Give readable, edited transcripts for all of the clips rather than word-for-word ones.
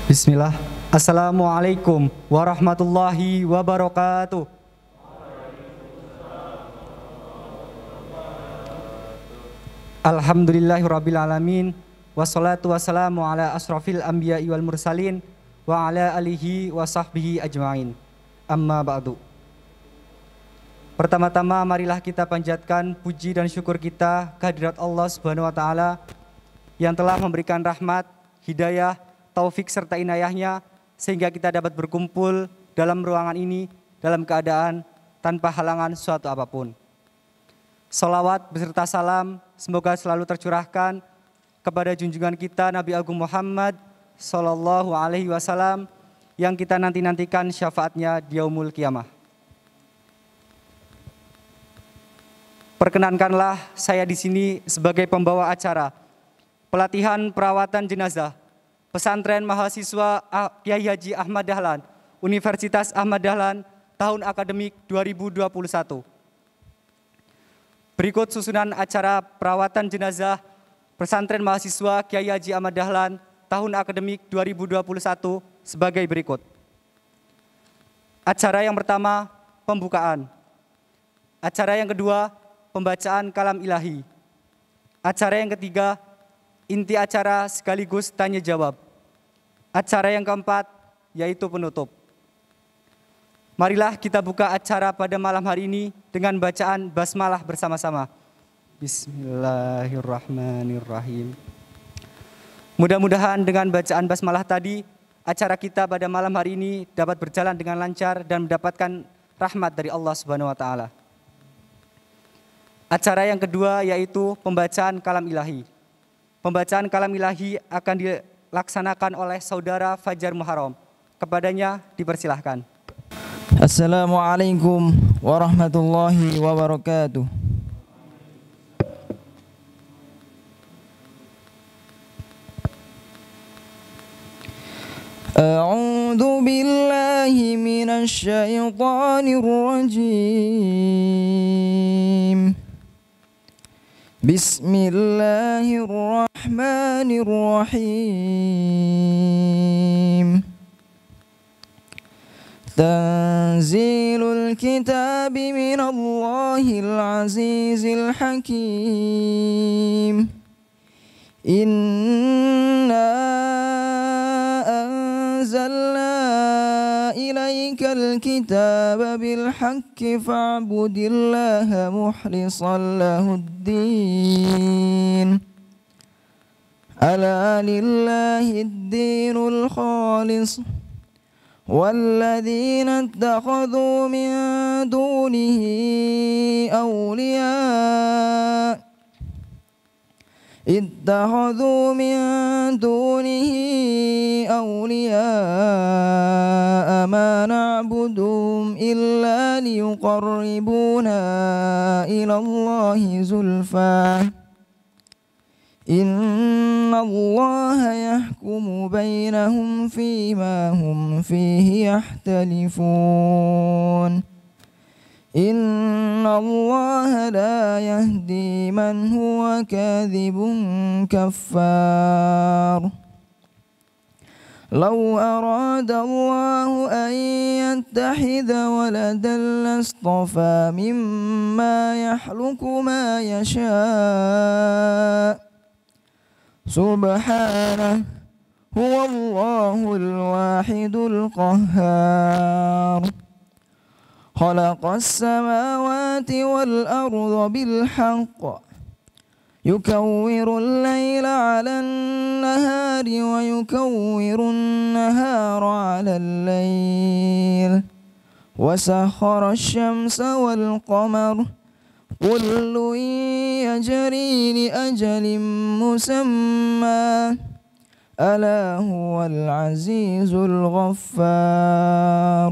Bismillah. Assalamualaikum warahmatullahi wabarakatuh. Alhamdulillahirabbil alamin wassalatu wassalamu ala asrofil anbiya'i wal mursalin wa ala alihi wa sahbihi ajma'in. Amma ba'du. Pertama-tama marilah kita panjatkan puji dan syukur kita kehadirat Allah Subhanahu wa taala yang telah memberikan rahmat, hidayah, taufik serta inayahnya sehingga kita dapat berkumpul dalam ruangan ini dalam keadaan tanpa halangan suatu apapun. Salawat beserta salam semoga selalu tercurahkan kepada junjungan kita Nabi Agung Muhammad Sallallahu Alaihi Wasallam yang kita nanti-nantikan syafaatnya di yaumul qiyamah. Perkenankanlah saya di sini sebagai pembawa acara pelatihan perawatan jenazah pesantren mahasiswa Kiai Haji Ahmad Dahlan Universitas Ahmad Dahlan tahun akademik 2021. Berikut susunan acara perawatan jenazah pesantren mahasiswa Kiai Haji Ahmad Dahlan tahun akademik 2021 sebagai berikut. Acara yang pertama, pembukaan. Acara yang kedua, pembacaan kalam ilahi. Acara yang ketiga, inti acara sekaligus tanya jawab. Acara yang keempat, yaitu penutup. Marilah kita buka acara pada malam hari ini dengan bacaan basmalah bersama-sama. Bismillahirrahmanirrahim. Mudah-mudahan dengan bacaan basmalah tadi, acara kita pada malam hari ini dapat berjalan dengan lancar dan mendapatkan rahmat dari Allah Subhanahu wa taala. Acara yang kedua yaitu pembacaan kalam ilahi. Pembacaan kalam ilahi akan dilaksanakan oleh saudara Fajar Muharram. Kepadanya dipersilahkan. Assalamualaikum warahmatullahi wabarakatuh. A'udzu billahi minasy syaithanir rajim. Bismillahirrahmanirrahim. Tanzilul kitabi minallahil azizil hakim. Inna anzalna ilaikal kitaba bil haqqi fa'budillaha mukhlishan lahuddin. Ala lillahid dinul khalis. والذين اتخذوا من دونه أولياء ما نعبدهم إلا ليقربونا إلى الله زلفى إن الله يحكم بينهم فيما هم فيه يختلفون إن الله لا يهدي من هو كاذب كفار لو أراد الله أن يتخذ ولدا لاصطفى مما يخلق ما يشاء سبحانه هو الله الواحد القهار خلق السماوات والأرض بالحق يكور الليل على النهار ويكور النهار على الليل وسخر الشمس والقمر كل يجري لأجل مسمى ألا هو العزيز الغفار.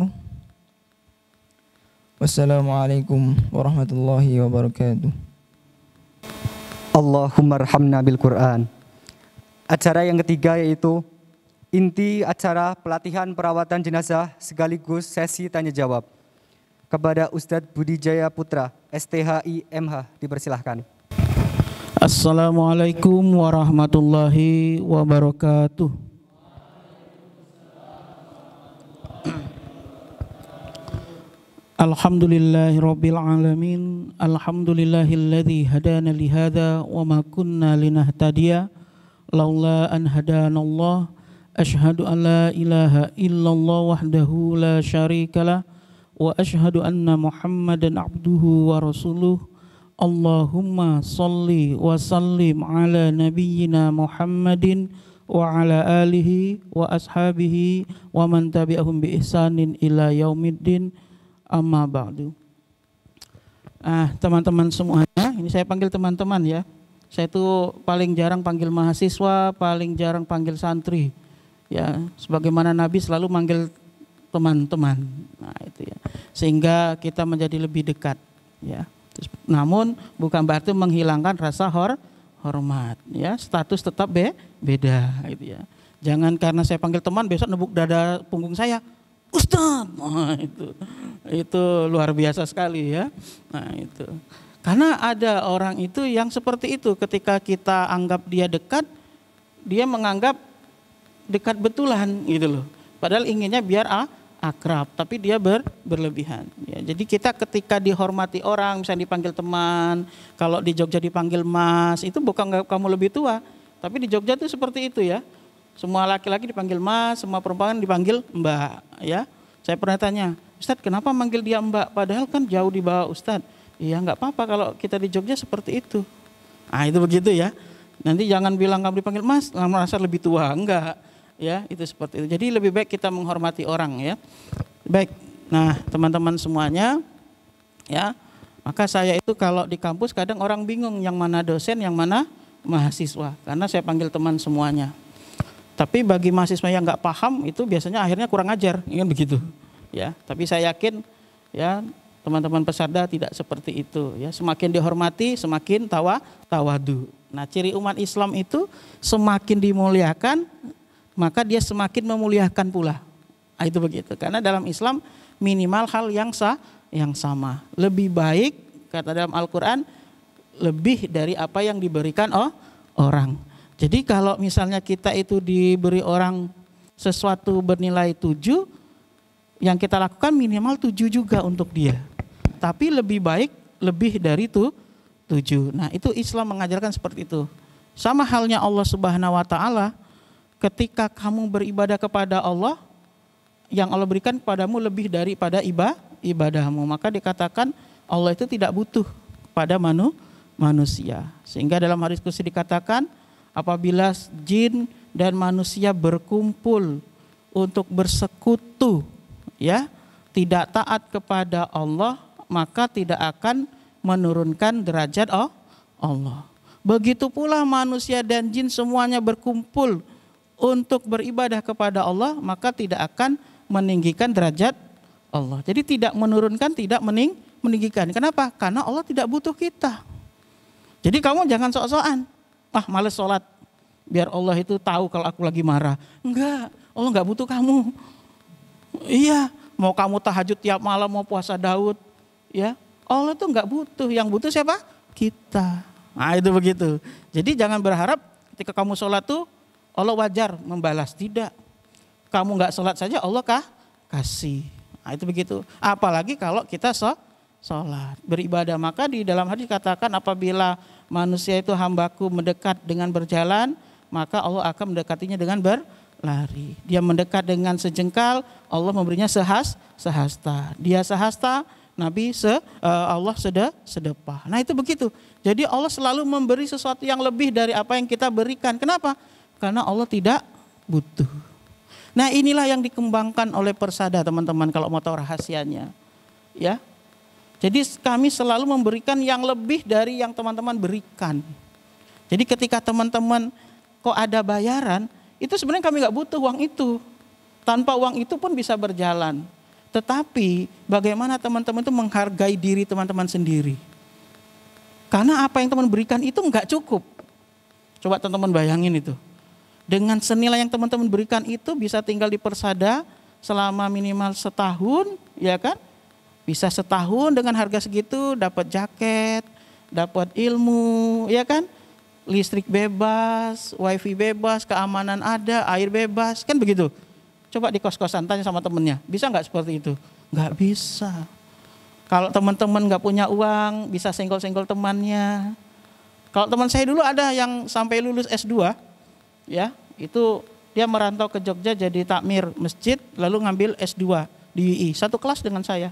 Wassalamualaikum warahmatullahi wabarakatuh. Allahumma arhamna bil Quran. Acara yang ketiga yaitu inti acara pelatihan perawatan jenazah sekaligus sesi tanya jawab. Kepada Ustadz Budi Jaya Putra, STHI MH, dipersilahkan. Assalamualaikum warahmatullahi wabarakatuh. Alhamdulillahirabbil alamin. Alhamdulillahilladzi hadana li hadza wa ma kunna linahtadiya laula an hadanallah. Asyhadu an la ilaha illallah wahdahu la syarikalah wa asyhadu anna Muhammadan abduhu wa rasuluh. Allahumma salli wa sallim ala nabiyyina Muhammadin wa ala alihi wa ashabihi wa man tabi'ahum bi ihsanin ila yaumiddin. Amma ba'du. Teman-teman semuanya, ini saya panggil teman-teman ya. Saya itu paling jarang panggil mahasiswa, paling jarang panggil santri. Ya, sebagaimana Nabi selalu manggil teman-teman. Nah, itu ya. Sehingga kita menjadi lebih dekat, ya. Namun bukan berarti menghilangkan rasa hormat, ya. Status tetap beda gitu ya. Jangan karena saya panggil teman besok nebuk dada punggung saya. Ustaz, nah, itu luar biasa sekali ya. Nah itu, karena ada orang itu yang seperti itu, ketika kita anggap dia dekat, dia menganggap dekat betulan gitu loh. Padahal inginnya biar akrab, tapi dia berlebihan. Ya, jadi kita ketika dihormati orang, misalnya dipanggil teman, kalau di Jogja dipanggil mas, itu bukan kamu lebih tua, tapi di Jogja itu seperti itu ya. Semua laki-laki dipanggil mas, semua perempuan dipanggil mbak ya. Saya pernah tanya, Ustadz kenapa manggil dia mbak padahal kan jauh di bawah Ustadz. Iya nggak apa-apa kalau kita di Jogja seperti itu. Nah itu begitu ya. Nanti jangan bilang kamu dipanggil mas, merasa lebih tua. Enggak ya, itu seperti itu. Jadi lebih baik kita menghormati orang ya. Baik, nah teman-teman semuanya ya. Maka saya itu kalau di kampus kadang orang bingung yang mana dosen, yang mana mahasiswa. Karena saya panggil teman semuanya. Tapi bagi mahasiswa yang nggak paham itu biasanya akhirnya kurang ajar, kan begitu, ya. Tapi saya yakin, ya teman-teman peserta tidak seperti itu, ya. Semakin dihormati, semakin tawadu. Nah, ciri umat Islam itu semakin dimuliakan, maka dia semakin memuliakan pula. Nah, itu begitu. Karena dalam Islam minimal hal yang sama. Lebih baik kata dalam Al-Quran lebih dari apa yang diberikan orang. Jadi kalau misalnya kita itu diberi orang sesuatu bernilai 7, yang kita lakukan minimal 7 juga untuk dia. Tapi lebih baik lebih dari itu 7. Nah itu Islam mengajarkan seperti itu. Sama halnya Allah Subhanahu Wa Taala, ketika kamu beribadah kepada Allah, yang Allah berikan kepadamu lebih daripada ibadahmu. Maka dikatakan Allah itu tidak butuh pada manusia. Sehingga dalam hadis qudsi dikatakan, apabila jin dan manusia berkumpul untuk bersekutu, ya, tidak taat kepada Allah, maka tidak akan menurunkan derajat Allah. Begitu pula manusia dan jin semuanya berkumpul untuk beribadah kepada Allah, maka tidak akan meninggikan derajat Allah. Jadi tidak menurunkan, tidak meninggikan. Kenapa? Karena Allah tidak butuh kita. Jadi kamu jangan sok-sokan. Males sholat, biar Allah itu tahu kalau aku lagi marah. Enggak, Allah enggak butuh kamu. Iya, mau kamu tahajud tiap malam, mau puasa Daud, ya Allah itu enggak butuh. Yang butuh siapa? Kita. Nah itu begitu. Jadi jangan berharap ketika kamu sholat tuh Allah wajar membalas. Tidak. Kamu enggak sholat saja Allah kasih. Nah itu begitu. Apalagi kalau kita sholat, beribadah. Maka di dalam hadis katakan apabila manusia itu hambaku mendekat dengan berjalan, maka Allah akan mendekatinya dengan berlari. Dia mendekat dengan sejengkal, Allah memberinya sehasta. Dia sehasta, Nabi Allah sedepah. Nah itu begitu. Jadi Allah selalu memberi sesuatu yang lebih dari apa yang kita berikan. Kenapa? Karena Allah tidak butuh. Nah inilah yang dikembangkan oleh Persada teman-teman kalau mau tahu rahasianya. Ya. Jadi kami selalu memberikan yang lebih dari yang teman-teman berikan. Jadi ketika teman-teman kok ada bayaran, itu sebenarnya kami nggak butuh uang itu. Tanpa uang itu pun bisa berjalan. Tetapi bagaimana teman-teman itu menghargai diri teman-teman sendiri. Karena apa yang teman berikan itu nggak cukup. Coba teman-teman bayangin itu. Dengan senilai yang teman-teman berikan itu bisa tinggal di Persada selama minimal setahun, ya kan? Bisa setahun dengan harga segitu dapat jaket, dapat ilmu, ya kan? Listrik bebas, wifi bebas, keamanan ada, air bebas, kan begitu. Coba di kos-kosan tanya sama temennya, bisa nggak seperti itu? Nggak bisa. Kalau teman-teman nggak punya uang, bisa senggol-senggol temannya. Kalau teman saya dulu ada yang sampai lulus S2, ya, itu dia merantau ke Jogja jadi takmir masjid, lalu ngambil S2 di UI, satu kelas dengan saya.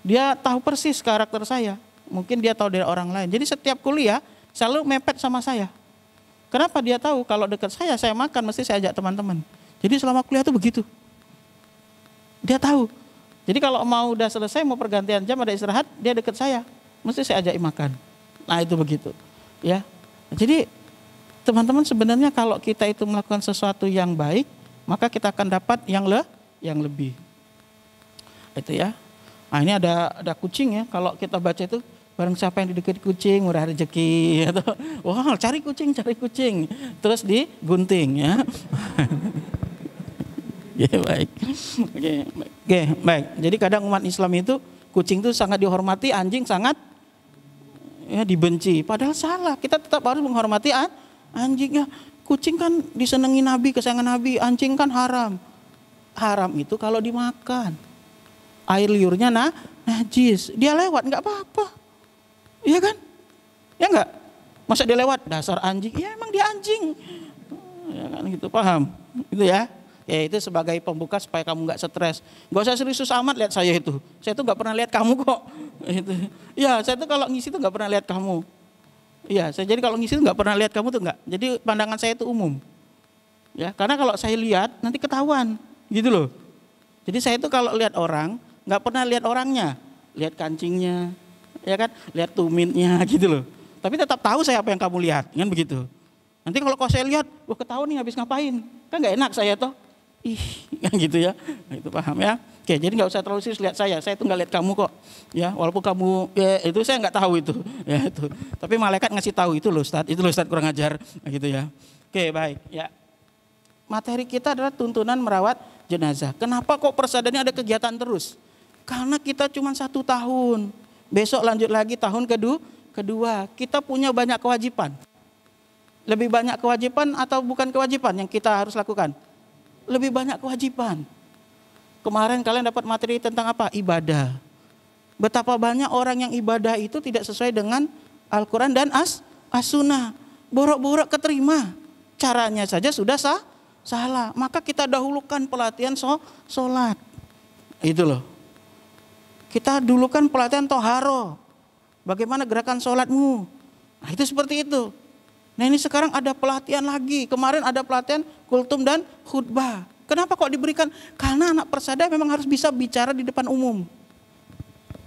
Dia tahu persis karakter saya, mungkin dia tahu dari orang lain. Jadi setiap kuliah selalu mepet sama saya. Kenapa dia tahu? Kalau dekat saya makan, mesti saya ajak teman-teman. Jadi selama kuliah itu begitu. Dia tahu. Jadi kalau mau udah selesai, mau pergantian jam, ada istirahat, dia dekat saya, mesti saya ajak makan. Nah itu begitu. Ya, jadi teman-teman sebenarnya kalau kita itu melakukan sesuatu yang baik, maka kita akan dapat yang lebih. Itu ya. Nah ini ada kucing ya. Kalau kita baca itu, barang siapa yang di dekat kucing murah rezeki. Atau wah cari kucing, terus digunting ya. Ya baik. Oke, baik. Jadi kadang umat Islam itu kucing itu sangat dihormati, anjing sangat ya dibenci. Padahal salah. Kita tetap harus menghormati anjing ya. Kucing kan disenangi Nabi, kesayangan Nabi. Anjing kan haram. Haram itu kalau dimakan. Air liurnya najis. Dia lewat nggak apa-apa. Iya kan? Ya enggak? Masa dia lewat dasar anjing? Ya emang dia anjing. Ya kan gitu, paham? Gitu ya. Ya itu sebagai pembuka supaya kamu nggak stres. Gak usah serius amat lihat saya itu. Saya tuh nggak pernah lihat kamu kok. Itu. Ya saya tuh kalau ngisi tuh nggak pernah lihat kamu. Iya, saya jadi kalau ngisi tuh nggak pernah lihat kamu tuh nggak. Jadi pandangan saya itu umum. Ya, karena kalau saya lihat nanti ketahuan, gitu loh. Jadi saya tuh kalau lihat orang nggak pernah lihat orangnya, lihat kancingnya, ya kan, lihat tumitnya, gitu loh. Tapi tetap tahu saya apa yang kamu lihat, kan begitu. Nanti kalau saya lihat, wah ketahuan nih habis ngapain, kan nggak enak saya toh. Ih, kan gitu ya. Nah, itu paham ya. Oke, jadi nggak usah terlalu serius lihat saya tuh nggak lihat kamu kok. Ya, walaupun kamu ya, itu saya nggak tahu itu. Ya itu. Tapi malaikat ngasih tahu itu loh Ustaz, kurang ajar. Nah, gitu ya. Oke, baik. Ya. Materi kita adalah tuntunan merawat jenazah. Kenapa kok persadarannya ada kegiatan terus? Karena kita cuma 1 tahun. Besok lanjut lagi tahun kedua. Kita punya banyak kewajiban. Lebih banyak kewajiban atau bukan kewajiban yang kita harus lakukan? Lebih banyak kewajiban. Kemarin kalian dapat materi tentang apa? Ibadah. Betapa banyak orang yang ibadah itu tidak sesuai dengan Al-Quran dan As-Sunnah. Borok-borok keterima. Caranya saja sudah salah. Maka kita dahulukan pelatihan sholat. Itu loh. Kita dulukan pelatihan toharo. Bagaimana gerakan sholatmu. Nah itu seperti itu. Nah ini sekarang ada pelatihan lagi. Kemarin ada pelatihan kultum dan khutbah. Kenapa kok diberikan? Karena anak persada memang harus bisa bicara di depan umum.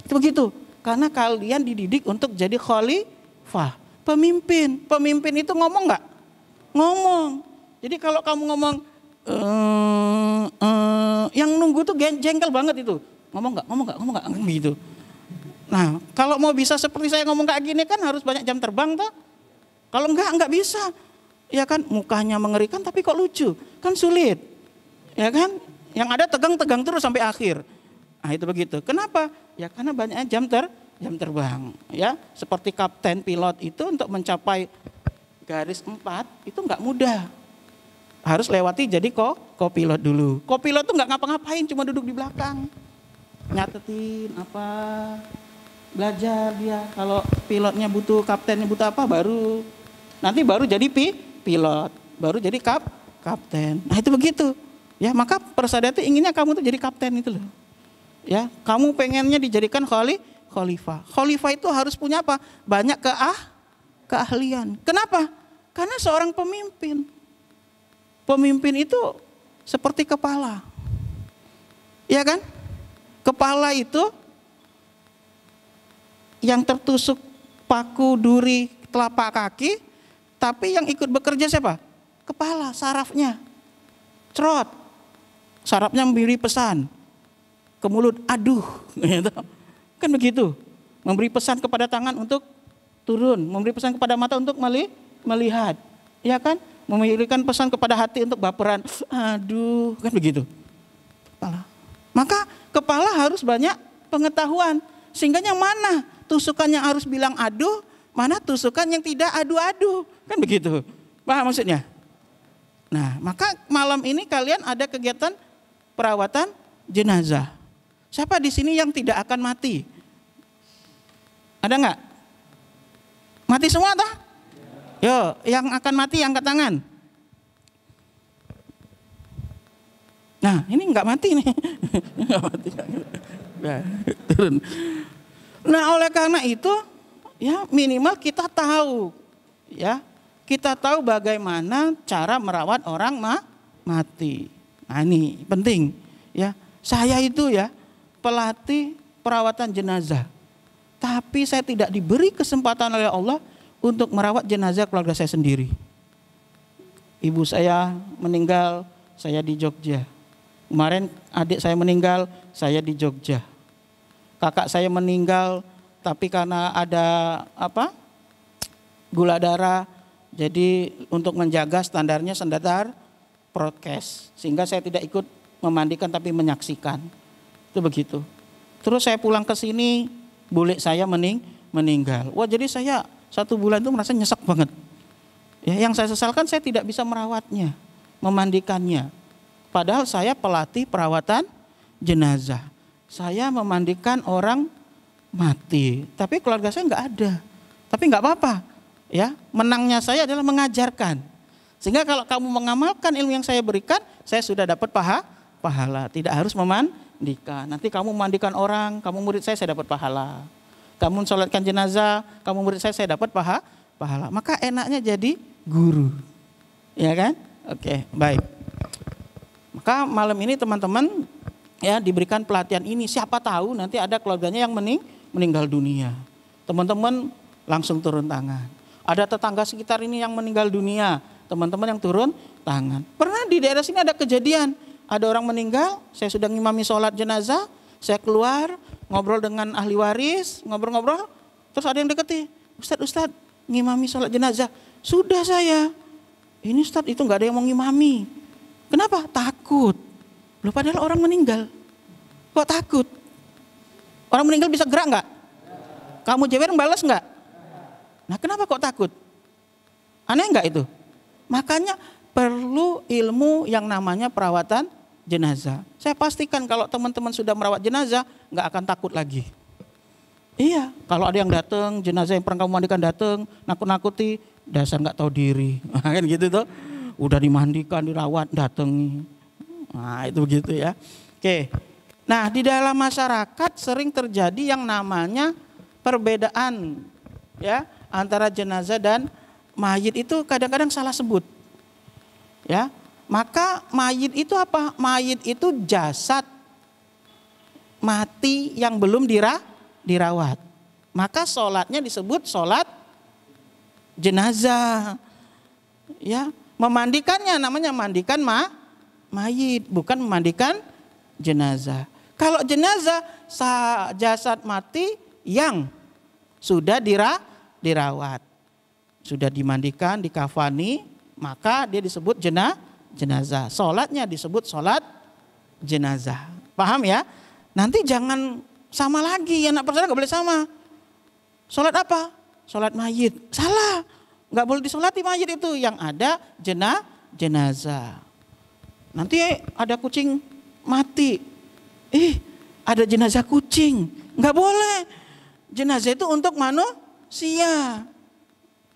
Itu begitu. Karena kalian dididik untuk jadi khalifah. Pemimpin. Pemimpin itu ngomong nggak? Ngomong. Jadi kalau kamu ngomong, yang nunggu tuh jengkel banget itu. Ngomong nggak, gitu. Nah kalau mau bisa seperti saya ngomong kayak gini kan harus banyak jam terbang tuh. Kalau enggak bisa. Ya kan mukanya mengerikan tapi kok lucu. Kan sulit. Ya kan? Yang ada tegang terus sampai akhir. Nah itu begitu. Kenapa? Ya karena banyaknya jam terbang. Ya seperti kapten pilot itu untuk mencapai garis 4 itu enggak mudah. Harus lewati jadi co-pilot dulu. Co-pilot tuh enggak ngapa-ngapain, cuma duduk di belakang. Nyatetin apa. Belajar dia. Kalau pilotnya butuh, kaptennya butuh apa baru. Nanti baru jadi pilot, baru jadi kapten. Nah itu begitu. Ya maka persada itu inginnya kamu tuh jadi kapten itu loh. Ya kamu pengennya dijadikan khalifah. Khalifah itu harus punya apa? Banyak keahlian. Kenapa? Karena seorang pemimpin. Pemimpin itu seperti kepala. Ya kan? Kepala itu yang tertusuk paku duri telapak kaki. Tapi yang ikut bekerja siapa? Kepala, sarafnya. Cerot. Sarafnya memberi pesan. Ke mulut, aduh. Kan begitu. Memberi pesan kepada tangan untuk turun. Memberi pesan kepada mata untuk melihat. Ya kan? Memberikan pesan kepada hati untuk baperan. Aduh. Kan begitu. Kepala. Maka kepala harus banyak pengetahuan. Sehingga yang mana tusukan yang harus bilang aduh. Mana tusukan yang tidak adu-adu. Kan begitu. Paham maksudnya? Nah, maka malam ini kalian ada kegiatan perawatan jenazah. Siapa di sini yang tidak akan mati? Ada nggak? Mati semua toh? Yo, yang akan mati angkat tangan. Nah, ini nggak mati nih. Nggak mati. Nah, turun. Nah, oleh karena itu, ya minimal kita tahu, ya kita tahu bagaimana cara merawat orang mati. Nah, ini penting, ya. Saya itu ya pelatih perawatan jenazah, tapi saya tidak diberi kesempatan oleh Allah untuk merawat jenazah keluarga saya sendiri. Ibu saya meninggal, saya di Jogja. Kemarin adik saya meninggal, saya di Jogja. Kakak saya meninggal, tapi karena ada gula darah, jadi untuk menjaga standarnya standar prokes, sehingga saya tidak ikut memandikan tapi menyaksikan. Itu begitu. Terus saya pulang ke sini, bule saya meninggal. Wah, jadi saya 1 bulan itu merasa nyesek banget. Ya, yang saya sesalkan saya tidak bisa merawatnya, memandikannya. Padahal saya pelatih perawatan jenazah. Saya memandikan orang mati, tapi keluarga saya nggak ada. Tapi nggak apa-apa, ya. Menangnya saya adalah mengajarkan. Sehingga kalau kamu mengamalkan ilmu yang saya berikan, saya sudah dapat pahala. Tidak harus memandikan. Nanti kamu memandikan orang, kamu murid saya dapat pahala. Kamu sholatkan jenazah, kamu murid saya dapat pahala. Maka enaknya jadi guru, ya kan? Oke, baik. Maka malam ini teman-teman ya diberikan pelatihan ini. Siapa tahu nanti ada keluarganya yang meninggal dunia. Teman-teman langsung turun tangan. Ada tetangga sekitar ini yang meninggal dunia. Teman-teman yang turun tangan. Pernah di daerah sini ada kejadian. Ada orang meninggal, saya sudah ngimami sholat jenazah. Saya keluar, ngobrol dengan ahli waris, ngobrol-ngobrol. Terus ada yang deketi. Ustadz, ngimami sholat jenazah. Sudah saya. Ini Ustadz itu gak ada yang mau ngimami. Kenapa? Takut. Loh, padahal orang meninggal. Kok takut? Orang meninggal bisa gerak nggak? Kamu jewer balas nggak? Nah, kenapa kok takut? Aneh nggak itu? Makanya perlu ilmu yang namanya perawatan jenazah. Saya pastikan kalau teman-teman sudah merawat jenazah, nggak akan takut lagi. Iya, kalau ada yang datang, jenazah yang pernah kamu mandikan datang, nakut-nakuti, dasar nggak tahu diri. Kan gitu tuh. Udah dimandikan, dirawat, datang. Nah, itu begitu ya. Oke. Nah, di dalam masyarakat sering terjadi yang namanya perbedaan ya antara jenazah dan mayit, itu kadang-kadang salah sebut. Ya. Maka mayit itu apa? Mayit itu jasad mati yang belum dirawat. Maka sholatnya disebut sholat jenazah. Ya. Memandikannya namanya mandikan mayit, bukan memandikan jenazah. Kalau jenazah jasad mati yang sudah dirawat, sudah dimandikan, dikafani, maka dia disebut jenazah. Sholatnya disebut sholat jenazah. Paham ya? Nanti jangan sama lagi, anak persaudaraan nggak boleh sama. Sholat apa? Sholat mayit. Salah. Nggak boleh disolati mayit itu, yang ada jenazah. Nanti ada kucing mati, ada jenazah kucing, nggak boleh. Jenazah itu untuk manusia.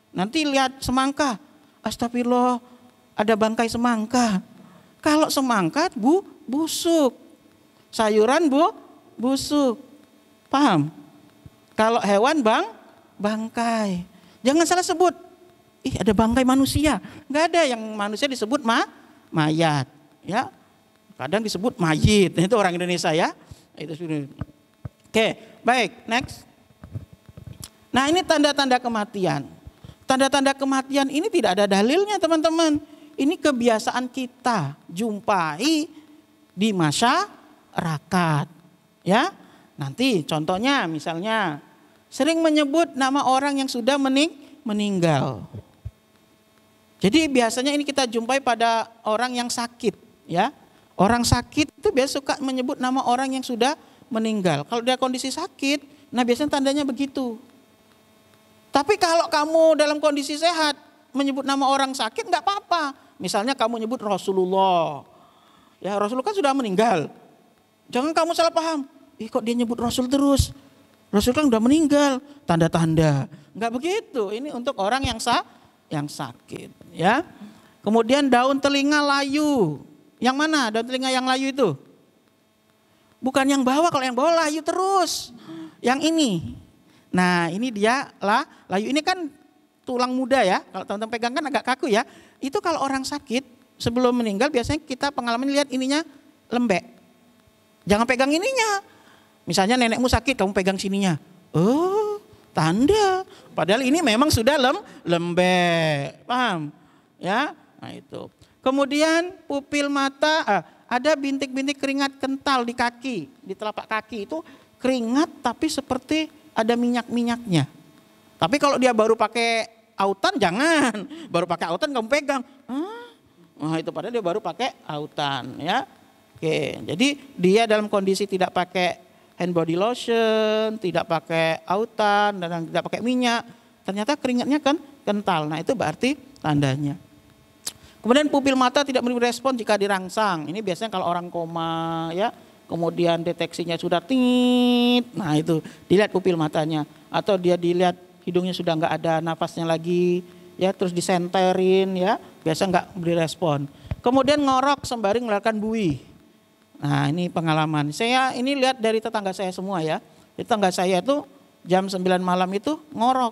Nanti lihat semangka, astagfirullah, ada bangkai semangka. Kalau semangka busuk, sayuran busuk, paham? Kalau hewan bangkai, jangan salah sebut. Ada bangkai manusia. Nggak ada, yang manusia disebut mayat. Ya, kadang disebut mayit. Itu orang Indonesia ya. Itu sudah. Oke, baik. Next. Nah, ini tanda-tanda kematian. Tanda-tanda kematian ini tidak ada dalilnya, teman-teman. Ini kebiasaan kita jumpai di masyarakat. Ya, nanti contohnya misalnya sering menyebut nama orang yang sudah meninggal. Jadi biasanya ini kita jumpai pada orang yang sakit, ya. Orang sakit itu biasa suka menyebut nama orang yang sudah meninggal. Kalau dia kondisi sakit, nah biasanya tandanya begitu. Tapi kalau kamu dalam kondisi sehat menyebut nama orang sakit nggak apa-apa. Misalnya kamu nyebut Rasulullah, Ya Rasul kan sudah meninggal. Jangan kamu salah paham. Kok dia nyebut Rasul terus? Rasul kan udah meninggal, tanda-tanda. Enggak begitu. Ini untuk orang yang sakit, ya. Kemudian daun telinga layu. Yang mana daun telinga yang layu itu? Bukan yang bawah, kalau yang bawah layu terus. Yang ini. Nah, ini dia layu. Ini kan tulang muda ya. Kalau teman-teman pegang kan agak kaku ya. Itu kalau orang sakit sebelum meninggal biasanya kita pengalaman lihat ininya lembek. Jangan pegang ininya. Misalnya nenekmu sakit, kamu pegang sininya. Oh, tanda. Padahal ini memang sudah lembek. Paham? Ya, nah itu. Kemudian pupil mata, ada bintik-bintik keringat kental di kaki, di telapak kaki itu keringat tapi seperti ada minyak-minyaknya. Tapi kalau dia baru pakai autan jangan. Baru pakai autan kamu pegang. Nah, itu padahal dia baru pakai autan ya. Oke, jadi dia dalam kondisi tidak pakai hand body lotion, tidak pakai autan dan tidak pakai minyak, ternyata keringatnya kan kental. Nah, itu berarti tandanya. Kemudian pupil mata tidak memberi respon jika dirangsang. Ini biasanya kalau orang koma ya, kemudian deteksinya sudah tingit. Nah, itu dilihat pupil matanya atau dia dilihat hidungnya sudah enggak ada nafasnya lagi ya, terus disenterin ya, biasa enggak beri respon. Kemudian ngorok sembari mengeluarkan buih. Nah, ini pengalaman. Saya ini lihat dari tetangga saya semua ya. Tetangga saya itu jam 9 malam itu ngorok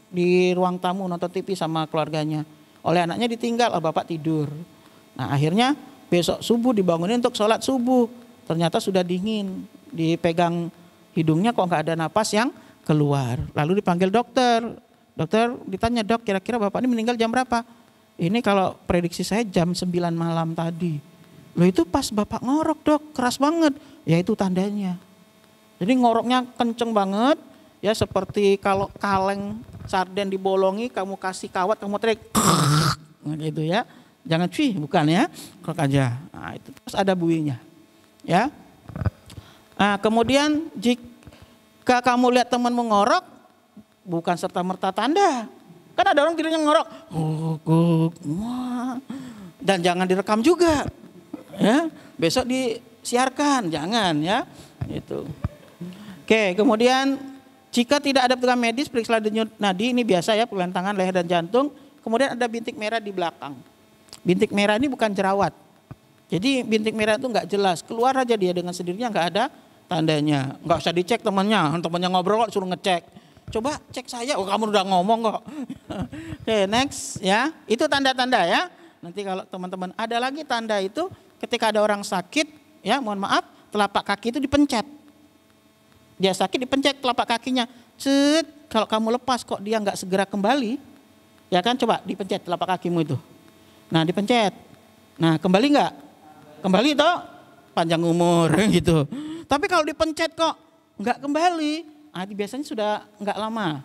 di ruang tamu nonton TV sama keluarganya. Oleh anaknya ditinggal, bapak tidur. Nah, akhirnya besok subuh dibangunin untuk sholat subuh. Ternyata sudah dingin, dipegang hidungnya kok nggak ada napas yang keluar. Lalu dipanggil dokter. Dokter ditanya, dok kira-kira bapak ini meninggal jam berapa? Ini kalau prediksi saya jam 9 malam tadi. Loh, itu pas bapak ngorok dok, keras banget. Ya itu tandanya. Jadi ngoroknya kenceng banget. Ya seperti kalau kaleng sarden dibolongi, kamu kasih kawat, kamu tarik. Gitu ya. Jangan cuy, bukan ya. Krok aja. Nah, itu terus ada buihnya. Ya. Nah, kemudian jika kamu lihat temanmu ngorok, bukan serta-merta tanda. Kan ada orang tidurnya ngorok. Dan jangan direkam juga. Ya, besok disiarkan, jangan ya. Itu. Oke, kemudian jika tidak ada petugas medis, periksa denyut nadi, ini biasa ya, pegangan tangan, leher dan jantung. Kemudian ada bintik merah di belakang. Bintik merah ini bukan jerawat. Jadi bintik merah itu nggak jelas, keluar aja dia dengan sendirinya, nggak ada tandanya. Nggak usah dicek temannya ngobrol kok suruh ngecek. Coba cek saya, oh kamu udah ngomong kok. Oke, next ya, itu tanda-tanda ya. Nanti kalau teman-teman ada lagi tanda itu ketika ada orang sakit, ya mohon maaf, telapak kaki itu dipencet. Dia sakit dipencet telapak kakinya. Cet, kalau kamu lepas kok dia nggak segera kembali, ya kan coba dipencet telapak kakimu itu. Nah dipencet, nah kembali nggak? Kembali toh, panjang umur gitu. Tapi kalau dipencet kok nggak kembali, biasanya sudah nggak lama.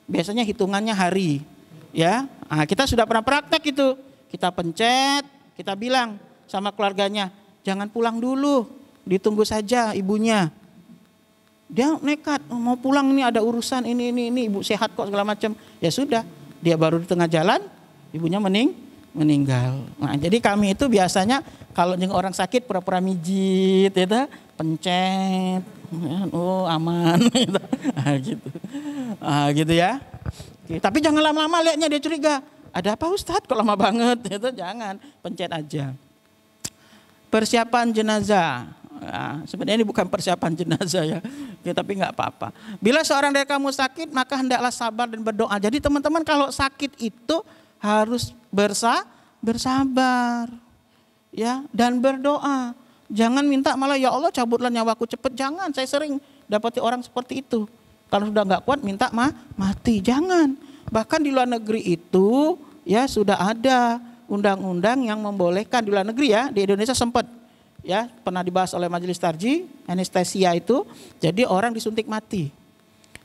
Biasanya hitungannya hari, ya. Nah, kita sudah pernah praktek itu. Kita pencet, kita bilang sama keluarganya, jangan pulang dulu, ditunggu saja ibunya. Dia nekat, mau pulang ini ada urusan ini, ibu sehat kok segala macam. Ya sudah, dia baru di tengah jalan, ibunya meninggal. Nah, jadi kami itu biasanya kalau jenguk orang sakit pura-pura mijit, gitu, pencet, oh aman, gitu. Gitu ya. Oke, tapi jangan lama-lama lihatnya dia curiga. Ada apa Ustadz kok lama banget, gitu, jangan, pencet aja. Persiapan jenazah. Nah, sebenarnya ini bukan persiapan jenazah ya, tapi nggak apa-apa. Bila seorang dari kamu sakit, maka hendaklah sabar dan berdoa. Jadi teman-teman kalau sakit itu harus bersabar, ya, dan berdoa. Jangan minta malah ya Allah cabutlah nyawaku cepet. Jangan. Saya sering dapati orang seperti itu. Kalau sudah nggak kuat minta mati. Jangan. Bahkan di luar negeri itu ya sudah ada undang-undang yang membolehkan di luar negeri ya, di Indonesia sempat ya pernah dibahas oleh Majelis Tarjih, anestesia itu jadi orang disuntik mati.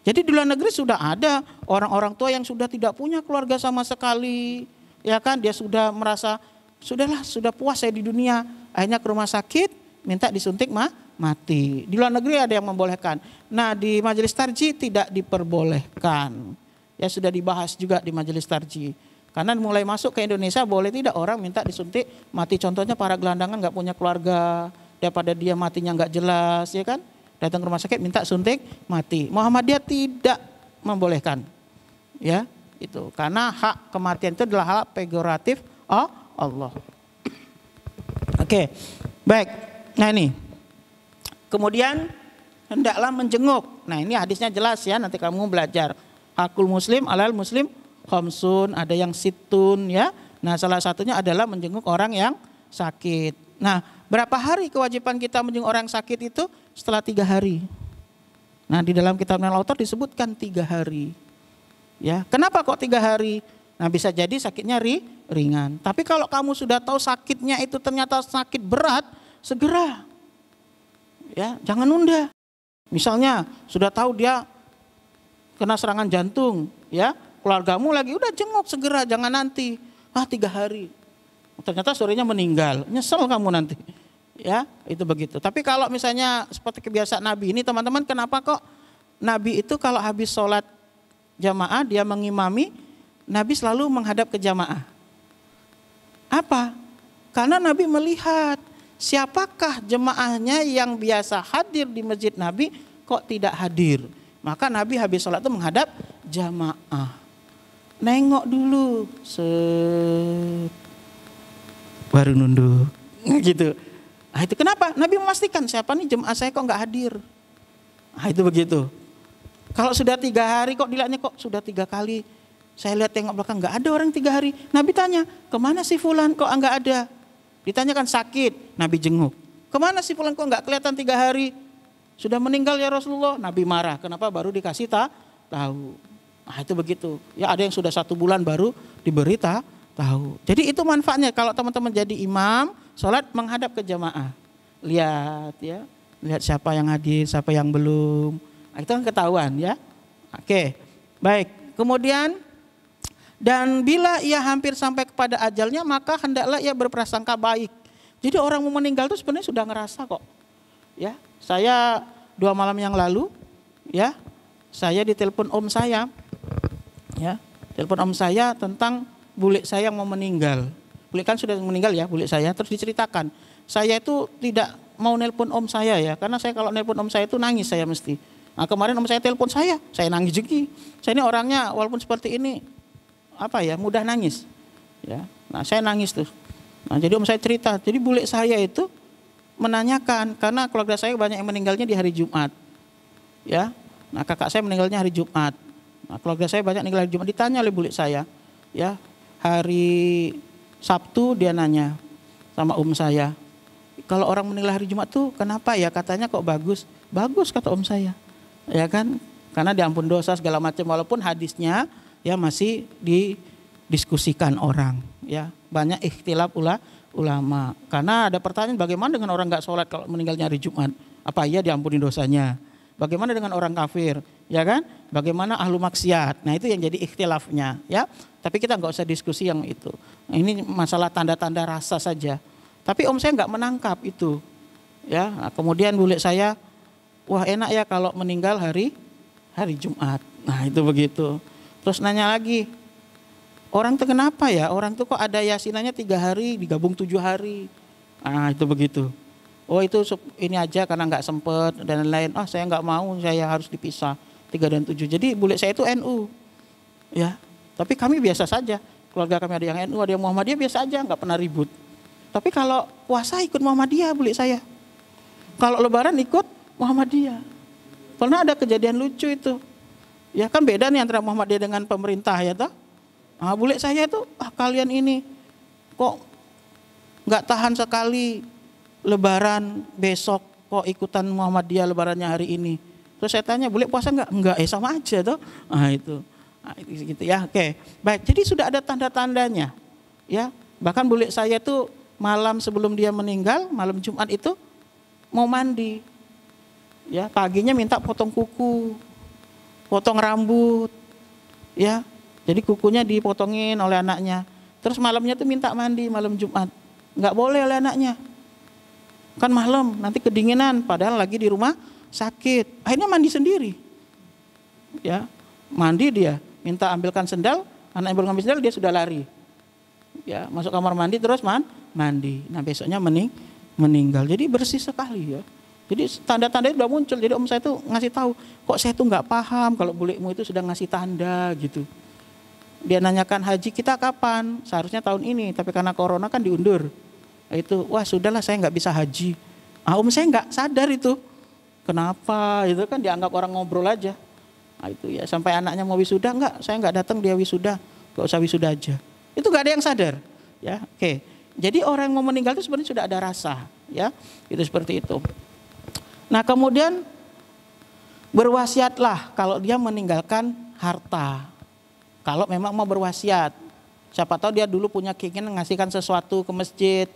Jadi di luar negeri sudah ada orang-orang tua yang sudah tidak punya keluarga sama sekali, ya kan, dia sudah merasa sudahlah, sudah puas saya di dunia, akhirnya ke rumah sakit minta disuntik mati. Di luar negeri ada yang membolehkan. Nah, di Majelis Tarjih tidak diperbolehkan. Ya sudah dibahas juga di Majelis Tarjih. Karena mulai masuk ke Indonesia boleh tidak orang minta disuntik mati. Contohnya para gelandangan nggak punya keluarga, daripada dia matinya nggak jelas, ya kan? datang ke rumah sakit minta suntik mati. Muhammadiyah tidak membolehkan. Ya, itu karena hak kematian itu adalah hak prerogatif Allah. Oke. Baik. Nah ini. Kemudian hendaklah menjenguk. Nah, ini hadisnya jelas ya, nanti kamu belajar. Hakul muslim alal muslim khamsun, ada yang situn ya. Nah, salah satunya adalah menjenguk orang yang sakit. Nah, berapa hari kewajiban kita menjenguk orang sakit itu? Setelah 3 hari. Nah, di dalam kitab Al-Autar disebutkan 3 hari. Ya, kenapa kok 3 hari? Nah, bisa jadi sakitnya ringan. Tapi kalau kamu sudah tahu sakitnya itu ternyata sakit berat, segera. Ya, jangan nunda. Misalnya sudah tahu dia kena serangan jantung, ya, keluargamu lagi udah jenguk segera, jangan nanti. 3 hari. Ternyata sorenya meninggal, nyesel kamu nanti. Ya, itu begitu. Tapi kalau misalnya seperti kebiasaan Nabi ini, teman-teman, kenapa kok Nabi itu kalau habis sholat jamaah dia mengimami, Nabi selalu menghadap ke jamaah. Apa? Karena Nabi melihat siapakah jemaahnya yang biasa hadir di masjid Nabi kok tidak hadir. Maka Nabi habis sholat itu menghadap jamaah. Nengok dulu, baru nunduk, gitu. Nah itu kenapa? Nabi memastikan siapa nih jemaah saya kok nggak hadir. Nah itu begitu. Kalau sudah 3 hari kok dilihatnya kok sudah 3 kali. Saya lihat tengok belakang nggak ada orang 3 hari. Nabi tanya, kemana si fulan kok nggak ada? Ditanyakan sakit, Nabi jenguk. Kemana si fulan kok nggak kelihatan 3 hari? Sudah meninggal ya Rasulullah. Nabi marah, kenapa baru dikasih tahu? Nah itu begitu. Ya ada yang sudah 1 bulan baru diberi tahu. Jadi itu manfaatnya kalau teman-teman jadi imam, sholat menghadap ke jamaah. Lihat ya, lihat siapa yang hadir, siapa yang belum. Nah, itu kan ketahuan ya. Oke, baik. Kemudian, dan bila ia hampir sampai kepada ajalnya, maka hendaklah ia berprasangka baik. Jadi orang mau meninggal itu sebenarnya sudah ngerasa kok. Ya, saya 2 malam yang lalu, ya, saya ditelepon om saya, ya, telepon om saya tentang bule saya yang mau meninggal. Bule kan sudah meninggal ya, bule saya. Terus diceritakan, saya itu tidak mau nelpon om saya ya, karena saya kalau nelpon om saya itu nangis saya mesti. Nah kemarin om saya telepon saya nangis juga. Saya ini orangnya walaupun seperti ini, mudah nangis. Ya, nah saya nangis tuh. Nah jadi om saya cerita, jadi bule saya itu menanyakan, karena keluarga saya banyak yang meninggalnya di hari Jumat. Ya, nah kakak saya meninggalnya hari Jumat. Nah keluarga saya banyak meninggal hari Jumat, ditanya oleh bule saya. Ya, hari Sabtu dia nanya sama om saya, kalau orang meninggal hari Jumat tuh kenapa ya? Katanya kok bagus. Bagus kata om saya. Ya kan? Karena diampun dosa segala macam, walaupun hadisnya ya masih didiskusikan orang, ya. Banyak ikhtilaf ulama. Karena ada pertanyaan, bagaimana dengan orang enggak sholat kalau meninggalnya hari Jumat? Apa iya diampuni dosanya? Bagaimana dengan orang kafir? Ya kan? Bagaimana ahlu maksiat? Nah, itu yang jadi ikhtilafnya, ya. Tapi kita enggak usah diskusi yang itu. Nah, ini masalah tanda-tanda rasa saja. Tapi om saya enggak menangkap itu. Ya, nah, kemudian bule saya, wah enak ya kalau meninggal hari Jumat. Nah itu begitu. Terus nanya lagi, orang itu kenapa ya? Orang itu kok ada yasinannya 3 hari, digabung 7 hari. Nah itu begitu. Oh itu ini aja karena nggak sempet dan lain-lain. Saya nggak mau, saya harus dipisah 3 dan 7. Jadi bule saya itu NU. Ya, tapi kami biasa saja. Keluarga kami ada yang NU, ada yang Muhammadiyah, biasa aja, nggak pernah ribut. Tapi kalau puasa ikut Muhammadiyah bule saya. Kalau lebaran ikut Muhammadiyah. Pernah ada kejadian lucu itu. Ya kan beda nih antara Muhammadiyah dengan pemerintah ya toh. Nah, bule saya itu, kalian ini kok nggak tahan sekali lebaran besok kok ikutan Muhammadiyah lebarannya hari ini. Terus saya tanya, bule puasa nggak? Enggak, sama aja toh. Nah itu. Nah, gitu ya. Oke. Baik, jadi sudah ada tanda-tandanya. Ya, bahkan bule saya itu malam sebelum dia meninggal, malam Jumat itu mau mandi. Ya, paginya minta potong kuku, potong rambut, ya. Jadi kukunya dipotongin oleh anaknya. Terus malamnya tuh minta mandi malam Jumat, nggak boleh oleh anaknya. Kan malam, nanti kedinginan, padahal lagi di rumah sakit. Akhirnya mandi sendiri, ya. Mandi dia, minta ambilkan sendal, anak ambil sendal dia sudah lari, ya. Masuk kamar mandi terus mandi. Nah besoknya meninggal. Jadi bersih sekali ya. Jadi tanda-tanda itu udah muncul. Jadi om saya tuh ngasih tahu, kok saya tuh nggak paham kalau bulekmu itu sudah ngasih tanda gitu. Dia nanyakan haji kita kapan? Seharusnya tahun ini, tapi karena corona kan diundur. Itu, wah sudahlah saya nggak bisa haji. Om saya nggak sadar itu. Kenapa? Itu kan dianggap orang ngobrol aja. Nah, itu ya sampai anaknya mau wisuda, enggak, saya nggak datang dia wisuda, nggak usah wisuda aja. Itu nggak ada yang sadar. Ya, oke. Jadi orang yang mau meninggal itu sebenarnya sudah ada rasa, ya, itu seperti itu. Nah kemudian berwasiatlah kalau dia meninggalkan harta. Kalau memang mau berwasiat, siapa tahu dia dulu punya keinginan ngasihkan sesuatu ke masjid,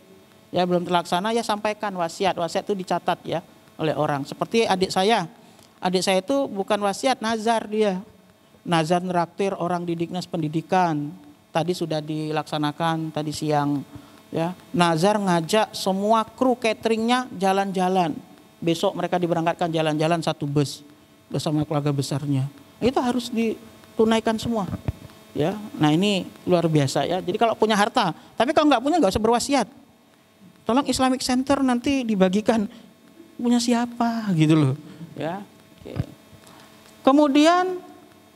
ya belum terlaksana, ya sampaikan wasiat. Wasiat itu dicatat ya oleh orang. Seperti adik saya itu bukan wasiat, nazar dia. Nazar neraktir orang di Dinas Pendidikan. Tadi sudah dilaksanakan tadi siang. Ya, nazar ngajak semua kru cateringnya jalan-jalan. Besok mereka diberangkatkan jalan-jalan 1 bus bersama keluarga besarnya. Itu harus ditunaikan semua. Ya, nah ini luar biasa ya. Jadi kalau punya harta, tapi kalau nggak punya nggak usah berwasiat. Tolong Islamic Center nanti dibagikan punya siapa gitu loh. Ya. Oke. Kemudian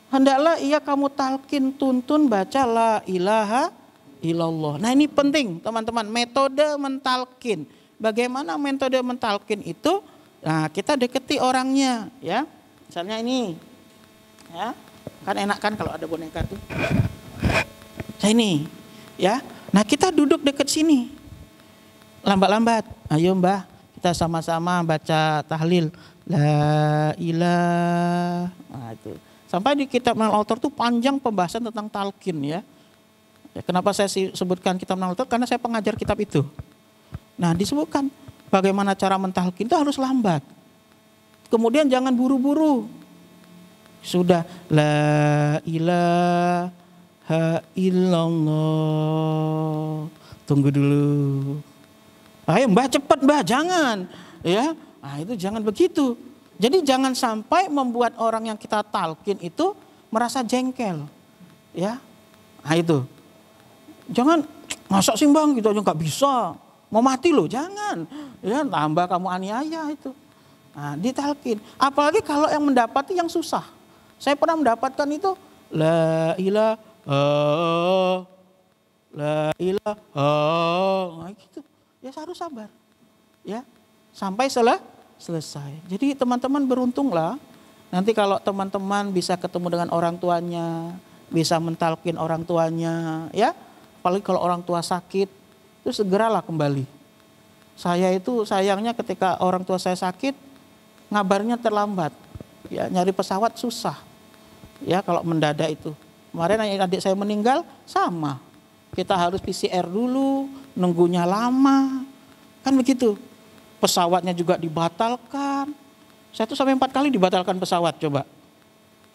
hendaklah ia kamu talkin tuntun baca la ilaha illallah. Nah ini penting teman-teman, metode mentalkin. Bagaimana metode mentalkin itu? Nah kita deketi orangnya ya. Misalnya ini ya. Kan enak kan kalau ada boneka tuh. Saya ini ya. Nah kita duduk dekat sini. Lambat-lambat. Ayo Mbah, kita sama-sama baca tahlil. La ilaha. Nah itu. Sampai di kitab Minanul Author tuh panjang pembahasan tentang talqin ya. Ya, kenapa saya sebutkan kitab Minanul Author? Karena saya pengajar kitab itu. Nah disebutkan bagaimana cara mentalqin itu harus lambat. Kemudian jangan buru-buru. Sudah la ilaha illallah. Tunggu dulu. Ayo Mbah cepat Mbah, jangan. Ya, nah itu jangan begitu. Jadi jangan sampai membuat orang yang kita talqin itu merasa jengkel. Ya. Nah itu. Jangan masa sih Bang gitu aja nggak bisa. Mau mati loh, jangan. Ya, tambah kamu aniaya itu. Nah, ditalqin. Apalagi kalau yang mendapati yang susah. Saya pernah mendapatkan itu la ilaha nah, gitu. Ya harus sabar. Ya. Sampai selesai. Jadi teman-teman beruntunglah. Nanti kalau teman-teman bisa ketemu dengan orang tuanya, bisa mentalkin orang tuanya, ya. Apalagi kalau orang tua sakit, itu segeralah kembali. Saya itu sayangnya ketika orang tua saya sakit, ngabarnya terlambat. Ya, nyari pesawat susah. Ya, kalau mendadak itu. Kemarin adik saya meninggal sama. Kita harus PCR dulu, nunggunya lama. Kan begitu. Pesawatnya juga dibatalkan. Saya tuh sampai 4 kali dibatalkan pesawat, coba.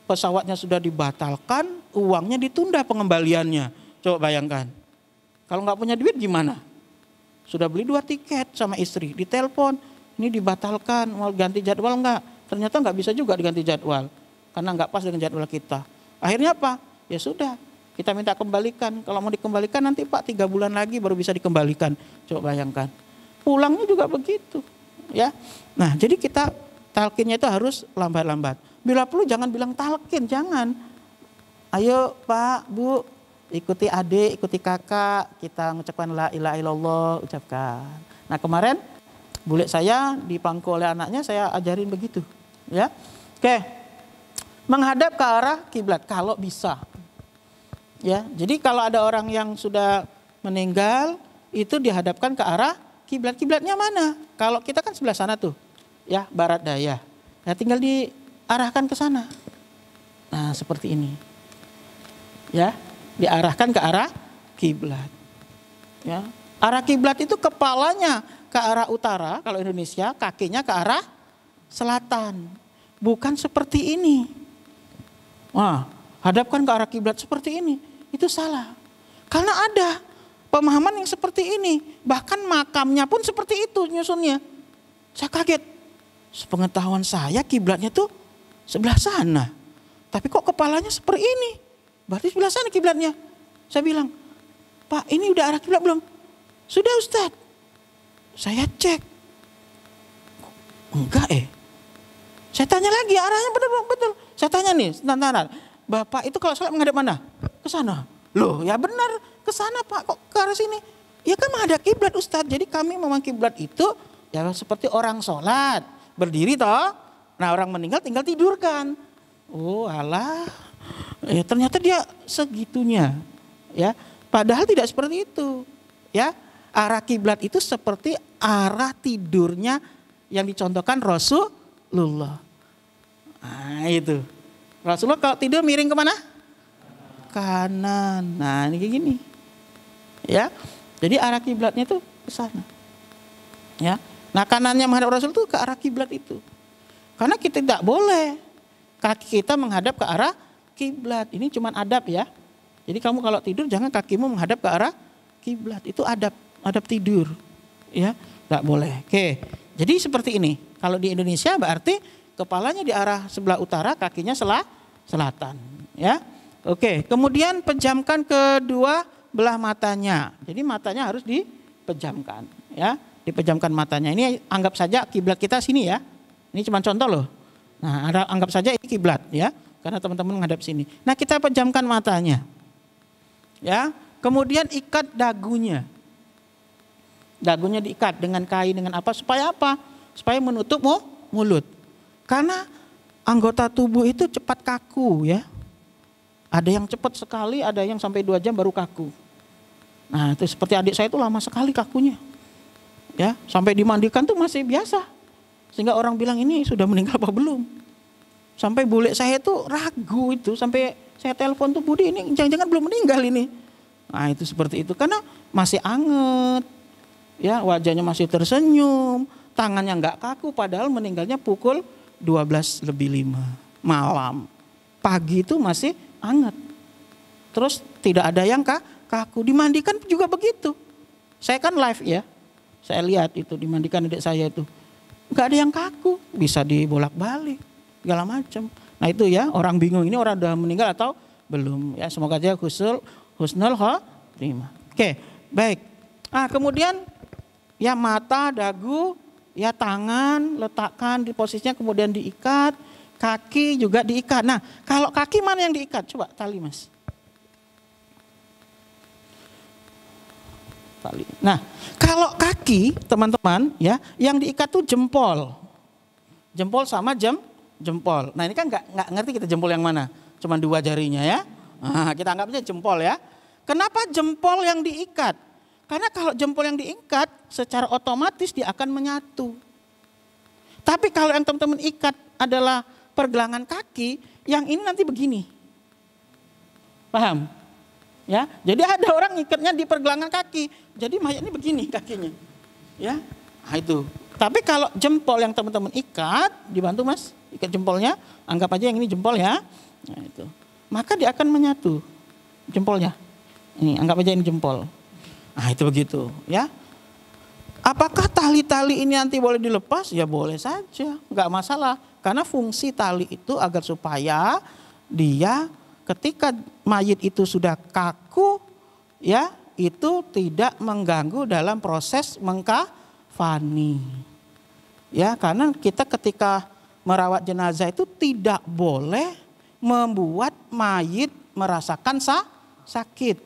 Pesawatnya sudah dibatalkan, uangnya ditunda pengembaliannya. Coba bayangkan. Kalau nggak punya duit gimana? Sudah beli 2 tiket sama istri, ditelepon, ini dibatalkan, mau ganti jadwal nggak? Ternyata nggak bisa juga diganti jadwal, karena nggak pas dengan jadwal kita. Akhirnya apa? Ya sudah, kita minta kembalikan. Kalau mau dikembalikan nanti Pak 3 bulan lagi baru bisa dikembalikan. Coba bayangkan. Pulangnya juga begitu. Ya. Nah jadi kita talqinnya itu harus lambat-lambat. Bila perlu jangan bilang talqin, jangan. Ayo Pak, Bu, ikuti adik, ikuti kakak, kita mengucapkan la ilaha illallah, ucapkan. Nah kemarin bule saya dipangku oleh anaknya, saya ajarin begitu. Ya, oke, menghadap ke arah kiblat kalau bisa. Ya, jadi kalau ada orang yang sudah meninggal itu dihadapkan ke arah kiblat. Kiblatnya mana? Kalau kita kan sebelah sana tuh, ya barat daya. Nah, tinggal diarahkan ke sana. Nah, seperti ini. Ya, diarahkan ke arah kiblat. Ya, arah kiblat itu kepalanya ke arah utara kalau Indonesia, kakinya ke arah selatan. Bukan seperti ini. Wah, hadapkan ke arah kiblat seperti ini. Itu salah. Karena ada pemahaman yang seperti ini. Bahkan makamnya pun seperti itu nyusunnya. Saya kaget. Sepengetahuan saya kiblatnya tuh sebelah sana. Tapi kok kepalanya seperti ini? Berarti sebelah sana kiblatnya. Saya bilang, Pak ini udah arah kiblat belum? Sudah Ustadz. Saya cek. Enggak Saya tanya lagi, arahnya betul. Saya tanya nih, sebentar. Bapak itu kalau sholat menghadap mana? Ke sana. Loh, ya benar, ke sana Pak, kok ke arah sini? Ya kan menghadap kiblat Ustadz. Jadi kami memang kiblat itu ya seperti orang sholat, berdiri toh. Nah, orang meninggal tinggal tidurkan. Oh, alah. Ya ternyata dia segitunya. Ya, padahal tidak seperti itu. Ya, arah kiblat itu seperti arah tidurnya yang dicontohkan Rasulullah. Nah itu. Rasulullah kalau tidur miring kemana? Kanan. Nah ini kayak gini. Ya. Jadi arah kiblatnya itu ke sana. Ya. Nah kanannya menghadap Rasul itu ke arah kiblat itu. Karena kita tidak boleh kaki kita menghadap ke arah kiblat. Ini cuma adab ya. Jadi kamu kalau tidur jangan kakimu menghadap ke arah kiblat. Itu adab tidur. Ya. Tidak boleh. Oke. Jadi seperti ini. Kalau di Indonesia berarti kepalanya di arah sebelah utara, kakinya selatan. Ya, oke. Kemudian pejamkan kedua belah matanya. Jadi matanya harus dipejamkan. Ya, dipejamkan matanya. Ini anggap saja kiblat kita sini ya. Ini cuma contoh loh. Nah, anggap saja ini kiblat ya, karena teman-teman menghadap sini. Nah, kita pejamkan matanya. Ya, kemudian ikat dagunya. Dagunya diikat dengan kain dengan apa? Supaya apa? Supaya menutup mulut. Karena anggota tubuh itu cepat kaku ya. Ada yang cepat sekali, ada yang sampai 2 jam baru kaku. Nah itu seperti adik saya itu lama sekali kakunya. Ya, sampai dimandikan tuh masih biasa. Sehingga orang bilang ini sudah meninggal apa belum. Sampai bule saya itu ragu itu. Sampai saya telepon tuh, Budi ini jangan-jangan belum meninggal ini. Nah itu seperti itu. Karena masih anget. Ya, wajahnya masih tersenyum, tangannya enggak kaku, padahal meninggalnya pukul 12:05 malam. Pagi itu masih anget. Terus tidak ada yang kaku, dimandikan juga begitu. Saya kan live ya, saya lihat itu dimandikan adik saya itu. Enggak ada yang kaku, bisa dibolak-balik, segala macam. Nah itu ya, orang bingung ini orang udah meninggal atau belum. Ya semoga aja husnul khotimah. Oke, baik. Ah kemudian ya mata, dagu, ya tangan letakkan di posisinya kemudian diikat, kaki juga diikat. Nah kalau kaki mana yang diikat? Coba tali mas. Tali. Nah kalau kaki teman-teman ya yang diikat tuh jempol. Jempol sama jempol. Nah ini kan nggak ngerti kita jempol yang mana. Cuma 2 jarinya ya. Nah, kita anggapnya jempol ya. Kenapa jempol yang diikat? Karena kalau jempol yang diikat secara otomatis dia akan menyatu. Tapi kalau yang teman-teman ikat adalah pergelangan kaki, yang ini nanti begini. Paham? Ya, jadi ada orang ikatnya di pergelangan kaki. Jadi mayat ini begini kakinya. Ya. Nah itu. Tapi kalau jempol yang teman-teman ikat, dibantu Mas, ikat jempolnya, anggap aja yang ini jempol ya. Nah itu. Maka dia akan menyatu jempolnya. Ini anggap aja ini jempol. Nah itu begitu ya. Apakah tali-tali ini nanti boleh dilepas? Ya boleh saja, nggak masalah. Karena fungsi tali itu agar supaya dia ketika mayit itu sudah kaku, ya itu tidak mengganggu dalam proses mengkafani. Ya karena kita ketika merawat jenazah itu tidak boleh membuat mayit merasakan sakit.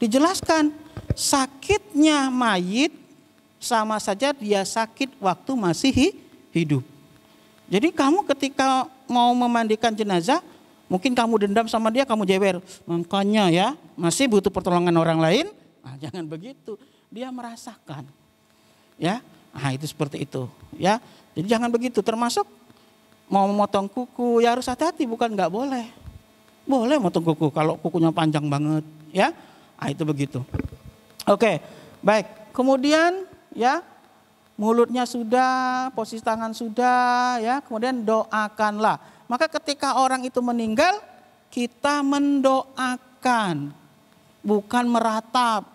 Dijelaskan. Sakitnya mayit sama saja dia sakit waktu masih hidup. Jadi kamu ketika mau memandikan jenazah, mungkin kamu dendam sama dia, kamu jewer. Makanya ya, masih butuh pertolongan orang lain. Nah, jangan begitu. Dia merasakan. Ya, nah itu seperti itu. Ya, jadi jangan begitu. Termasuk mau memotong kuku, ya harus hati-hati, bukan nggak boleh. Boleh motong kuku kalau kukunya panjang banget. Ya, nah itu begitu. Oke, baik. Kemudian ya mulutnya sudah, posisi tangan sudah, ya. Kemudian doakanlah. Maka ketika orang itu meninggal, kita mendoakan, bukan meratap.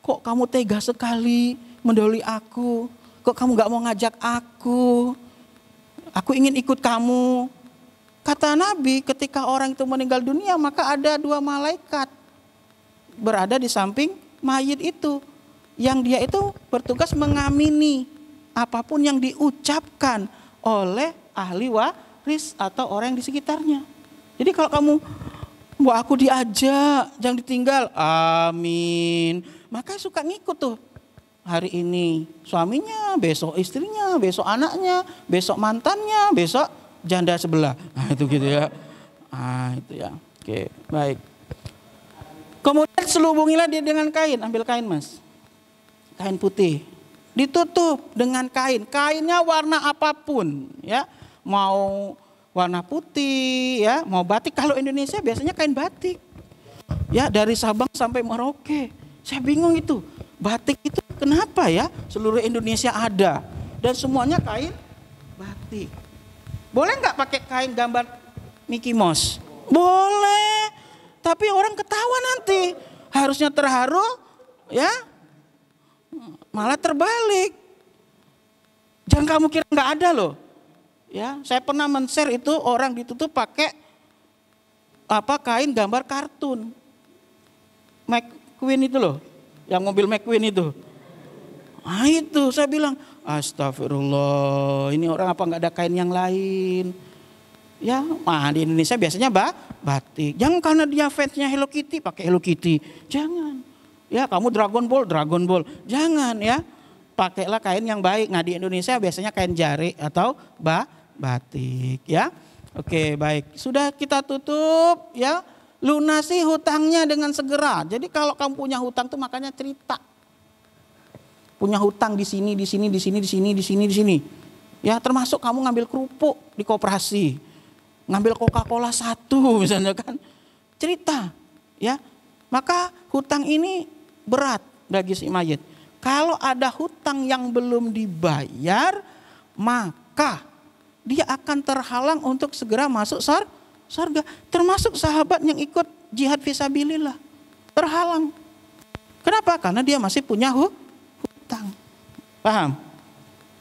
Kok kamu tega sekali mendahului aku? Kok kamu gak mau ngajak aku? Aku ingin ikut kamu. Kata Nabi, ketika orang itu meninggal dunia, maka ada 2 malaikat berada di samping mayit itu, yang dia itu bertugas mengamini apapun yang diucapkan oleh ahli waris atau orang yang di sekitarnya. Jadi kalau kamu, "Mbak aku diajak, jangan ditinggal." Amin. Maka suka ngikut tuh. Hari ini suaminya, besok istrinya, besok anaknya, besok mantannya, besok janda sebelah. Nah itu gitu ya. Itu ya. Oke, baik. Kemudian selubungilah dia dengan kain. Ambil kain mas. Kain putih. Ditutup dengan kain. Kainnya warna apapun ya. Mau warna putih ya, mau batik. Kalau Indonesia biasanya kain batik. Ya, dari Sabang sampai Merauke. Saya bingung itu. Batik itu kenapa ya seluruh Indonesia ada dan semuanya kain batik. Boleh nggak pakai kain gambar Mickey Mouse? Boleh, tapi orang ketawa nanti. Harusnya terharu, ya malah terbalik. Jangan kamu kira nggak ada loh. Ya, saya pernah men-share itu orang ditutup pakai kain gambar kartun McQueen itu loh. Yang mobil McQueen itu. Nah itu saya bilang, astagfirullah, ini orang apa nggak ada kain yang lain. Ya, di Indonesia biasanya batik. Jangan karena dia fansnya Hello Kitty, pakai Hello Kitty. Jangan. Ya, kamu Dragon Ball. Jangan ya. Pakailah kain yang baik. Nah di Indonesia biasanya kain jarik atau batik ya. Oke baik. Sudah kita tutup ya. Lunasi hutangnya dengan segera. Jadi kalau kamu punya hutang tuh makanya cerita. Punya hutang di sini. Ya, termasuk kamu ngambil kerupuk di koperasi. Ngambil Coca-Cola 1 misalnya kan. Cerita, ya. Maka hutang ini berat bagi si mayit. Kalau ada hutang yang belum dibayar, maka dia akan terhalang untuk segera masuk surga, termasuk sahabat yang ikut jihad fisabilillah terhalang. Kenapa? Karena dia masih punya hutang. Paham?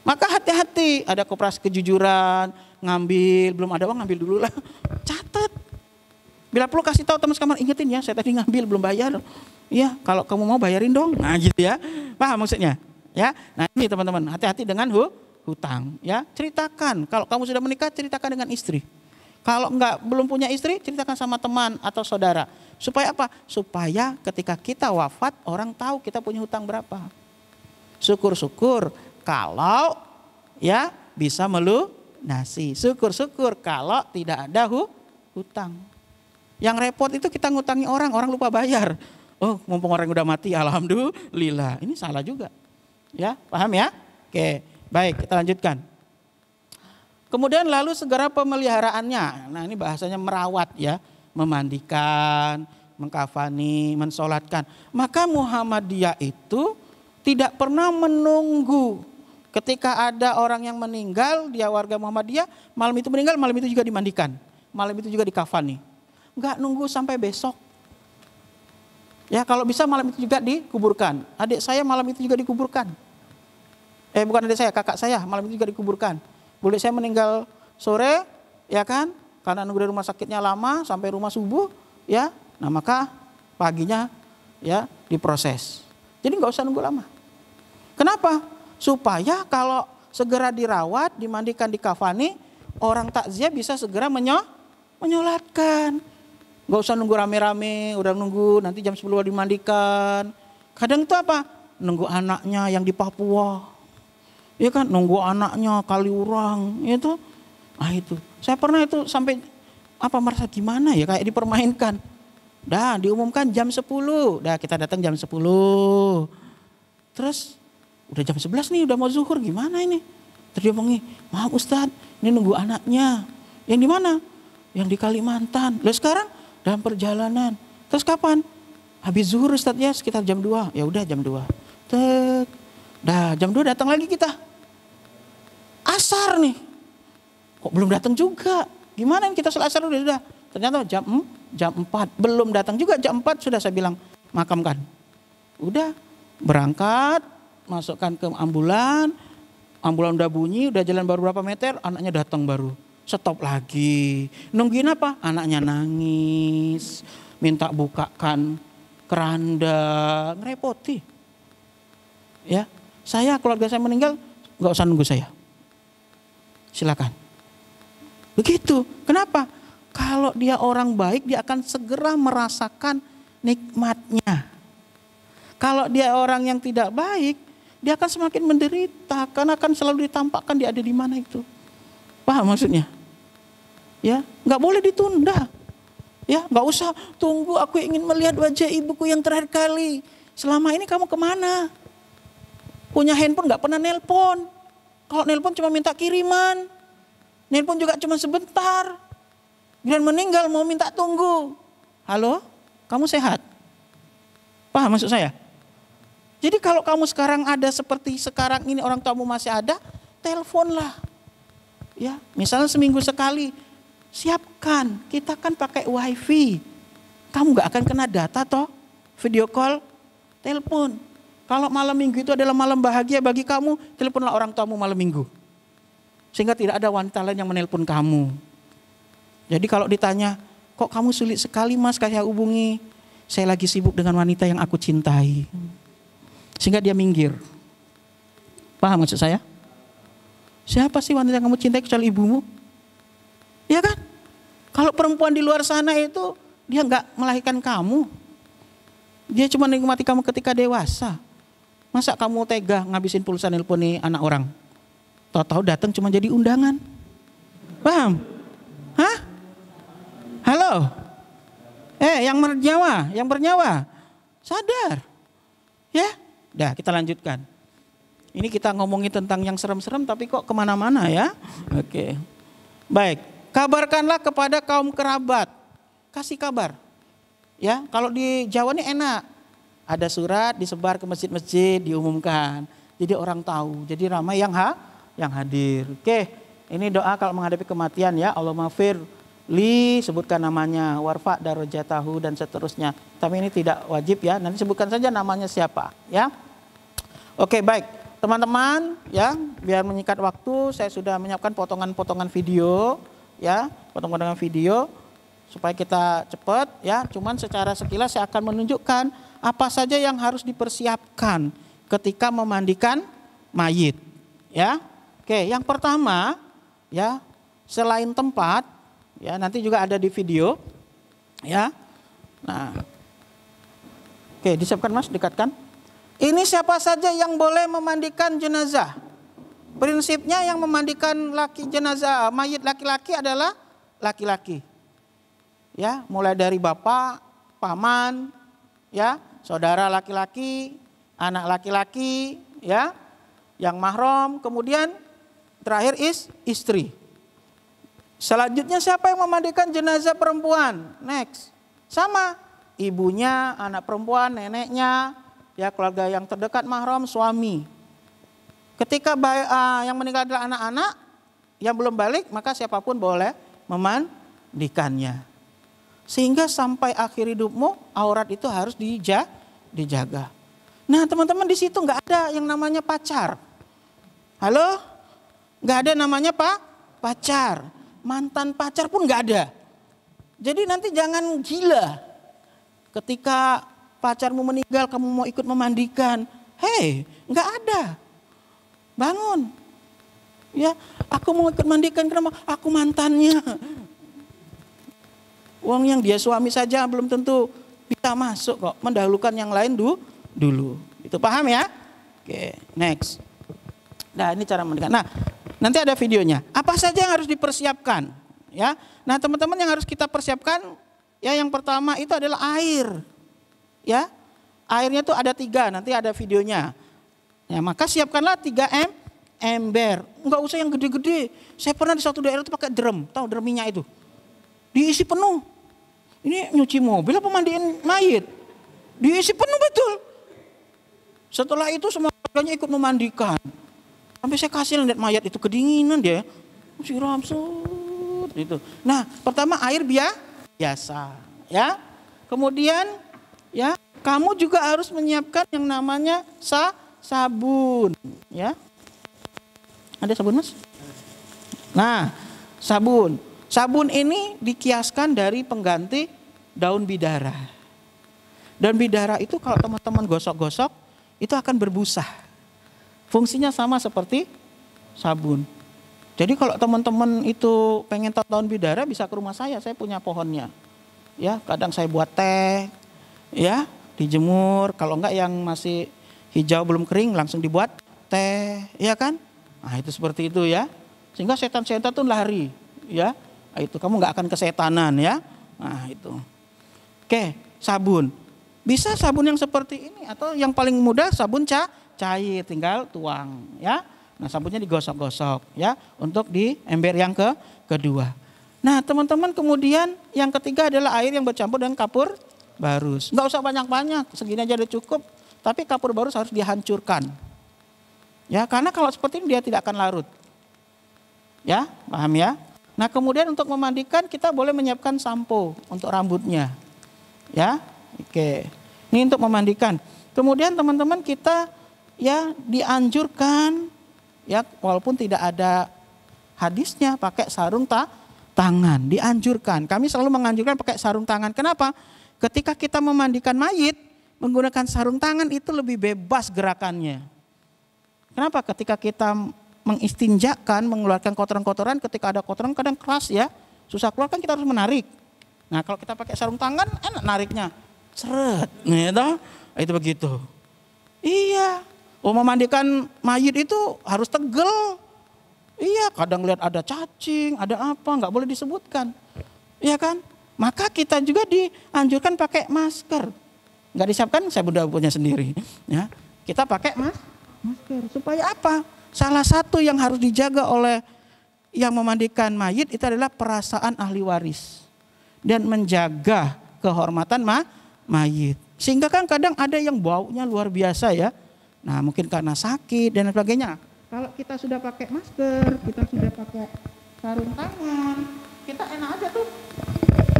Maka hati-hati, ada koperasi kejujuran, ngambil, belum ada uang ngambil dulu lah. Catat. Bila perlu kasih tahu teman sekamar, ingetin ya, saya tadi ngambil belum bayar. Iya, kalau kamu mau bayarin dong. Nah gitu ya. Paham maksudnya? Ya. Nah ini teman-teman, hati-hati dengan hutang. Ya, ceritakan. Kalau kamu sudah menikah, ceritakan dengan istri. Kalau belum punya istri, ceritakan sama teman atau saudara. Supaya apa? Supaya ketika kita wafat, orang tahu kita punya hutang berapa. Syukur-syukur kalau ya bisa melunasi. Syukur-syukur kalau tidak ada hutang. Yang repot itu kita ngutangi orang lupa bayar. Oh, mumpung orang udah mati, alhamdulillah. Ini salah juga. Ya, paham ya? Oke, baik, kita lanjutkan. Kemudian lalu segera pemeliharaannya. Nah ini bahasanya merawat ya. Memandikan, mengkafani, mensolatkan. Maka Muhammadiyah itu tidak pernah menunggu. Ketika ada orang yang meninggal, dia warga Muhammadiyah, malam itu meninggal, malam itu juga dimandikan. Malam itu juga dikafani. Enggak nunggu sampai besok. Ya kalau bisa malam itu juga dikuburkan. Adik saya malam itu juga dikuburkan. Bukan adik saya, kakak saya malam itu juga dikuburkan. Boleh saya meninggal sore, ya kan? Karena nunggu dari rumah sakitnya lama sampai rumah subuh, ya. Nah maka paginya ya diproses. Jadi nggak usah nunggu lama. Kenapa? Supaya kalau segera dirawat, dimandikan, dikafani, orang takziah bisa segera menyolatkan. Nggak usah nunggu rame-rame, udah nunggu nanti jam 10 dimandikan. Kadang itu apa? Nunggu anaknya yang di Papua. Ya kan, nunggu anaknya Kaliurang itu. Nah itu, saya pernah itu sampai merasa gimana ya, kayak dipermainkan. Dah diumumkan jam 10, dah kita datang jam 10. Terus udah jam 11 nih, udah mau zuhur, gimana ini? Terus dia ngomong, maaf Ustadz, ini nunggu anaknya. Yang di mana? Yang di Kalimantan. Lalu sekarang dalam perjalanan. Terus kapan? Habis zuhur Ustadz ya, sekitar jam 2. Ya udah jam 2. Dah jam 2 datang lagi kita. Asar nih. Kok belum datang juga? Gimana kita sholat asar udah. Ternyata jam 4. Belum datang juga jam 4 sudah saya bilang makamkan. Udah berangkat, masukkan ke ambulan. Ambulan udah bunyi, udah jalan baru berapa meter, anaknya datang baru. Stop lagi. Nungguin apa? Anaknya nangis. Minta bukakan keranda. Ngerepoti. Ya, keluarga saya meninggal, nggak usah nunggu saya. Silakan. Begitu. Kenapa? Kalau dia orang baik, dia akan segera merasakan nikmatnya. Kalau dia orang yang tidak baik, dia akan semakin menderita karena akan selalu ditampakkan dia ada di mana itu. Paham maksudnya? Ya, nggak boleh ditunda. Ya, nggak usah tunggu. Aku ingin melihat wajah ibuku yang terakhir kali. Selama ini kamu kemana? Punya handphone nggak pernah nelpon. Kalau nelpon cuma minta kiriman. Nelpon juga cuma sebentar. Dan meninggal mau minta tunggu. Halo, kamu sehat? Paham maksud saya? Jadi kalau kamu sekarang ada seperti sekarang ini, orang tuamu masih ada, teleponlah. Ya, misalnya seminggu sekali, siapkan. Kita kan pakai wifi. Kamu gak akan kena data toh, video call, telepon. Kalau malam minggu itu adalah malam bahagia bagi kamu, teleponlah orang tuamu malam minggu. Sehingga tidak ada wanita lain yang menelpon kamu. Jadi kalau ditanya, kok kamu sulit sekali mas saya hubungi, saya lagi sibuk dengan wanita yang aku cintai. Sehingga dia minggir. Paham maksud saya? Siapa sih wanita yang kamu cintai kecuali ibumu? Ya kan? Kalau perempuan di luar sana itu, dia gak melahirkan kamu. Dia cuma nikmati kamu ketika dewasa. Masa kamu tega ngabisin pulsa nelponi anak orang? Tahu-tahu datang cuma jadi undangan. Paham? Hah? Halo? Yang bernyawa. Sadar. Ya? Dah, kita lanjutkan. Ini kita ngomongin tentang yang serem-serem tapi kok kemana-mana ya. Oke. Baik, kabarkanlah kepada kaum kerabat. Kasih kabar. Ya, kalau di Jawa ini enak. Ada surat disebar ke masjid-masjid, diumumkan. Jadi orang tahu. Jadi ramai yang hadir. Oke, ini doa kalau menghadapi kematian ya. Allahumma fir li, sebutkan namanya, warfa darajatahu dan seterusnya. Tapi ini tidak wajib ya. Nanti sebutkan saja namanya siapa ya. Oke, baik. Teman-teman ya, biar menyikat waktu, saya sudah menyiapkan potongan-potongan video ya, potongan-potongan video supaya kita cepat ya. Cuman secara sekilas saya akan menunjukkan apa saja yang harus dipersiapkan ketika memandikan mayit ya. Oke, yang pertama ya, selain tempat ya, nanti juga ada di video ya. Nah, oke, disiapkan mas, dekatkan. Ini siapa saja yang boleh memandikan jenazah? Prinsipnya yang memandikan jenazah mayit laki-laki adalah laki-laki. Ya, mulai dari bapak, paman, ya, saudara laki-laki, anak laki-laki, ya, yang mahram, kemudian terakhir istri. Selanjutnya siapa yang memandikan jenazah perempuan? Next. Sama, ibunya, anak perempuan, neneknya, ya, keluarga yang terdekat mahram, suami. Ketika yang meninggal adalah anak-anak yang belum balik, maka siapapun boleh memandikannya. Sehingga sampai akhir hidupmu aurat itu harus dijaga. Nah, teman-teman, di situ nggak ada yang namanya pacar. Halo? Nggak ada namanya pacar. Mantan pacar pun nggak ada. Jadi nanti jangan gila. Ketika pacarmu meninggal, kamu mau ikut memandikan. Hei, nggak ada. Bangun. Ya, aku mau ikut mandikan, kenapa? Aku mantannya. Uang yang dia suami saja belum tentu bisa masuk kok. Mendahulukan yang lain dulu. Itu paham ya? Oke, next. Nah, ini cara mandikan. Nah, nanti ada videonya. Apa saja yang harus dipersiapkan? Ya. Nah, teman-teman, yang harus kita persiapkan, ya, yang pertama itu adalah air. Ya, airnya tuh ada 3, nanti ada videonya. Ya, maka siapkanlah 3 ember. Enggak usah yang gede-gede. Saya pernah di suatu daerah itu pakai drum, tahu drum minyak itu. Diisi penuh. Ini nyuci mobil apa mandiin mayit? Diisi penuh betul. Setelah itu semua keluarganya ikut memandikan. Sampai saya kasih lihat mayat itu kedinginan dia. Siram itu. Nah, pertama air biasa, ya. Kemudian ya, kamu juga harus menyiapkan yang namanya sabun, ya. Ada sabun, Mas? Nah, sabun. Sabun ini dikiaskan dari pengganti daun bidara. Daun bidara itu kalau teman-teman gosok-gosok itu akan berbusa. Fungsinya sama seperti sabun. Jadi kalau teman-teman itu pengen tahu daun bidara bisa ke rumah saya punya pohonnya. Ya, kadang saya buat teh, ya, dijemur. Kalau enggak yang masih hijau belum kering langsung dibuat teh, ya kan? Nah itu seperti itu ya. Sehingga setan-setan tuh lari, ya. Nah, itu kamu nggak akan kesetanan ya. Nah itu. Oke, sabun. Bisa sabun yang seperti ini atau yang paling mudah sabun cair, tinggal tuang, ya. Nah sabunnya digosok-gosok ya untuk di ember yang kedua. Nah teman-teman kemudian yang ketiga adalah air yang bercampur dengan kapur barus. Nggak usah banyak-banyak, segini aja udah cukup. Tapi kapur barus harus dihancurkan. Ya karena kalau seperti ini dia tidak akan larut. Ya paham ya. Nah kemudian untuk memandikan kita boleh menyiapkan sampo untuk rambutnya. Ya oke. Ini untuk memandikan. Kemudian teman-teman kita ya dianjurkan ya walaupun tidak ada hadisnya pakai sarung tangan, dianjurkan. Kami selalu menganjurkan pakai sarung tangan. Kenapa? Ketika kita memandikan mayit menggunakan sarung tangan itu lebih bebas gerakannya. Kenapa? Ketika kita mengistinjakan, mengeluarkan kotoran-kotoran, ketika ada kotoran kadang keras ya, susah keluar kan kita harus menarik. Nah kalau kita pakai sarung tangan enak nariknya, seret, gitu. Itu begitu. Iya. Memandikan mayit itu harus tegel. Iya, kadang lihat ada cacing, ada apa, nggak boleh disebutkan. Iya kan? Maka kita juga dianjurkan pakai masker. Nggak disiapkan, saya udah punya sendiri. Ya, kita pakai masker. Supaya apa? Salah satu yang harus dijaga oleh yang memandikan mayit itu adalah perasaan ahli waris. Dan menjaga kehormatan mayit. Sehingga kan kadang ada yang baunya luar biasa ya. Nah mungkin karena sakit dan sebagainya. Kalau kita sudah pakai masker, kita sudah pakai sarung tangan, kita enak aja tuh.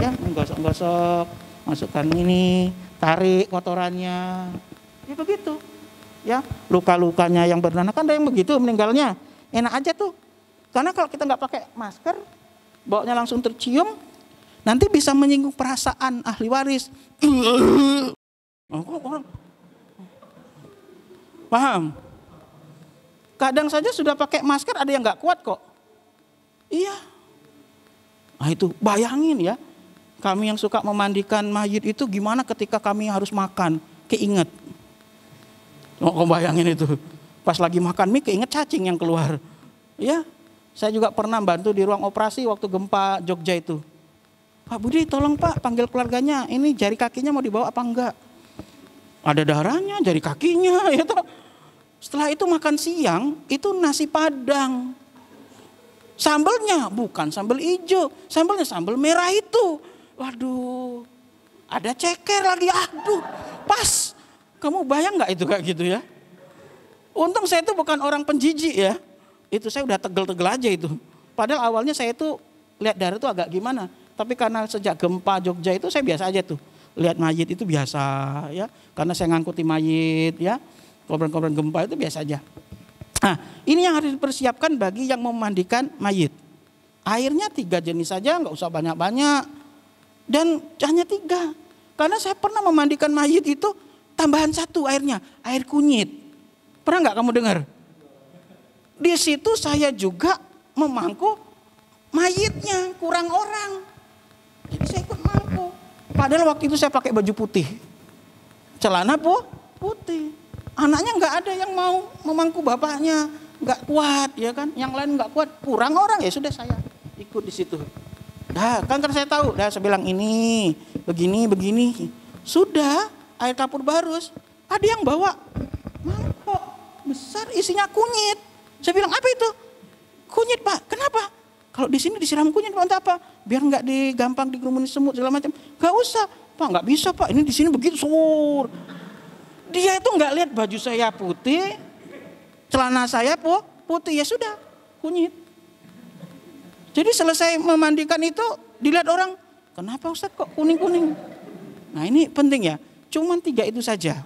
Ya menggosok-gosok, masukkan ini, tarik kotorannya. Ya begitu. Ya luka-lukanya yang bernanah kan ada yang begitu meninggalnya. Enak aja tuh. Karena kalau kita nggak pakai masker, baunya langsung tercium, nanti bisa menyinggung perasaan ahli waris. Paham? Kadang saja sudah pakai masker ada yang nggak kuat kok. Iya. Nah itu bayangin ya. Kami yang suka memandikan mayit itu gimana ketika kami harus makan. Keinget. Oh bayangin itu. Pas lagi makan mie keinget cacing yang keluar. Ya. Saya juga pernah bantu di ruang operasi waktu gempa Jogja itu. Pak Budi tolong Pak panggil keluarganya. Ini jari kakinya mau dibawa apa enggak? Ada darahnya, jari kakinya, ya toh. Setelah itu makan siang, itu nasi padang. Sambalnya bukan sambal hijau, sambalnya sambal merah itu. Waduh, ada ceker lagi, aduh, pas. Kamu bayang nggak itu kayak gitu ya? Untung saya itu bukan orang penjijik ya. Itu saya udah tegel-tegel aja itu. Padahal awalnya saya itu lihat darah itu agak gimana. Tapi karena sejak gempa Jogja itu saya biasa aja tuh. Lihat mayit itu biasa ya, karena saya ngangkuti mayit ya, korban-korban gempa itu biasa aja. Nah ini yang harus dipersiapkan bagi yang memandikan mayit. Airnya 3 jenis saja, nggak usah banyak-banyak. Dan hanya 3. Karena saya pernah memandikan mayit itu tambahan 1 airnya, air kunyit. Pernah nggak kamu dengar? Di situ saya juga memangku mayitnya, kurang orang. Jadi saya ikut mangku. Padahal waktu itu saya pakai baju putih, celana putih. Anaknya nggak ada yang mau memangku bapaknya, nggak kuat ya kan. Yang lain nggak kuat, kurang orang ya sudah saya ikut di situ. Dah kan karena saya tahu, dah saya bilang ini begini. Sudah air kapur barus, ada yang bawa mangkok besar isinya kunyit. Saya bilang apa itu? Kunyit Pak, kenapa? Kalau di sini disiram kunyit untuk apa? Biar nggak gampang digerumunin semut segala macam. Gak usah, Pak, nggak bisa Pak. Ini di sini begitu sur. Dia itu nggak lihat baju saya putih, celana saya putih ya sudah kunyit. Jadi selesai memandikan itu dilihat orang, kenapa Ustaz kok kuning-kuning? Nah ini penting ya. Cuman 3 itu saja.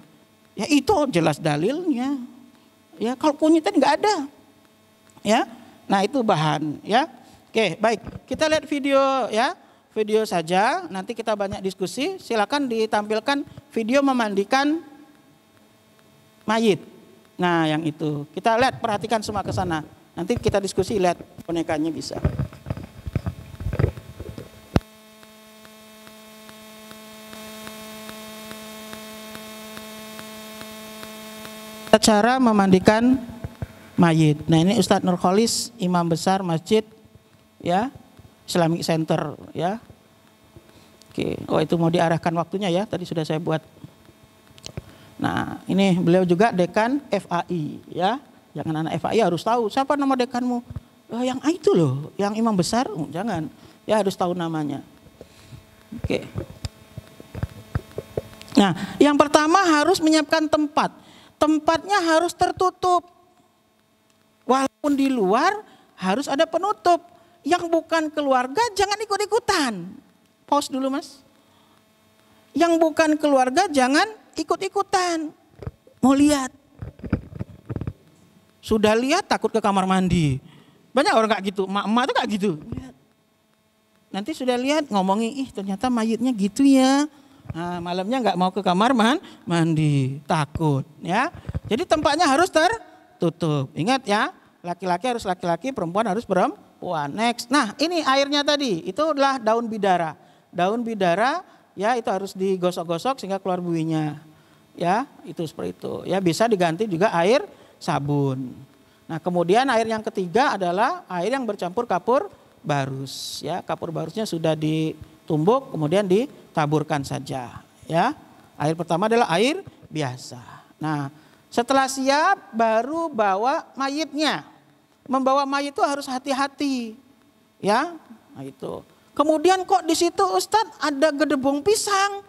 Ya itu jelas dalilnya. Ya kalau kunyitnya nggak ada. Ya, nah itu bahan ya. Oke, baik. Kita lihat video ya. Video saja, nanti kita banyak diskusi. Silakan ditampilkan video memandikan mayit. Nah, yang itu. Kita lihat, perhatikan semua ke sana. Nanti kita diskusi, lihat bonekanya bisa. Cara memandikan mayit. Nah, ini Ustadz Nurholis, imam besar masjid ya Islamic Center ya. Oke, oh itu mau diarahkan waktunya ya, tadi sudah saya buat. Nah, ini beliau juga dekan FAI ya. Jangan anak FAI harus tahu siapa nama dekanmu. Oh, yang itu loh, yang imam besar. Oh, jangan. Ya harus tahu namanya. Oke. Nah, yang pertama harus menyiapkan tempat. Tempatnya harus tertutup. Walaupun di luar harus ada penutup. Yang bukan keluarga jangan ikut-ikutan. Pause dulu Mas. Yang bukan keluarga jangan ikut-ikutan. Mau lihat. Sudah lihat takut ke kamar mandi. Banyak orang gak gitu. Emak-emak tuh gak gitu. Nanti sudah lihat ngomongin, ih ternyata mayitnya gitu ya. Nah, malamnya nggak mau ke kamar mandi, takut ya. Jadi tempatnya harus tertutup. Ingat ya, laki-laki harus laki-laki, perempuan harus perempuan. Next. Nah, ini airnya tadi, itu adalah daun bidara. Daun bidara ya itu harus digosok-gosok sehingga keluar buihnya. Ya, itu seperti itu. Ya, bisa diganti juga air sabun. Nah, kemudian air yang ketiga adalah air yang bercampur kapur barus. Ya, kapur barusnya sudah ditumbuk, kemudian ditaburkan saja. Ya, air pertama adalah air biasa. Nah, setelah siap baru bawa mayitnya. Membawa mayit itu harus hati-hati. Ya, nah itu. Kemudian kok di situ Ustadz ada gedebong pisang.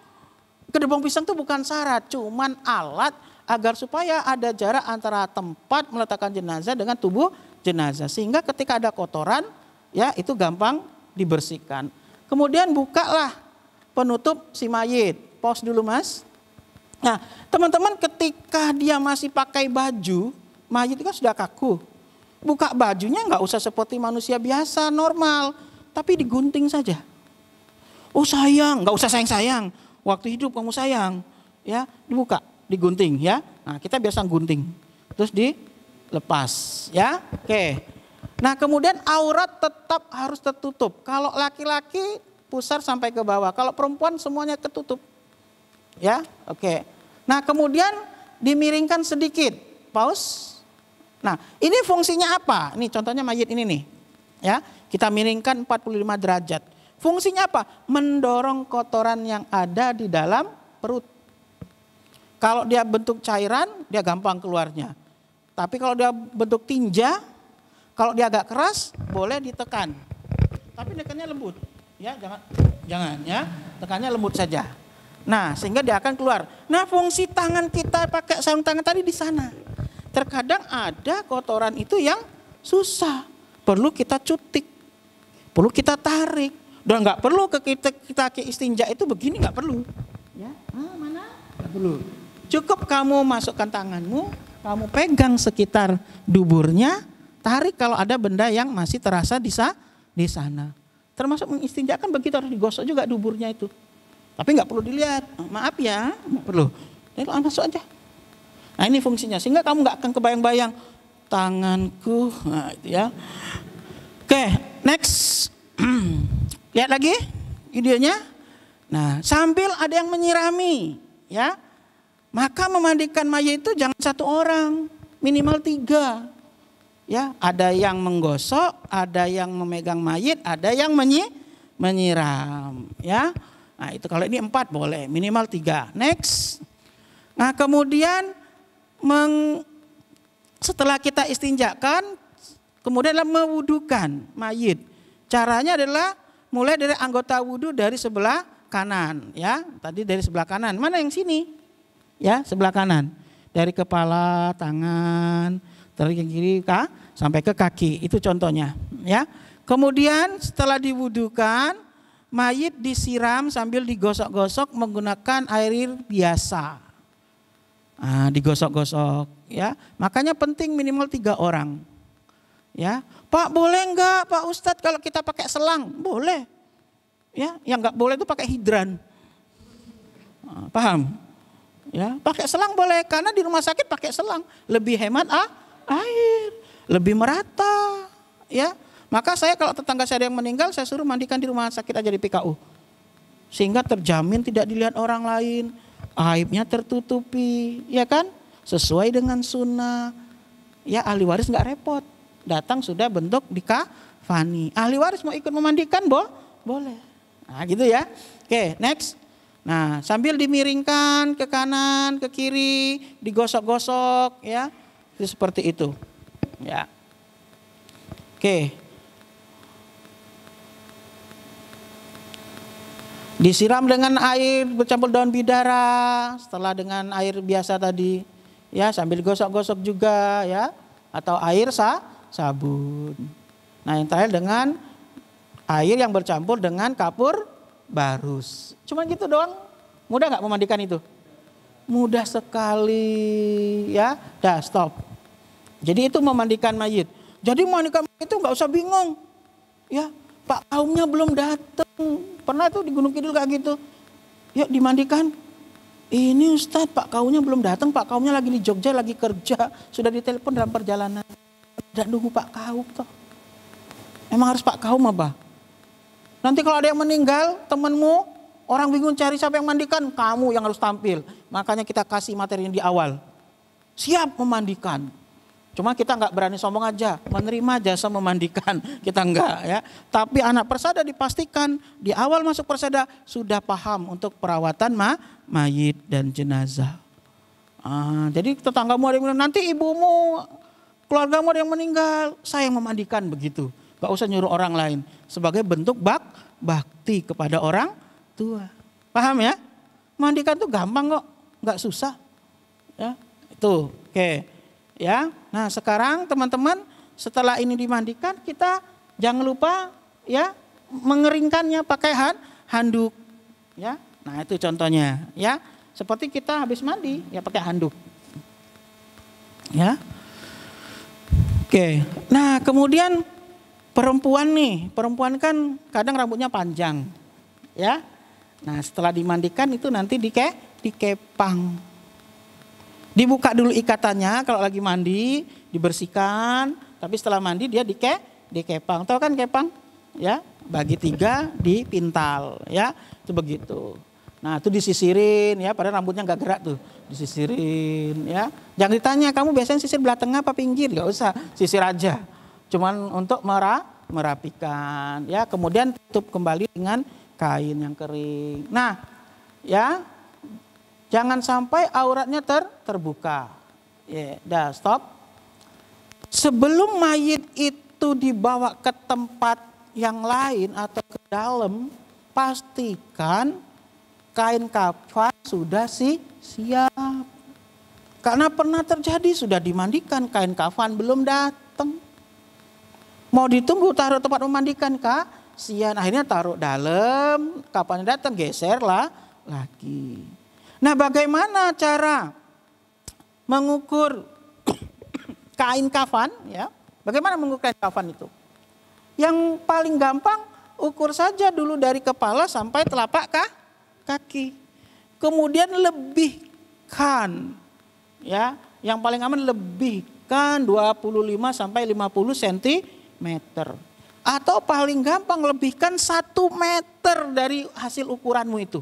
Gedebong pisang itu bukan syarat, cuman alat agar supaya ada jarak antara tempat meletakkan jenazah dengan tubuh jenazah. Sehingga ketika ada kotoran, ya itu gampang dibersihkan. Kemudian bukalah penutup si mayit. Pause dulu Mas. Nah teman-teman ketika dia masih pakai baju, mayit itu kan sudah kaku. Buka bajunya nggak usah seperti manusia biasa, normal. Tapi digunting saja. Oh sayang, nggak usah sayang-sayang. Waktu hidup kamu sayang. Ya, dibuka, digunting ya. Nah kita biasa gunting. Terus dilepas ya. Oke. Nah kemudian aurat tetap harus tertutup. Kalau laki-laki pusar sampai ke bawah. Kalau perempuan semuanya ketutup. Ya, oke. Nah kemudian dimiringkan sedikit. Pause. Nah ini fungsinya apa? Ini contohnya mayit ini nih. Ya, kita miringkan 45 derajat. Fungsinya apa? Mendorong kotoran yang ada di dalam perut. Kalau dia bentuk cairan, dia gampang keluarnya. Tapi kalau dia bentuk tinja, kalau dia agak keras, boleh ditekan. Tapi tekannya lembut. Ya, jangan ya. Tekannya lembut saja. Nah, sehingga dia akan keluar. Nah, fungsi tangan kita pakai sarung tangan tadi di sana. Terkadang ada kotoran itu yang susah. Perlu kita cutik. Perlu kita tarik. Dan nggak perlu kita istinja itu begini, nggak perlu. Ya, mana? Nggak perlu. Cukup kamu masukkan tanganmu, kamu pegang sekitar duburnya, tarik kalau ada benda yang masih terasa di sana. Termasuk mengistinjakan begitu, harus digosok juga duburnya itu. Tapi nggak perlu dilihat, maaf ya, nggak perlu. Jadi masuk aja. Nah ini fungsinya, sehingga kamu nggak akan kebayang-bayang tanganku, nah itu ya. Oke, next. Lihat lagi videonya. Nah sambil ada yang menyirami, ya. Maka memandikan mayat itu jangan satu orang, minimal 3. Ya, ada yang menggosok, ada yang memegang mayit, ada yang menyiram. Ya, nah itu kalau ini 4 boleh, minimal 3. Next. Nah kemudian setelah kita istinjakan, kemudian mewudukan mayit. Caranya adalah mulai dari anggota wudu dari sebelah kanan. Ya, tadi dari sebelah kanan. Mana yang sini? Ya, sebelah kanan. Dari kepala, tangan, dari kiri sampai ke kaki. Itu contohnya, ya. Kemudian setelah diwudukan, mayit disiram sambil digosok-gosok menggunakan air biasa. Nah, digosok-gosok, ya. Makanya penting minimal 3 orang. Ya. Pak, boleh enggak Pak Ustadz kalau kita pakai selang? Boleh. Ya, yang enggak boleh itu pakai hidran. Nah, paham? Ya, pakai selang boleh karena di rumah sakit pakai selang lebih hemat air, lebih merata, ya. Maka saya kalau tetangga saya ada yang meninggal, saya suruh mandikan di rumah sakit aja di PKU. Sehingga terjamin tidak dilihat orang lain, aibnya tertutupi, ya kan? Sesuai dengan sunnah. Ya, ahli waris nggak repot. Datang sudah bentuk dikafani. Ahli waris mau ikut memandikan, boleh. Nah, gitu ya. Oke, next. Nah, sambil dimiringkan ke kanan, ke kiri, digosok-gosok, ya. Itu seperti itu. Ya. Oke. Disiram dengan air bercampur daun bidara, setelah dengan air biasa tadi, ya, sambil gosok-gosok juga, ya, atau air sabun. Nah, yang terakhir dengan air yang bercampur dengan kapur barus. Cuma gitu doang. Mudah nggak memandikan itu? Mudah sekali, ya. Dah, stop. Jadi itu memandikan mayit. Jadi memandikan mayit itu nggak usah bingung, ya. Pak kaumnya belum datang. Pernah tuh di Gunung Kidul kayak gitu. Yuk dimandikan. Ini Ustadz, Pak kaumnya belum datang. Pak kaumnya lagi di Jogja, lagi kerja. Sudah ditelepon dalam perjalanan. Tidak nunggu Pak kaum toh. Emang harus Pak kaum apa? Nanti kalau ada yang meninggal, temanmu, orang bingung cari siapa yang mandikan, kamu yang harus tampil. Makanya kita kasih materinya di awal. Siap memandikan. Cuma kita nggak berani sombong aja, menerima jasa memandikan, kita enggak, ya. Tapi anak persada dipastikan di awal masuk persada sudah paham untuk perawatan mayit dan jenazah. Jadi tetanggamu ada yang bilang, nanti ibumu, keluargamu ada yang meninggal, saya yang memandikan, begitu. Gak usah nyuruh orang lain, sebagai bentuk bakti kepada orang tua. Paham ya? Mandikan tuh gampang kok, nggak susah. Ya, itu, oke. Ya, nah sekarang teman-teman setelah ini dimandikan kita jangan lupa ya mengeringkannya pakai handuk. Ya, nah itu contohnya. Ya, seperti kita habis mandi ya pakai handuk. Ya, oke. Nah kemudian perempuan kan kadang rambutnya panjang. Ya, nah setelah dimandikan itu nanti dikepang. Dibuka dulu ikatannya kalau lagi mandi, dibersihkan, tapi setelah mandi dia dikepang. Tahu kan kepang? Ya, bagi 3 dipintal, ya. Itu begitu. Nah, itu disisirin ya, padahal rambutnya enggak gerak tuh. Disisirin ya. Jangan ditanya, kamu biasanya sisir belah tengah apa pinggir? Enggak usah, sisir aja. Cuman untuk merapikan, ya. Kemudian tutup kembali dengan kain yang kering. Nah, ya. Jangan sampai auratnya terbuka. Ya, dah stop. Sebelum mayit itu dibawa ke tempat yang lain atau ke dalam, pastikan kain kafan sudah siap. Karena pernah terjadi sudah dimandikan, kain kafan belum datang. Mau ditunggu taruh tempat memandikan kasihan, akhirnya taruh dalam, kapan datang geserlah lagi. Nah, bagaimana cara mengukur kain kafan ya? Bagaimana mengukur kain kafan itu? Yang paling gampang ukur saja dulu dari kepala sampai telapak kaki. Kemudian lebihkan ya, yang paling aman lebihkan 25 sampai 50 cm. Atau paling gampang lebihkan 1 meter dari hasil ukuranmu itu.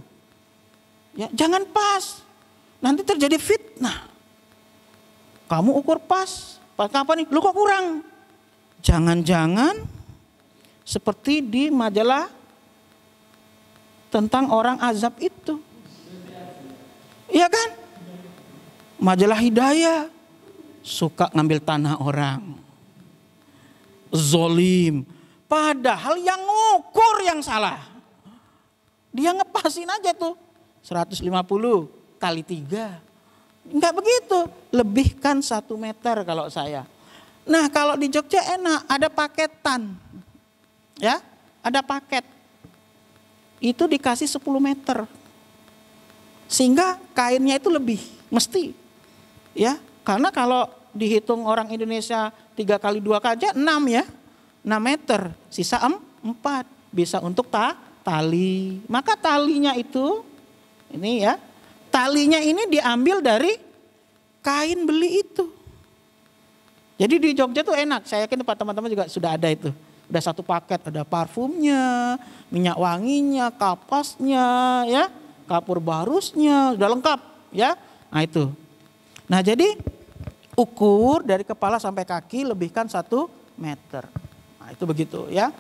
Ya, jangan pas, nanti terjadi fitnah. Kamu ukur pas kapan nih? Lu kok kurang? Jangan-jangan seperti di majalah tentang orang azab itu. Iya kan? Majalah Hidayah suka ngambil tanah orang. Zolim. Padahal yang ngukur yang salah. Dia ngepasin aja tuh. 150 kali 3. Enggak begitu. Lebihkan 1 meter kalau saya. Nah kalau di Jogja enak. Ada paketan. Ya, ada paket. Itu dikasih 10 meter. Sehingga kainnya itu lebih. Mesti. Ya, karena kalau dihitung orang Indonesia 3 kali 2 aja 6 ya. 6 meter. Sisa 4. Bisa untuk tali. Maka talinya itu. Ini ya, talinya ini diambil dari kain beli itu. Jadi di Jogja tuh enak, saya yakin tempat teman-teman juga sudah ada itu. Udah satu paket, ada parfumnya, minyak wanginya, kapasnya, ya, kapur barusnya, udah lengkap, ya. Nah itu. Nah jadi ukur dari kepala sampai kaki lebihkan 1 meter. Nah itu begitu, ya.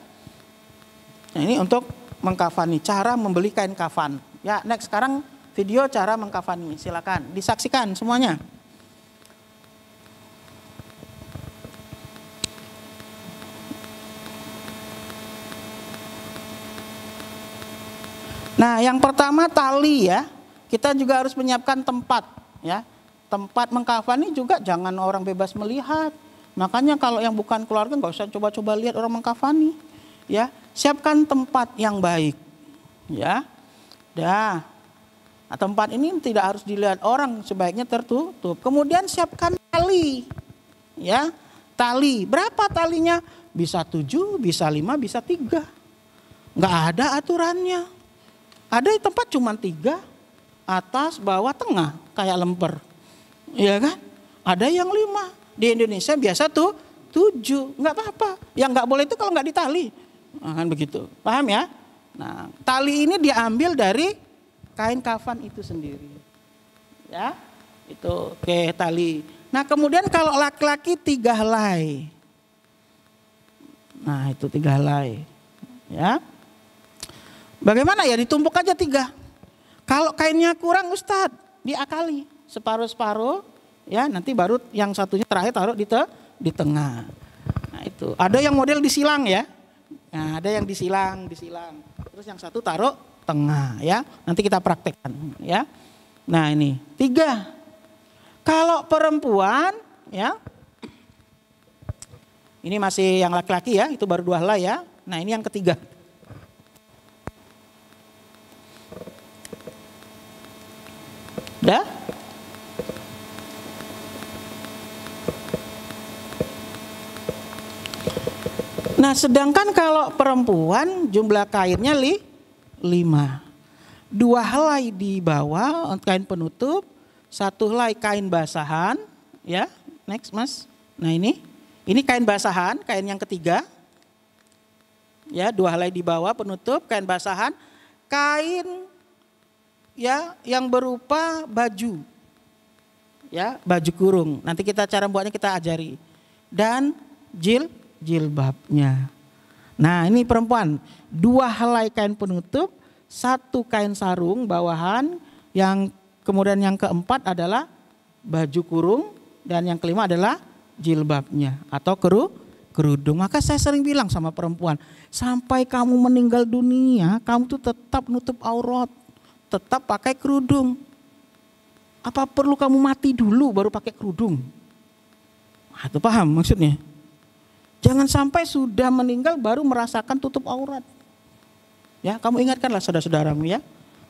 Nah, ini untuk mengkafani, cara membeli kain kafan. Ya, next sekarang video cara mengkafani, silakan disaksikan semuanya. Nah, yang pertama tali ya. Kita juga harus menyiapkan tempat ya. Tempat mengkafani juga jangan orang bebas melihat. Makanya kalau yang bukan keluarga nggak usah coba-coba lihat orang mengkafani. Ya, siapkan tempat yang baik. Ya. Dah. Nah, tempat ini tidak harus dilihat orang, sebaiknya tertutup. Kemudian siapkan tali. Ya. Tali. Berapa talinya? Bisa 7, bisa 5, bisa 3. Nggak ada aturannya. Ada di tempat cuma 3, atas, bawah, tengah, kayak lemper. Iya kan? Ada yang 5. Di Indonesia biasa tuh 7, nggak apa-apa. Yang nggak boleh itu kalau nggak ditali. Nah, kan begitu, paham ya? Nah, tali ini diambil dari kain kafan itu sendiri. Ya, itu oke tali. Nah kemudian kalau laki-laki 3 helai. Nah itu 3 helai. Ya. Bagaimana ya, ditumpuk aja 3. Kalau kainnya kurang Ustadz, diakali separuh-separuh ya, nanti baru yang satunya terakhir taruh di tengah. Nah itu, ada yang model disilang ya. Nah, ada yang disilang. Terus yang satu taruh tengah ya. Nanti kita praktekkan ya. Nah, ini 3. Kalau perempuan ya. Ini masih yang laki-laki ya, itu baru 2 helai ya. Nah, ini yang ketiga. Dah? Nah, sedangkan kalau perempuan jumlah kainnya 5. 2 helai di bawah kain penutup, 1 helai kain basahan, ya. Next, Mas. Nah, ini kain basahan, kain yang ketiga. Ya, 2 helai di bawah penutup kain basahan, kain ya yang berupa baju. Ya, baju kurung. Nanti kita cara buatnya kita ajari. Dan jilbabnya. Nah, ini perempuan, 2 helai kain penutup, 1 kain sarung bawahan, yang kemudian yang keempat adalah baju kurung, dan yang kelima adalah jilbabnya atau kerudung. Maka saya sering bilang sama perempuan, sampai kamu meninggal dunia, kamu tuh tetap nutup aurat, tetap pakai kerudung. Apa perlu kamu mati dulu baru pakai kerudung? Nah, itu paham maksudnya? Jangan sampai sudah meninggal baru merasakan tutup aurat. Ya, kamu ingatkanlah saudara-saudaramu ya.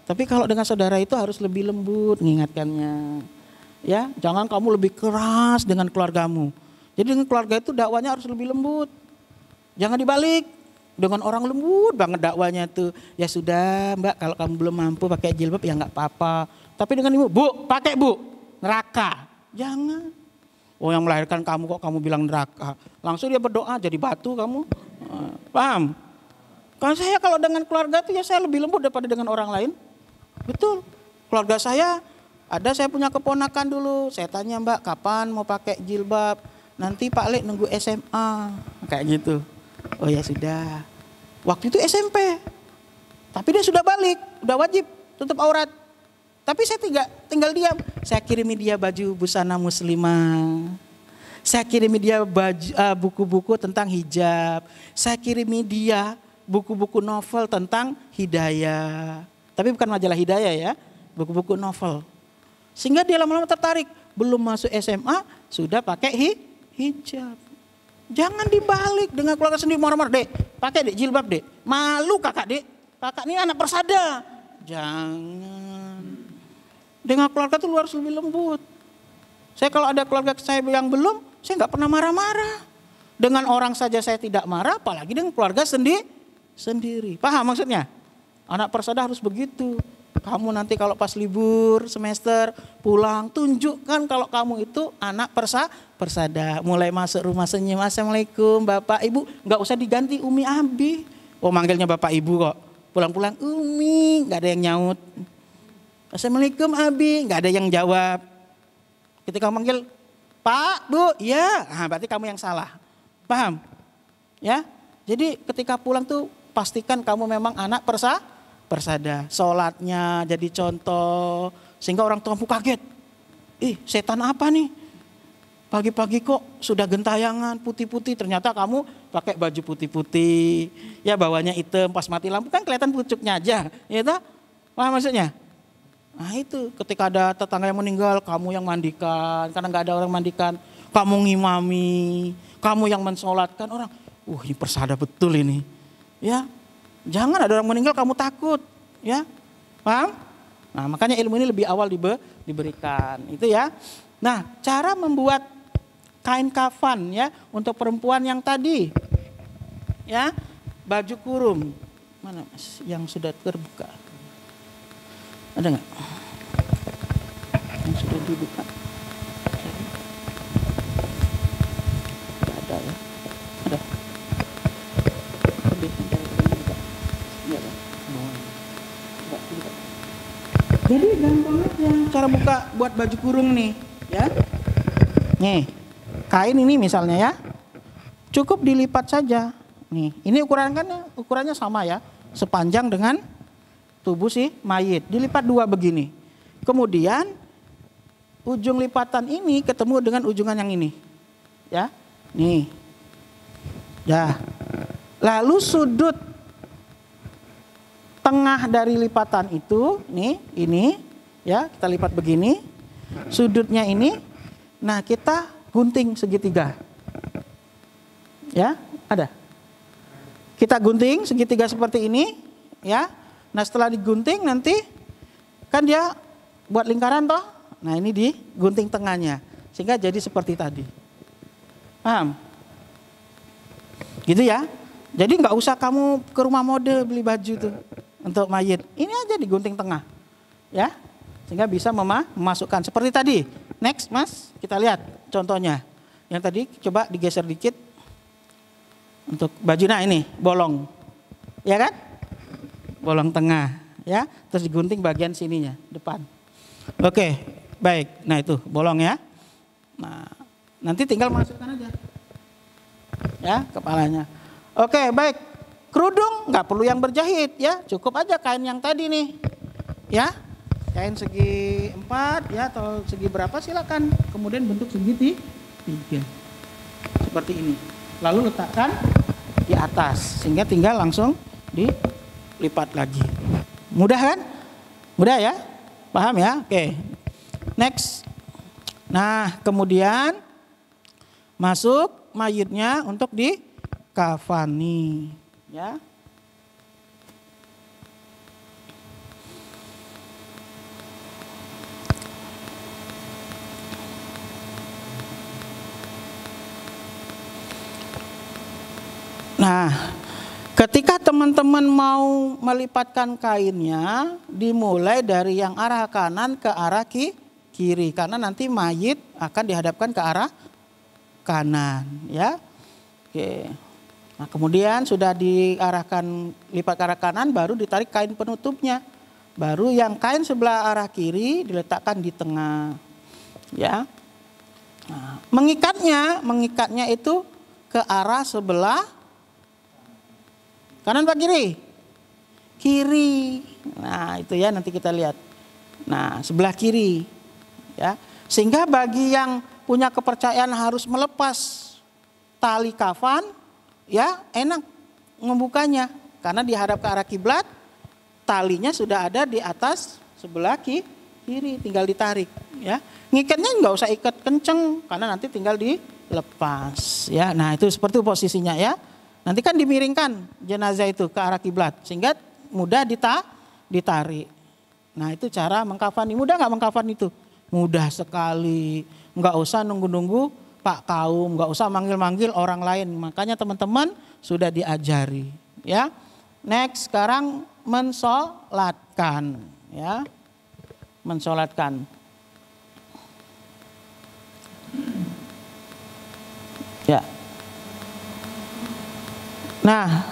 Tapi kalau dengan saudara itu harus lebih lembut mengingatkannya. Ya, jangan kamu lebih keras dengan keluargamu. Jadi dengan keluarga itu dakwanya harus lebih lembut. Jangan dibalik. Dengan orang lembut banget dakwanya tuh. Ya sudah Mbak, kalau kamu belum mampu pakai jilbab ya nggak apa-apa. Tapi dengan ibu, Bu, pakai Bu, neraka. Jangan. Oh, yang melahirkan kamu kok kamu bilang neraka. Langsung dia berdoa jadi batu kamu. Paham? Kalau saya kalau dengan keluarga itu ya saya lebih lembut daripada dengan orang lain. Betul. Keluarga saya punya keponakan dulu. Saya tanya, Mbak, kapan mau pakai jilbab? Nanti Pak Lek nunggu SMA. Kayak gitu. Oh ya sudah. Waktu itu SMP. Tapi dia sudah balik, udah wajib tutup aurat. Tapi saya tinggal diam. Saya kirimi dia baju busana muslimah. Saya kirimi dia buku-buku tentang hijab. Saya kirimi dia buku-buku novel tentang hidayah. Tapi bukan majalah hidayah ya, buku-buku novel. Sehingga dia lama-lama tertarik. Belum masuk SMA sudah pakai hijab. Jangan dibalik dengan keluarga sendiri marah-marah, Dek, pakai Dek jilbab Dek. Malu kakak Dek, kakak ini anak persada. Jangan. Dengan keluarga itu harus lebih lembut. Saya kalau ada keluarga saya yang belum, saya nggak pernah marah-marah. Dengan orang saja saya tidak marah, apalagi dengan keluarga sendiri. Paham maksudnya? Anak persada harus begitu. Kamu nanti kalau pas libur semester pulang, tunjukkan kalau kamu itu anak persada. Mulai masuk rumah senyum, assalamualaikum bapak ibu, nggak usah diganti umi abi. Oh manggilnya bapak ibu kok, pulang-pulang umi, nggak ada yang nyaut. Assalamualaikum abi, nggak ada yang jawab. Ketika manggil pak bu, ya, nah, berarti kamu yang salah, paham? Ya, jadi ketika pulang tuh pastikan kamu memang anak persada, sholatnya jadi contoh sehingga orang tua kaget. Ih setan apa nih? Pagi-pagi kok sudah gentayangan putih-putih, ternyata kamu pakai baju putih-putih, ya bawahnya hitam, pas mati lampu kan kelihatan pucuknya aja, ya toh? Wah maksudnya? Nah itu ketika ada tetangga yang meninggal, kamu yang mandikan, karena nggak ada orang mandikan, kamu ngimami, kamu yang mensolatkan orang. Ini persada betul ini, ya. Jangan ada orang meninggal kamu takut, ya, paham? Nah makanya ilmu ini lebih awal diberikan, itu ya. Nah cara membuat kain kafan ya untuk perempuan yang tadi, ya baju kurung, mana mas yang sudah terbuka, ada nggak? Yang sudah dibuka? Tidak ada ya, ada. Jadi gampang aja cara buka buat baju kurung nih, ya. Nih, kain ini misalnya ya, cukup dilipat saja. Nih, ini ukurannya sama ya, sepanjang dengan tubuh si mayit. Dilipat dua begini. Kemudian ujung lipatan ini ketemu dengan ujungan yang ini, ya. Nih, ya. Lalu sudut tengah dari lipatan itu, nih, ini, ya kita lipat begini, sudutnya ini, nah kita gunting segitiga, ya ada, kita gunting segitiga seperti ini, ya, nah setelah digunting nanti, kan dia buat lingkaran toh, nah ini digunting tengahnya, sehingga jadi seperti tadi, paham? Gitu ya, jadi nggak usah kamu ke rumah mode beli baju tuh. Untuk mayit, ini aja digunting tengah, ya, sehingga bisa memasukkan seperti tadi. Next, mas, kita lihat contohnya. Yang tadi coba digeser dikit untuk baju, nah ini bolong, ya kan? Bolong tengah, ya, terus digunting bagian sininya, depan. Oke, baik. Nah itu bolong ya. Nah, nanti tinggal masukkan aja, ya, kepalanya. Oke, baik. Kerudung nggak perlu yang berjahit ya, cukup aja kain yang tadi nih, ya, kain segi 4 ya atau segi berapa silakan, kemudian bentuk segitiga seperti ini, lalu letakkan di atas sehingga tinggal langsung dilipat lagi. Mudah kan? Mudah ya, paham ya? Oke, next. Nah kemudian masuk mayitnya untuk dikafani. Ya. Nah, ketika teman-teman mau melipatkan kainnya, dimulai dari yang arah kanan ke arah kiri, karena nanti mayit akan dihadapkan ke arah kanan, ya. Oke. Nah kemudian sudah diarahkan lipat ke arah kanan, baru ditarik kain penutupnya. Baru yang kain sebelah arah kiri diletakkan di tengah. Ya. Nah, mengikatnya itu ke arah sebelah kanan apa kiri? Kiri. Nah itu ya nanti kita lihat. Nah sebelah kiri. Ya. Sehingga bagi yang punya kepercayaan harus melepas tali kafan, ya enak membukanya karena dihadap ke arah kiblat, talinya sudah ada di atas sebelah kiri, tinggal ditarik, ya. Ngikatnya nggak usah ikat kenceng karena nanti tinggal dilepas, ya. Nah itu seperti posisinya ya. Nanti kan dimiringkan jenazah itu ke arah kiblat sehingga mudah ditarik. Nah itu cara mengkafani. Mudah nggak mengkafani itu? Mudah sekali. Nggak usah nunggu-nunggu Pak Kaum, nggak usah manggil-manggil orang lain. Makanya teman-teman sudah diajari, ya. Next, sekarang mensolatkan, ya, mensolatkan. Ya. Nah,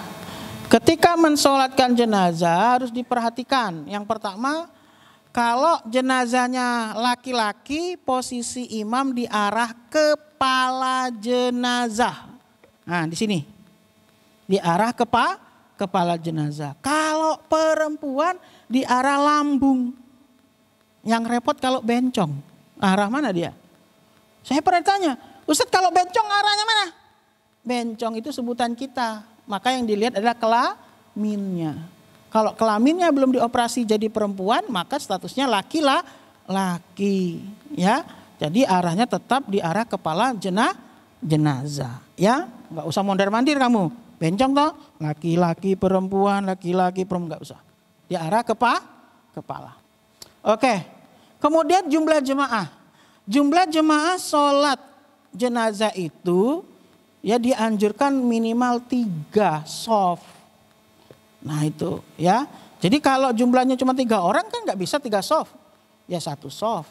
ketika mensolatkan jenazah harus diperhatikan. Yang pertama, kalau jenazahnya laki-laki, posisi imam di arah kepala jenazah. Nah, di sini. Di arah kepala jenazah. Kalau perempuan di arah lambung. Yang repot kalau bencong. Arah mana dia? Saya pernah tanya, Ustadz kalau bencong arahnya mana? Bencong itu sebutan kita. Maka yang dilihat adalah kelaminnya. Kalau kelaminnya belum dioperasi jadi perempuan, maka statusnya laki-laki, ya. Jadi arahnya tetap di arah kepala jenazah, ya. Enggak usah mondar-mandir kamu. Bencong toh, laki-laki perempuan, enggak usah. Di arah kepala. Oke. Kemudian jumlah jemaah. Jumlah jemaah sholat jenazah itu ya dianjurkan minimal 3 shaf. Nah itu ya. Jadi kalau jumlahnya cuma 3 orang kan nggak bisa 3 shaf. Ya 1 shaf.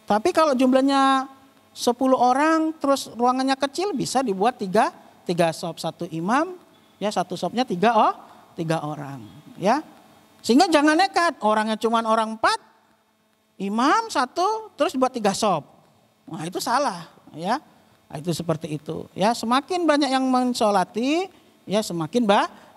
Tapi kalau jumlahnya 10 orang terus ruangannya kecil bisa dibuat 3 shaf. 1 imam ya 1 shafnya 3 orang ya. Sehingga jangan nekat orangnya cuma orang 4, imam 1 terus dibuat 3 shaf. Nah itu salah ya. Nah, itu seperti itu ya, semakin banyak yang mensolati ya semakin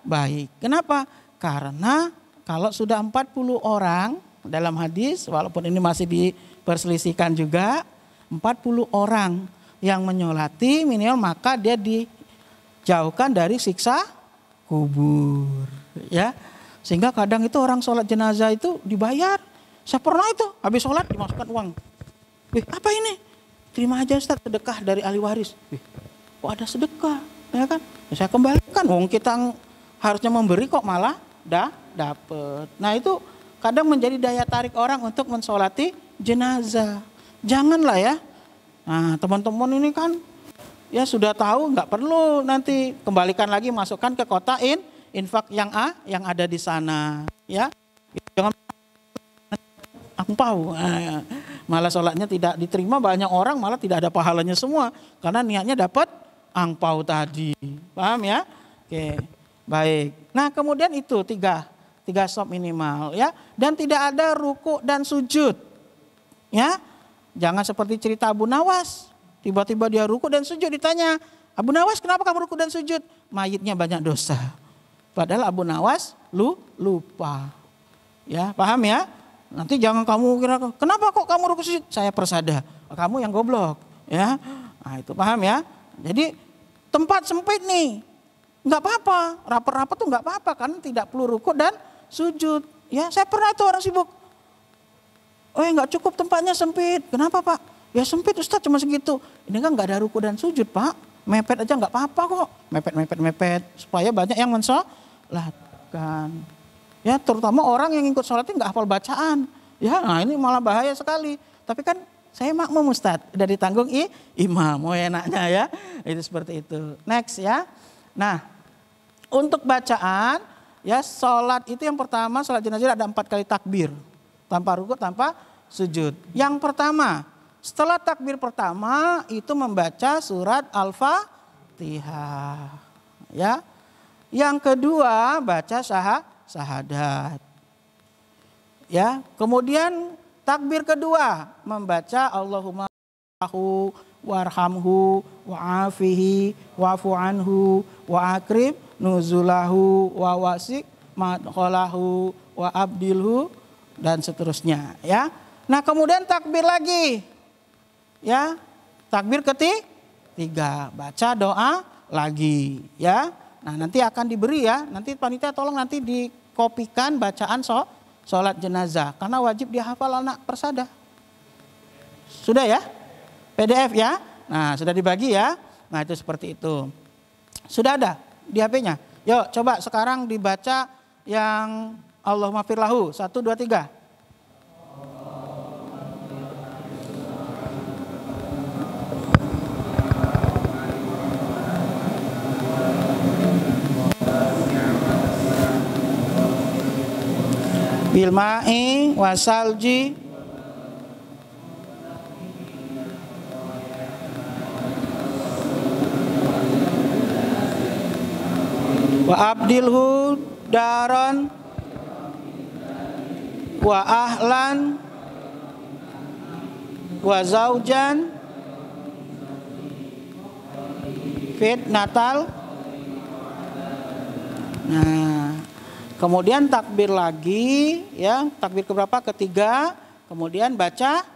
baik. Kenapa? Karena kalau sudah 40 orang dalam hadis, walaupun ini masih diperselisihkan juga, 40 orang yang menyolati minimal maka dia dijauhkan dari siksa kubur ya. Sehingga kadang itu orang sholat jenazah itu dibayar. Saya pernah itu habis sholat dimasukkan uang. Apa ini? Terima aja Ustaz sedekah dari ahli waris. Kok ada sedekah? Ya kan? Saya kembalikan. Kita harusnya memberi kok malah dapat. Nah itu kadang menjadi daya tarik orang untuk mensolati jenazah. Janganlah ya. Nah teman-teman ini kan ya sudah tahu nggak perlu nanti kembalikan lagi masukkan ke kotak infak yang ada di sana. Ya jangan angpau. Malah sholatnya tidak diterima, banyak orang malah tidak ada pahalanya semua. Karena niatnya dapat angpau tadi. Paham ya? Oke, baik. Nah kemudian itu 3 shaf minimal ya. Dan tidak ada ruku dan sujud. Ya, jangan seperti cerita Abu Nawas. Tiba-tiba dia ruku dan sujud, ditanya, Abu Nawas kenapa kamu ruku dan sujud? Mayitnya banyak dosa. Padahal Abu Nawas lupa. Ya, paham ya? Nanti jangan kamu kira, kenapa kok kamu ruku sujud? Saya persada, kamu yang goblok. Ya, nah itu paham ya. Jadi tempat sempit nih, nggak apa-apa, rapat-rapat tuh nggak apa-apa kan, tidak perlu ruku dan sujud. Ya, saya pernah tuh orang sibuk. Nggak cukup tempatnya sempit. Kenapa Pak? Ya sempit Ustaz cuma segitu. Ini kan nggak ada ruku dan sujud Pak. Mepet aja nggak apa-apa kok. Mepet supaya banyak yang mensolatkan. Ya terutama orang yang ikut sholat nggak hafal bacaan. Ya nah ini malah bahaya sekali. Tapi kan saya makmum Ustaz, udah ditanggung imam. Enaknya ya. Itu seperti itu. Next ya. Nah untuk bacaan ya sholat itu yang pertama sholat jenazah ada 4 kali takbir. Tanpa ruku, tanpa sujud. Yang pertama setelah takbir pertama itu membaca surat Al-Fatihah. Ya. Yang kedua baca syahadat. Ya, kemudian takbir kedua membaca Allahumma warhamhu wa'afihi wa'fu anhu wa akrib nuzulahu wa wasik madkhalahu wa abdilhu dan seterusnya ya. Nah, kemudian takbir lagi. Ya. Takbir ketiga, baca doa lagi ya. Nah nanti akan diberi ya, nanti panitia tolong nanti dikopikan bacaan sholat jenazah. Karena wajib dihafal anak persada. Sudah ya? PDF ya? Nah sudah dibagi ya? Nah itu seperti itu. Sudah ada di HP-nya? Yuk coba sekarang dibaca yang Allahumma firlahu. 1, 2, 3. bil ma'i wasalji wa abdilhu daron wa ahlan wa zaujan fitnatal. Nah, kemudian takbir lagi ya, takbir keberapa? Ketiga. Kemudian baca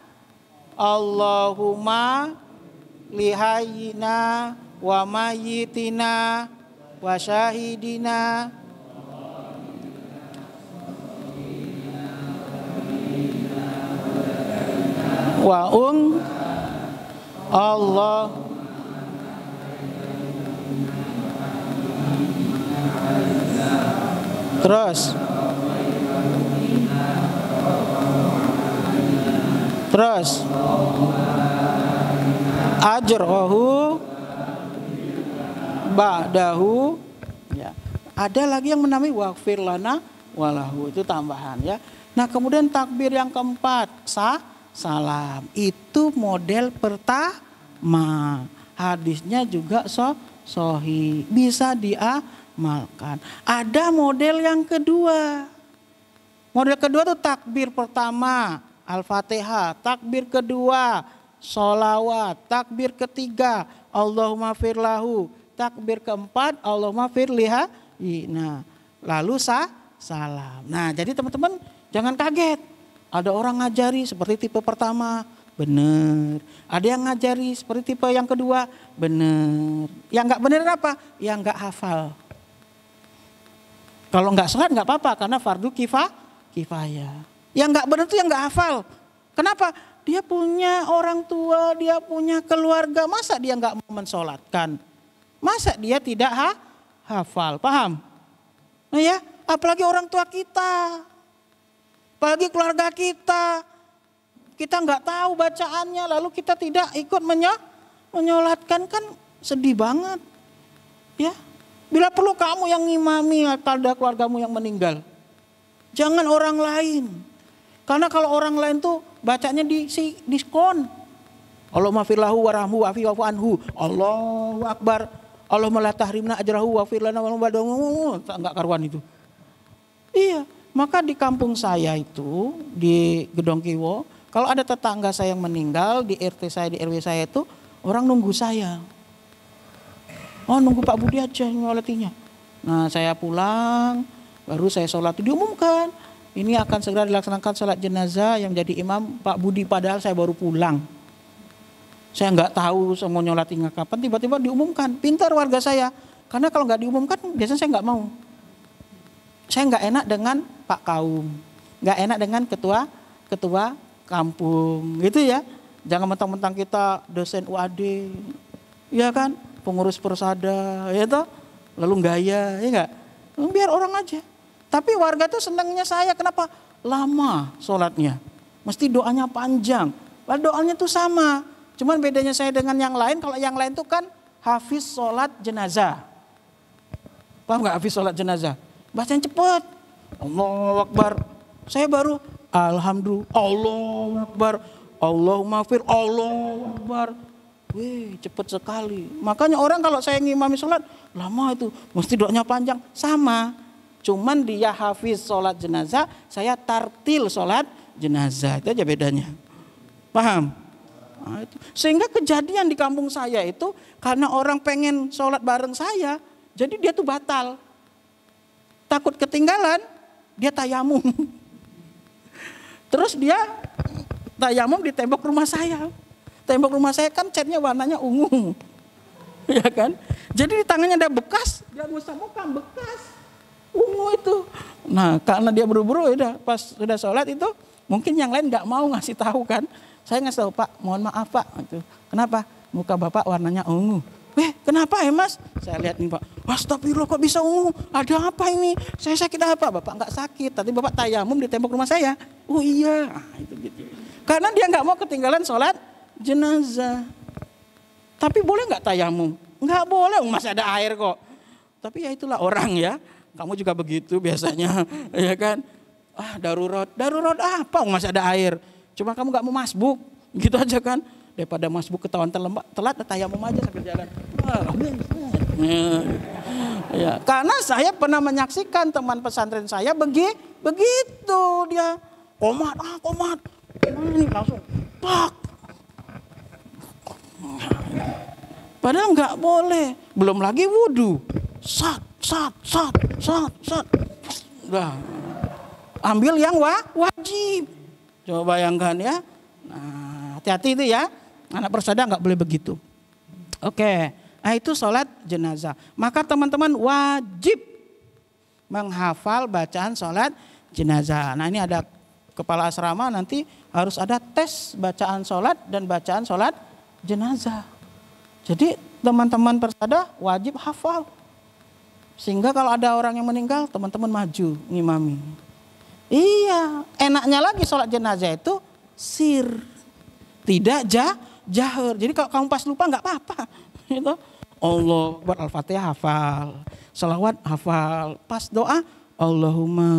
Allahumma lihayyina wa mayyitina wa syahidina wa Allah. Terus ajrohu ba'dahu ya. Ada lagi yang menamai waghfir lana walahu, itu tambahan ya. Nah, kemudian takbir yang keempat salam. Itu model pertama. Hadisnya juga sahih, bisa diamalkan. Ada model yang kedua. Model kedua itu takbir pertama Al-Fatihah, takbir kedua sholawat, takbir ketiga Allahumma firlahu, takbir keempat Allahumma firliha. Nah, lalu salam. Nah, jadi teman-teman jangan kaget. Ada orang ngajari seperti tipe pertama, benar. Ada yang ngajari seperti tipe yang kedua, benar. Yang nggak benar apa? Yang nggak hafal. Kalau nggak sholat nggak apa-apa karena fardu kifayah. Yang nggak benar itu yang nggak hafal. Kenapa? Dia punya orang tua, dia punya keluarga. Masa dia nggak mau mensolatkan? Masa dia tidak hafal? Paham? Nah ya, apalagi orang tua kita, apalagi keluarga kita. Kita nggak tahu bacaannya, lalu kita tidak ikut menyolatkan, kan sedih banget. Ya, bila perlu kamu yang ngimami kalau keluargamu yang meninggal. Jangan orang lain. Karena kalau orang lain tuh bacanya diskon. Allahumma firlahu warahmu wa'fu anhu. Allahu akbar. Allahumma la tahrimna ajrahu wa firlana wa badamu. Enggak karuan itu. Iya, maka di kampung saya itu di Gedong Kiwo, kalau ada tetangga saya yang meninggal di RT saya, di RW saya itu orang nunggu saya. Oh, nunggu Pak Budi aja nyolatinya. Nah, saya pulang, baru saya sholat, diumumkan. Ini akan segera dilaksanakan sholat jenazah yang jadi imam Pak Budi, padahal saya baru pulang. Saya nggak tahu saya mau nyolatin kapan, tiba-tiba diumumkan. Pintar warga saya, karena kalau nggak diumumkan biasanya saya nggak mau. Saya nggak enak dengan Pak Kaum, nggak enak dengan ketua kampung, gitu ya. Jangan mentang-mentang kita dosen UAD, ya kan, pengurus persada, ya toh, lalu gaya, ya nggak. Biar orang aja. Tapi warga tuh senangnya saya, kenapa? Lama sholatnya, mesti doanya panjang. Padahal doanya tuh sama. Cuman bedanya saya dengan yang lain, kalau yang lain tuh kan hafiz sholat jenazah. Paham nggak hafiz sholat jenazah? Bacanya cepet. Allahu Akbar. Saya baru alhamdulillah, Allahu Akbar, Allahumma fir, Allahu Akbar. Wih, cepet sekali. Makanya orang kalau saya ngimami sholat, lama itu, mesti doanya panjang. Sama. Cuman dia hafiz sholat jenazah, saya tartil sholat jenazah. Itu aja bedanya. Paham? Nah, itu. Sehingga kejadian di kampung saya itu, karena orang pengen sholat bareng saya, jadi dia tuh batal. Takut ketinggalan, dia tayamum. Terus dia tayamum di tembok rumah saya. Tembok rumah saya kan catnya warnanya ungu. Ya kan? Jadi di tangannya ada bekas, dia musam-musam bekas. Ungu itu. Nah, karena dia buru-buru, udah pas sudah sholat itu, mungkin yang lain nggak mau ngasih tahu kan. Saya ngasih tahu, Pak, mohon maaf Pak. Gitu. Kenapa? Muka Bapak warnanya ungu. Kenapa ya Mas? Saya lihat nih Pak. Astagfirullah, kok bisa ungu? Ada apa ini? Saya sakit apa? Bapak nggak sakit. Tadi Bapak tayamum di tembok rumah saya. Oh iya. Nah, itu gitu. Karena dia nggak mau ketinggalan sholat jenazah. Tapi boleh nggak tayamum? Nggak boleh, masih ada air kok. Tapi ya itulah orang ya. Kamu juga begitu biasanya, ya kan? Darurat apa? Masih ada air. Cuma kamu nggak mau masbuk, gitu aja kan? Daripada masbuk ketahuan telat, tayamum aja sambil jalan. Ya, karena saya pernah menyaksikan teman pesantren saya begitu dia komat, ini langsung pak. Padahal nggak boleh, belum lagi wudhu, sat. Udah, ambil yang wajib. Coba bayangkan ya. Nah, hati-hati itu ya, anak persada nggak boleh begitu. Oke. Nah itu sholat jenazah. Maka teman-teman wajib menghafal bacaan sholat jenazah. Nah ini ada kepala asrama, nanti harus ada tes bacaan sholat dan bacaan sholat jenazah. Jadi teman-teman persada wajib hafal. Sehingga kalau ada orang yang meninggal, teman-teman maju ngimami. Iya, enaknya lagi sholat jenazah itu sir. Tidak jahar. Jadi kalau kamu pas lupa nggak apa-apa. Gitu. Allah buat Al-Fatihah hafal, salawat hafal, pas doa Allahumma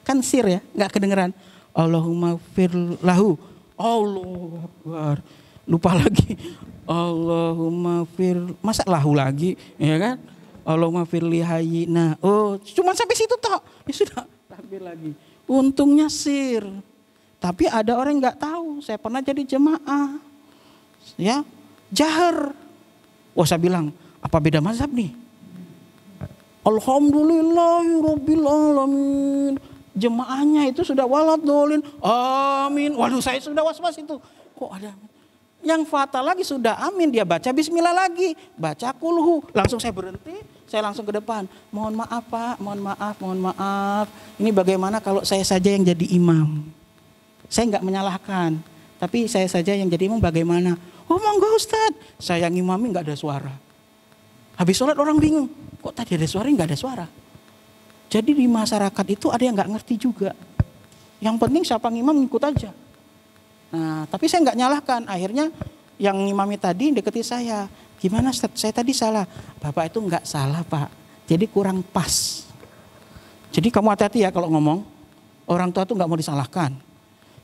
kan sir ya, nggak kedengeran. Allahumma firlahu, Allah Akbar, lupa lagi. Allahumma masa lahu lagi, ya kan? Allahumma firli hayyina. Oh, cuma sampai situ toh, ya sudah takbir lagi. Untungnya sir, tapi ada orang yang nggak tahu. Saya pernah jadi jemaah, ya. Jahar. Wah saya bilang, apa beda mazhab nih? Alhamdulillahirabbil alamin. Jemaahnya itu sudah waladhdallin. Amin. Waduh saya sudah was-was itu. Kok ada? Yang fatal lagi sudah amin, dia baca bismillah lagi, baca kulhu. Langsung saya berhenti, saya langsung ke depan. Mohon maaf Pak, mohon maaf. Ini bagaimana kalau saya saja yang jadi imam? Saya nggak menyalahkan, tapi saya saja yang jadi imam bagaimana? Oh monggo Ustaz, saya ngimami nggak ada suara. Habis sholat orang bingung, kok tadi ada suara nggak ada suara. Jadi di masyarakat itu ada yang nggak ngerti juga. Yang penting siapa ngimam ngikut aja. Nah tapi saya nggak nyalahkan, akhirnya yang ngimami tadi deketi saya. Gimana Ustaz, saya tadi salah. Bapak itu nggak salah Pak, jadi kurang pas. Jadi kamu hati-hati ya kalau ngomong, orang tua tuh nggak mau disalahkan.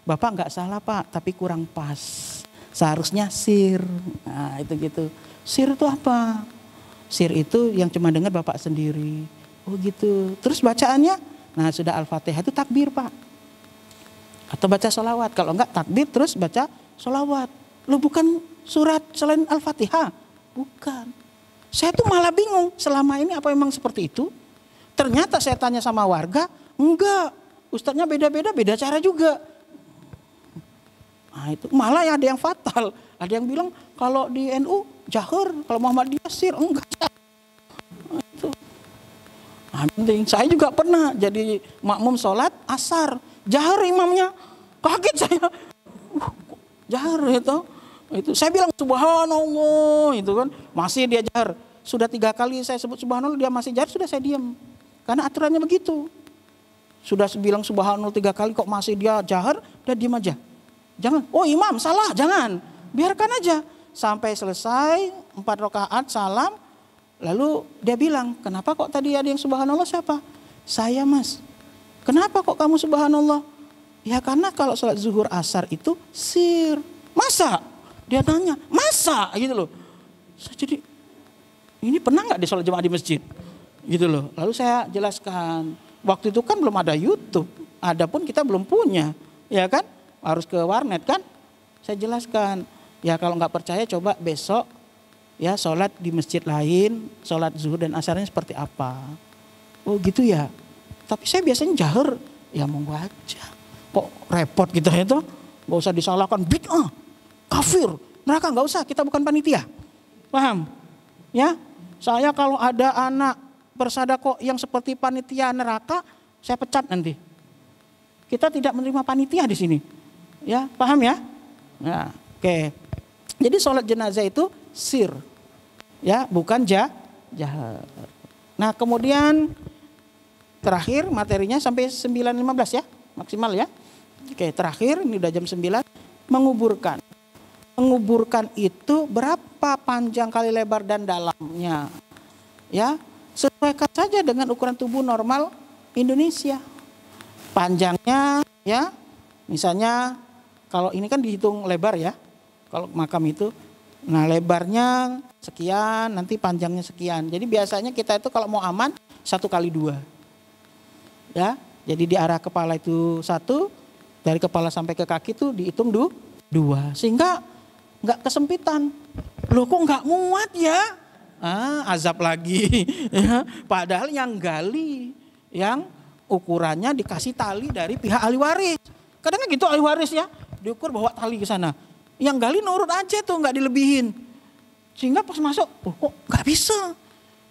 Bapak nggak salah Pak, tapi kurang pas. Seharusnya sir. Nah itu gitu. Sir itu apa? Sir itu yang cuma dengar bapak sendiri. Oh gitu. Terus bacaannya? Nah sudah Al-Fatihah itu takbir Pak. Atau baca sholawat. Kalau enggak takbir terus baca sholawat. Loh bukan surat selain Al-Fatihah? Bukan. Saya tuh malah bingung. Selama ini apa memang seperti itu? Ternyata saya tanya sama warga. Enggak. Ustadznya beda-beda, beda cara juga. Nah itu malah ya ada yang fatal. Ada yang bilang kalau di NU jahar, kalau Muhammadiyah sir, enggak. Nah, itu. Nah, penting. Saya juga pernah jadi makmum sholat asar, jahar imamnya, kaget saya. Jahar itu. Saya bilang subhanallah itu kan, masih dia jahar. Sudah 3 kali saya sebut subhanallah dia masih jahar, sudah saya diam. Karena aturannya begitu. Sudah bilang subhanallah 3 kali kok masih dia jahar, udah diam aja. Jangan, oh imam salah, jangan. Biarkan aja. Sampai selesai 4 rakaat salam. Lalu dia bilang, kenapa kok tadi ada yang subhanallah siapa? Saya Mas. Kenapa kok kamu subhanallah? Ya karena kalau sholat zuhur asar itu sir. Masa? Dia tanya, masa? Gitu loh. Saya jadi, ini pernah gak di sholat jemaah di masjid? Gitu loh. Lalu saya jelaskan. Waktu itu kan belum ada YouTube. Adapun kita belum punya. Ya kan? Harus ke warnet kan, saya jelaskan. Ya kalau nggak percaya coba besok ya sholat di masjid lain, sholat zuhur dan asarnya seperti apa. Oh gitu ya, tapi saya biasanya jahar, ya monggo aja. Kok repot kita itu, nggak usah disalahkan, bid'ah, kafir, neraka nggak usah, kita bukan panitia. Paham? Ya, saya kalau ada anak persada kok yang seperti panitia neraka, saya pecat nanti. Kita tidak menerima panitia di sini. Ya, paham ya? Nah, oke. Jadi sholat jenazah itu sir. Ya, bukan jahar. Nah, kemudian terakhir materinya sampai 9.15 ya, maksimal ya. Oke, terakhir ini udah jam 9, menguburkan. Menguburkan itu berapa panjang kali lebar dan dalamnya. Ya, sesuaikan saja dengan ukuran tubuh normal Indonesia. Panjangnya ya, misalnya kalau ini kan dihitung lebar ya, kalau makam itu. Nah lebarnya sekian, nanti panjangnya sekian. Jadi biasanya kita itu kalau mau aman 1x2. Ya, jadi di arah kepala itu 1, dari kepala sampai ke kaki itu dihitung 2. Sehingga nggak kesempitan. Loh kok nggak muat ya? Azab lagi. Ya, padahal yang gali, yang ukurannya dikasih tali dari pihak ahli waris. Kadang gitu ahli waris ya, diukur bawa tali ke sana. Yang gali nurut aja tuh, nggak dilebihin. Sehingga pas masuk, kok nggak bisa.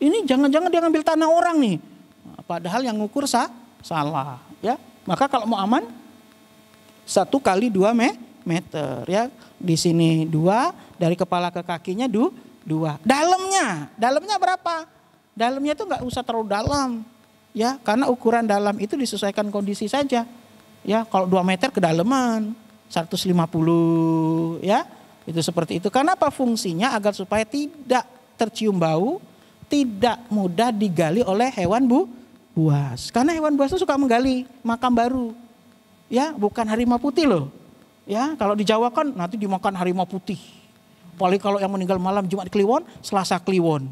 Ini jangan-jangan dia ngambil tanah orang nih. Nah, padahal yang ngukur salah. Ya, maka kalau mau aman 1x2 meter ya. Di sini 2, dari kepala ke kakinya 2. Dalamnya berapa? Dalamnya itu nggak usah terlalu dalam. Ya, karena ukuran dalam itu disesuaikan kondisi saja. Ya, kalau 2 meter kedalaman 150 ya. Itu seperti itu. Karena apa fungsinya? Agar supaya tidak tercium bau, tidak mudah digali oleh hewan buas. Karena hewan buas itu suka menggali makam baru. Ya, bukan harimau putih loh. Ya, kalau di Jawa kan nanti dimakan harimau putih. Apalagi kalau yang meninggal malam Jumat Kliwon, Selasa Kliwon.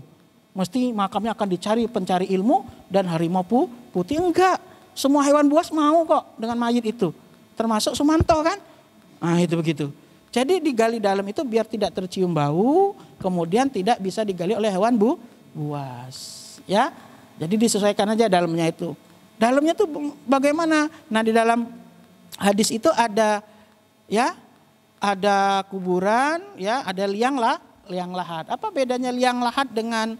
Mesti makamnya akan dicari pencari ilmu dan harimau putih. Enggak, semua hewan buas mau kok dengan mayit itu. Termasuk Sumanto kan. Nah itu begitu. Jadi digali dalam itu biar tidak tercium bau. Kemudian tidak bisa digali oleh hewan buas. Ya, jadi disesuaikan aja dalamnya itu. Dalamnya itu bagaimana? Nah di dalam hadis itu ada ya, ada kuburan, ya, ada liang lahat. Apa bedanya liang lahat dengan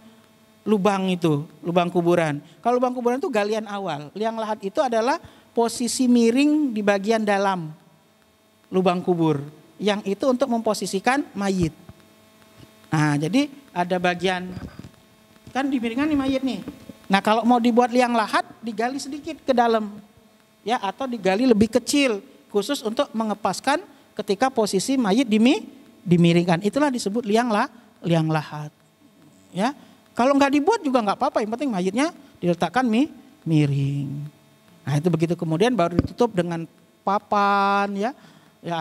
lubang itu, lubang kuburan? Kalau lubang kuburan itu galian awal. Liang lahat itu adalah posisi miring di bagian dalam lubang kubur. Yang itu untuk memposisikan mayit. Nah, jadi ada bagian kan dimiringkan nih mayit nih. Nah, kalau mau dibuat liang lahat digali sedikit ke dalam. Ya, atau digali lebih kecil khusus untuk mengepaskan ketika posisi mayit dimiringkan. Itulah disebut liang lahat. Ya. Kalau nggak dibuat juga nggak apa-apa, yang penting mayitnya diletakkan miring. Nah itu begitu, kemudian baru ditutup dengan papan ya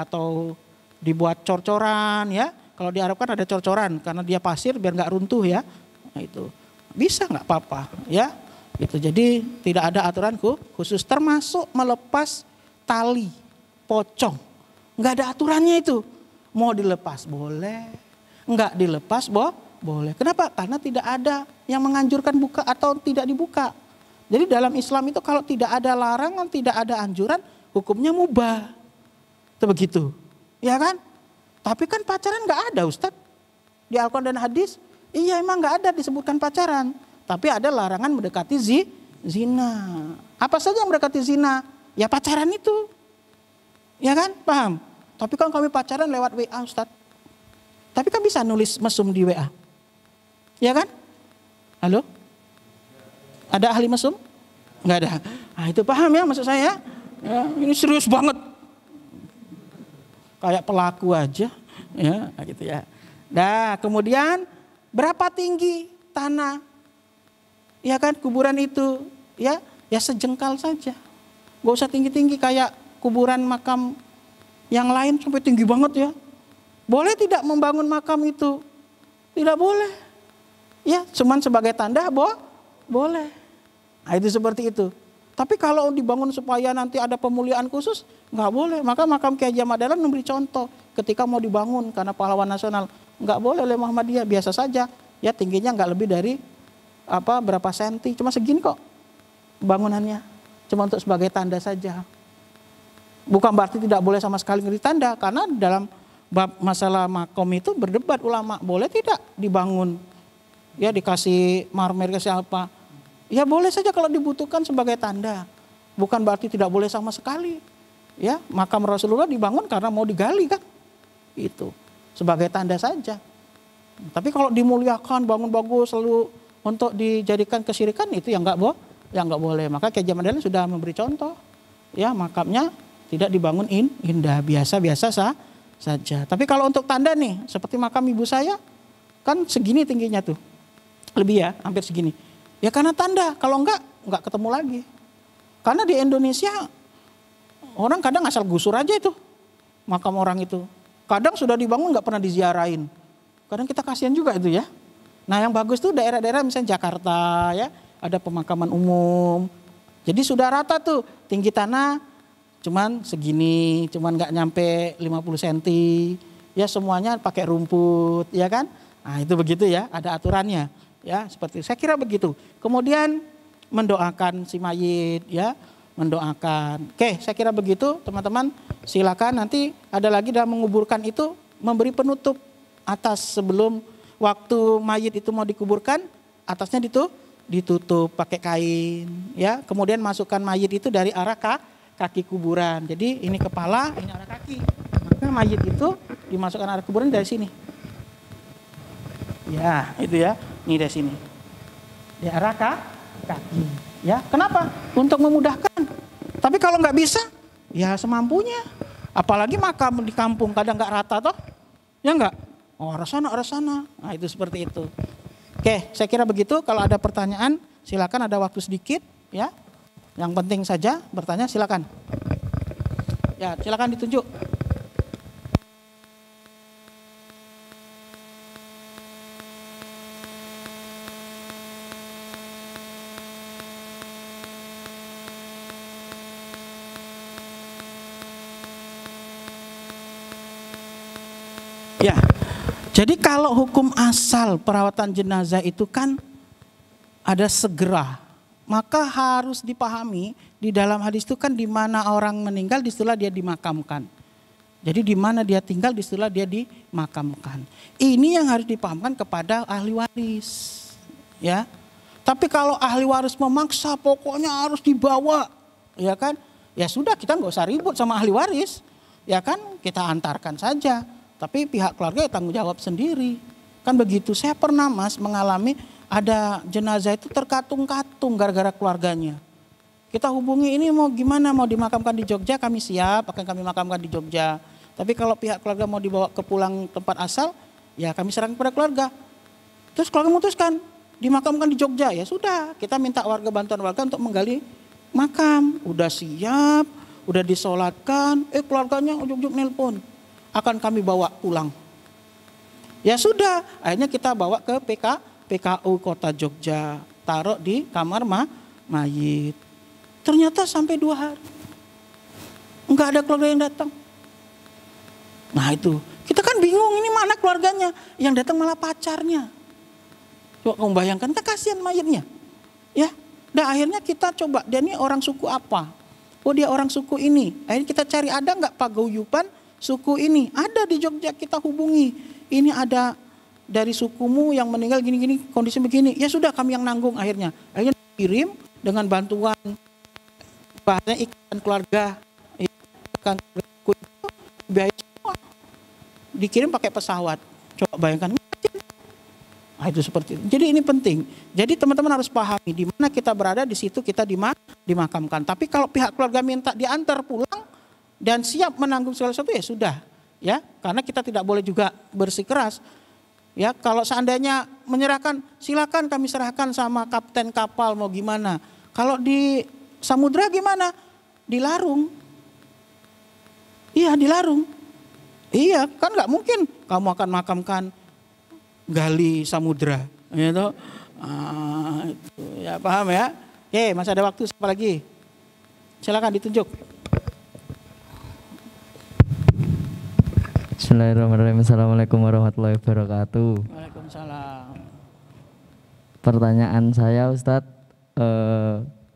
atau dibuat cor-coran ya. Kalau di Arab kan ada cor-coran karena dia pasir biar nggak runtuh ya. Nah itu bisa nggak apa-apa ya. Itu jadi tidak ada aturan khusus, termasuk melepas tali pocong. Nggak ada aturannya itu. Mau dilepas boleh, nggak dilepas boleh. Kenapa? Karena tidak ada yang menganjurkan buka atau tidak dibuka. Jadi dalam Islam itu kalau tidak ada larangan, tidak ada anjuran, hukumnya mubah. Itu begitu. Ya kan? Tapi kan pacaran nggak ada Ustadz. Di Al-Quran dan hadis, iya emang nggak ada disebutkan pacaran. Tapi ada larangan mendekati zina. Apa saja yang mendekati zina? Ya pacaran itu. Ya kan? Paham? Tapi kan kami pacaran lewat WA Ustadz. Tapi kan bisa nulis mesum di WA. Ya kan? Halo? Ada ahli mesum? Enggak ada. Nah itu paham ya maksud saya? Ya, ini serius banget. Kayak pelaku aja. Ya gitu ya. Nah kemudian berapa tinggi tanah? Ya kan kuburan itu? Ya sejengkal saja. Gak usah tinggi-tinggi kayak kuburan makam yang lain sampai tinggi banget ya. Boleh tidak membangun makam itu? Tidak boleh. Ya, cuman sebagai tanda boleh. Nah, itu seperti itu. Tapi kalau dibangun supaya nanti ada pemuliaan khusus, nggak boleh. Maka makam Kiai Haji Ahmad Dahlan memberi contoh ketika mau dibangun karena pahlawan nasional, nggak boleh oleh Muhammadiyah, biasa saja. Ya tingginya nggak lebih dari berapa senti, cuma segini kok bangunannya, cuma untuk sebagai tanda saja. Bukan berarti tidak boleh sama sekali ngeri tanda, karena dalam bab masalah makom itu berdebat ulama, boleh tidak dibangun, ya dikasih marmer ke siapa, ya boleh saja kalau dibutuhkan sebagai tanda, bukan berarti tidak boleh sama sekali. Ya makam Rasulullah dibangun karena mau digali kan, itu sebagai tanda saja. Tapi kalau dimuliakan, bangun bagus, lalu untuk dijadikan kesyirikan, itu yang nggak boleh. Maka Kiai Haji Ahmad Dahlan sudah memberi contoh, ya makamnya tidak dibangun indah, biasa-biasa saja. Tapi kalau untuk tanda nih, seperti makam ibu saya, kan segini tingginya tuh, lebih ya, hampir segini. Ya karena tanda, kalau enggak ketemu lagi. Karena di Indonesia orang kadang asal gusur aja itu makam orang itu. Kadang sudah dibangun nggak pernah diziarahin. Kadang kita kasihan juga itu ya. Nah yang bagus tuh daerah-daerah misalnya Jakarta ya, ada pemakaman umum. Jadi sudah rata tuh, tinggi tanah cuman segini, cuman nggak nyampe 50 cm. Ya semuanya pakai rumput, ya kan? Nah itu begitu ya, ada aturannya. Ya seperti saya kira begitu. Kemudian mendoakan si mayit ya, mendoakan. Oke, saya kira begitu teman-teman. Silakan nanti ada lagi dalam menguburkan itu memberi penutup atas sebelum waktu mayit itu mau dikuburkan, atasnya ditutup pakai kain ya. Kemudian masukkan mayit itu dari arah kaki kuburan. Jadi ini kepala, ini arah kaki. Maka mayit itu dimasukkan arah kuburan dari sini. Ya, itu ya. Ini dari sini. Di arah kaki. Ya, kenapa? Untuk memudahkan. Tapi kalau nggak bisa, ya semampunya. Apalagi makam di kampung kadang nggak rata toh, ya nggak? Oh arah sana. Nah itu seperti itu. Oke, saya kira begitu. Kalau ada pertanyaan, silakan, ada waktu sedikit, ya. Yang penting saja bertanya, silakan. Ya, silakan ditunjuk. Ya, jadi kalau hukum asal perawatan jenazah itu kan ada segera, maka harus dipahami di dalam hadis itu kan di mana orang meninggal disitulah dia dimakamkan. Jadi di mana dia tinggal disitulah dia dimakamkan. Ini yang harus dipahamkan kepada ahli waris, ya. Tapi kalau ahli waris memaksa pokoknya harus dibawa, ya kan? Ya sudah, kita nggak usah ribut sama ahli waris, ya kan? Kita antarkan saja. Tapi pihak keluarga ya tanggung jawab sendiri. Kan begitu. Saya pernah Mas mengalami ada jenazah itu terkatung-katung gara-gara keluarganya. Kita hubungi ini mau gimana, mau dimakamkan di Jogja, kami siap akan kami makamkan di Jogja. Tapi kalau pihak keluarga mau dibawa ke pulang tempat asal, ya kami serahkan kepada keluarga. Terus keluarga memutuskan dimakamkan di Jogja, ya sudah kita minta bantuan warga untuk menggali makam. Udah siap, udah disolatkan, keluarganya ujuk-ujuk nelpon. Akan kami bawa pulang. Ya sudah, akhirnya kita bawa ke PKU Kota Jogja, taruh di kamar mayit. Ternyata sampai 2 hari enggak ada keluarga yang datang. Nah itu, kita kan bingung, ini mana keluarganya? Yang datang malah pacarnya. Coba kamu bayangkan, kan kasihan mayitnya. Ya, dan akhirnya kita coba, dia ini orang suku apa? Oh dia orang suku ini. Akhirnya kita cari, ada enggak paguyuban suku ini? Ada di Jogja, kita hubungi. Ini ada dari sukumu yang meninggal gini-gini, kondisi begini. Ya sudah, kami yang nanggung akhirnya. Akhirnya dikirim dengan bantuan bahasanya ikan keluarga, ikan biaya semua. Dikirim pakai pesawat. Coba bayangkan. Nah, itu seperti itu. Jadi ini penting. Jadi teman-teman harus pahami di mana kita berada, di situ kita dimakamkan. Tapi kalau pihak keluarga minta diantar pulang dan siap menanggung segala sesuatu, ya sudah, ya, karena kita tidak boleh juga bersikeras, ya. Kalau seandainya menyerahkan, silakan kami serahkan sama kapten kapal mau gimana. Kalau di samudra gimana? Dilarung, iya dilarung, iya kan nggak mungkin kamu akan makamkan gali samudra, gitu. Itu, ya paham ya? Oke, masih ada waktu, siapa lagi? Silakan ditunjuk. Bismillahirrahmanirrahim. Assalamualaikum warahmatullahi wabarakatuh. Waalaikumsalam. Pertanyaan saya Ustadz,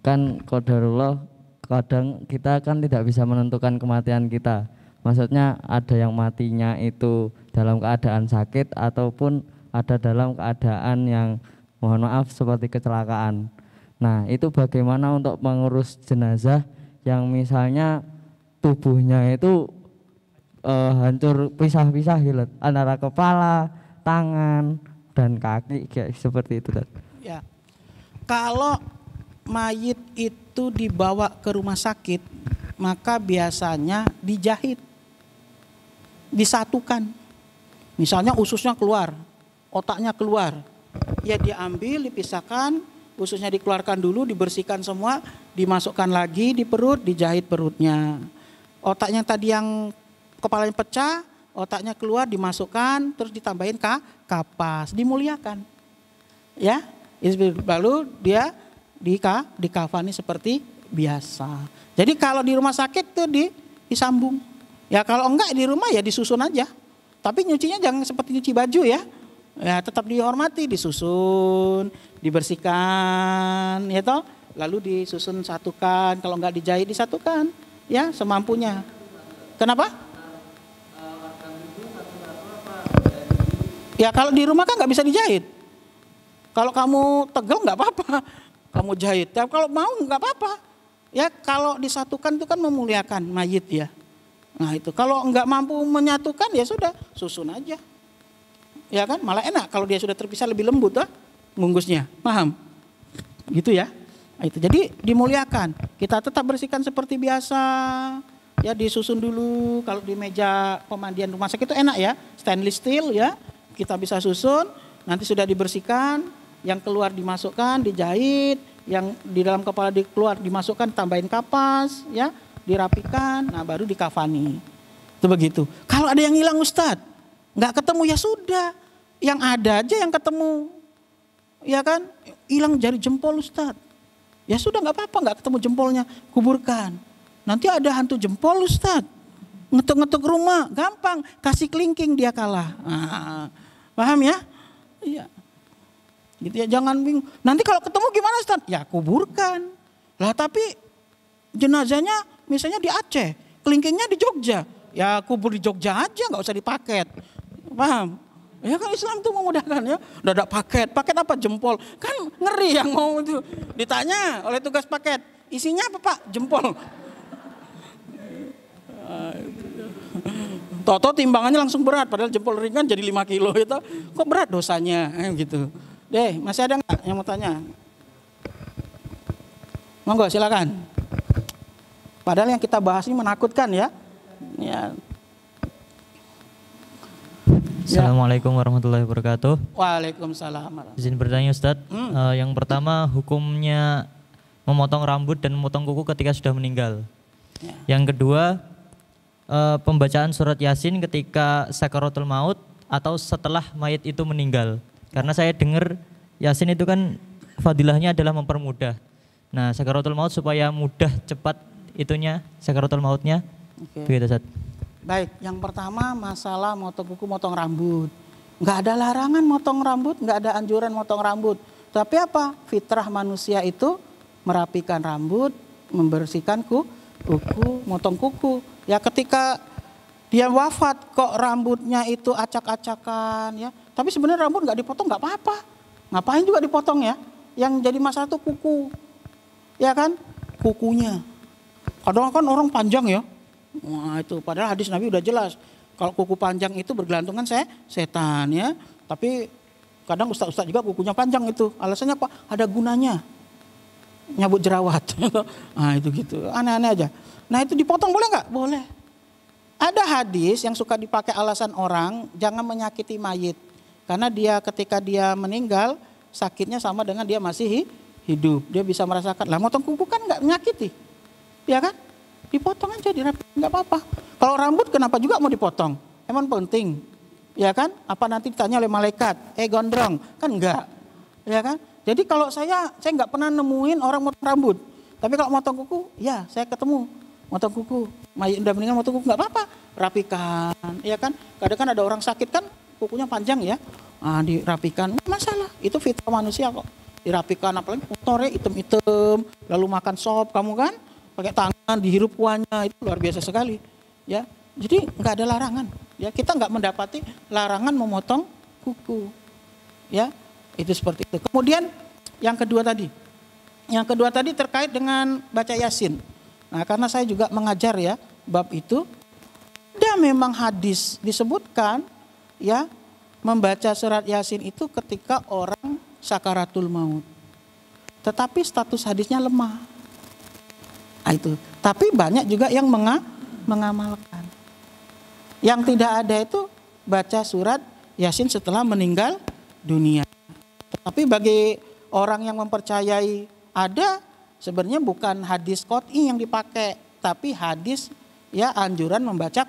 kan qadarullah, kadang kita kan tidak bisa menentukan kematian kita. Maksudnya ada yang matinya itu dalam keadaan sakit ataupun ada dalam keadaan yang mohon maaf seperti kecelakaan. Nah itu bagaimana untuk mengurus jenazah yang misalnya tubuhnya itu hancur pisah-pisah gitu, antara kepala, tangan, dan kaki kayak seperti itu. Ya, kalau mayit itu dibawa ke rumah sakit, maka biasanya dijahit, disatukan. Misalnya ususnya keluar, otaknya keluar, ya diambil, dipisahkan, ususnya dikeluarkan dulu, dibersihkan semua, dimasukkan lagi di perut, dijahit perutnya. Otaknya tadi yang kepalanya pecah, otaknya keluar, dimasukkan, terus ditambahin kapas, dimuliakan. Ya, lalu dia dikafani seperti biasa. Jadi kalau di rumah sakit tuh disambung. Ya kalau enggak di rumah ya disusun aja. Tapi nyucinya jangan seperti nyuci baju ya. Ya tetap dihormati, disusun, dibersihkan, ya toh. Lalu disusun satukan, kalau enggak dijahit disatukan, ya semampunya. Kenapa? Ya kalau di rumah kan nggak bisa dijahit. Kalau kamu tegel nggak apa-apa, kamu jahit. Ya, kalau mau nggak apa-apa. Ya kalau disatukan itu kan memuliakan mayit ya. Nah itu kalau nggak mampu menyatukan ya sudah susun aja. Ya kan malah enak kalau dia sudah terpisah lebih lembut lah bungkusnya. Paham? Gitu ya. Nah, itu jadi dimuliakan. Kita tetap bersihkan seperti biasa. Ya disusun dulu kalau di meja pemandian rumah sakit itu enak ya. Stainless steel ya. Kita bisa susun, nanti sudah dibersihkan, yang keluar dimasukkan, dijahit, yang di dalam kepala dikeluar dimasukkan, tambahin kapas, ya, dirapikan, nah baru dikafani. Itu begitu. Kalau ada yang hilang Ustadz, nggak ketemu ya sudah, yang ada aja yang ketemu, ya kan? Hilang jari jempol Ustadz, ya sudah nggak apa-apa, nggak ketemu jempolnya, kuburkan. Nanti ada hantu jempol Ustadz, ngetuk-ngetuk rumah, gampang, kasih kelingking dia kalah. Nah, paham ya? Iya. Gitu ya, jangan bingung. Nanti kalau ketemu gimana Ustaz? Ya kuburkan. Lah tapi jenazahnya misalnya di Aceh, kelingkingnya di Jogja. Ya kubur di Jogja aja, nggak usah dipaket. Paham? Ya kan Islam tuh memudahkan ya. Udah ada paket. Paket apa? Jempol. Kan ngeri yang mau itu. Ditanya oleh tugas paket, isinya apa Pak? Jempol. Toto timbangannya langsung berat, padahal jempol ringan jadi 5 kilo itu. Kok berat dosanya? Gitu. Deh, masih ada nggak yang mau tanya? Monggo silakan. Padahal yang kita bahas ini menakutkan ya. Ya. Assalamualaikum warahmatullahi wabarakatuh. Waalaikumsalam. Izin bertanya Ustadz, yang pertama hukumnya memotong rambut dan memotong kuku ketika sudah meninggal. Ya. Yang kedua, pembacaan surat Yasin ketika sakaratul maut atau setelah mayat itu meninggal. Karena saya dengar Yasin itu kan fadilahnya adalah mempermudah. Nah, sakaratul maut supaya mudah cepat itunya sakaratul mautnya. Oke. Begitu Ustaz. Baik, yang pertama masalah motong kuku, motong rambut. Nggak ada larangan motong rambut, nggak ada anjuran motong rambut. Tapi apa? Fitrah manusia itu merapikan rambut, membersihkan kuku, motong kuku. Ya ketika dia wafat kok rambutnya itu acak-acakan ya. Tapi sebenarnya rambut nggak dipotong nggak apa-apa. Ngapain juga dipotong ya? Yang jadi masalah itu kuku. Ya kan? Kukunya. Kadang kan orang panjang ya. Wah itu padahal hadis Nabi udah jelas. Kalau kuku panjang itu bergelantungan setan ya. Tapi kadang ustaz-ustaz juga kukunya panjang itu. Alasannya apa? Ada gunanya. Nyabut jerawat. Nah itu gitu. Aneh-aneh aja. Nah itu dipotong boleh nggak? Boleh. Ada hadis yang suka dipakai alasan orang jangan menyakiti mayit. Karena dia ketika dia meninggal sakitnya sama dengan dia masih hidup. Dia bisa merasakan. Lah motong kuku kan nggak menyakiti. Ya kan? Dipotong aja dirapikan nggak apa-apa. Kalau rambut kenapa juga mau dipotong? Emang penting. Ya kan? Apa nanti ditanya oleh malaikat? Gondrong. Kan enggak. Ya kan? Jadi kalau saya nggak pernah nemuin orang motong rambut. Tapi kalau motong kuku, ya saya ketemu. Motong kuku, mayat udah meninggal motong kuku nggak apa-apa, rapikan, ya kan? Kadang kan ada orang sakit kan kukunya panjang ya, dirapikan, nggak masalah. Itu fitrah manusia kok, dirapikan apalagi kotornya hitam-hitam, lalu makan sop kamu kan, pakai tangan dihirup kuahnya itu luar biasa sekali, ya. Jadi nggak ada larangan, ya kita nggak mendapati larangan memotong kuku, ya itu seperti itu. Kemudian yang kedua tadi terkait dengan baca Yasin. Nah karena saya juga mengajar ya bab itu, ada memang hadis disebutkan ya membaca surat Yasin itu ketika orang sakaratul maut. Tetapi status hadisnya lemah. Nah, itu. Tapi banyak juga yang mengamalkan. Yang tidak ada itu baca surat Yasin setelah meninggal dunia. Tapi bagi orang yang mempercayai ada, sebenarnya bukan hadis qot'i yang dipakai, tapi hadis ya anjuran membaca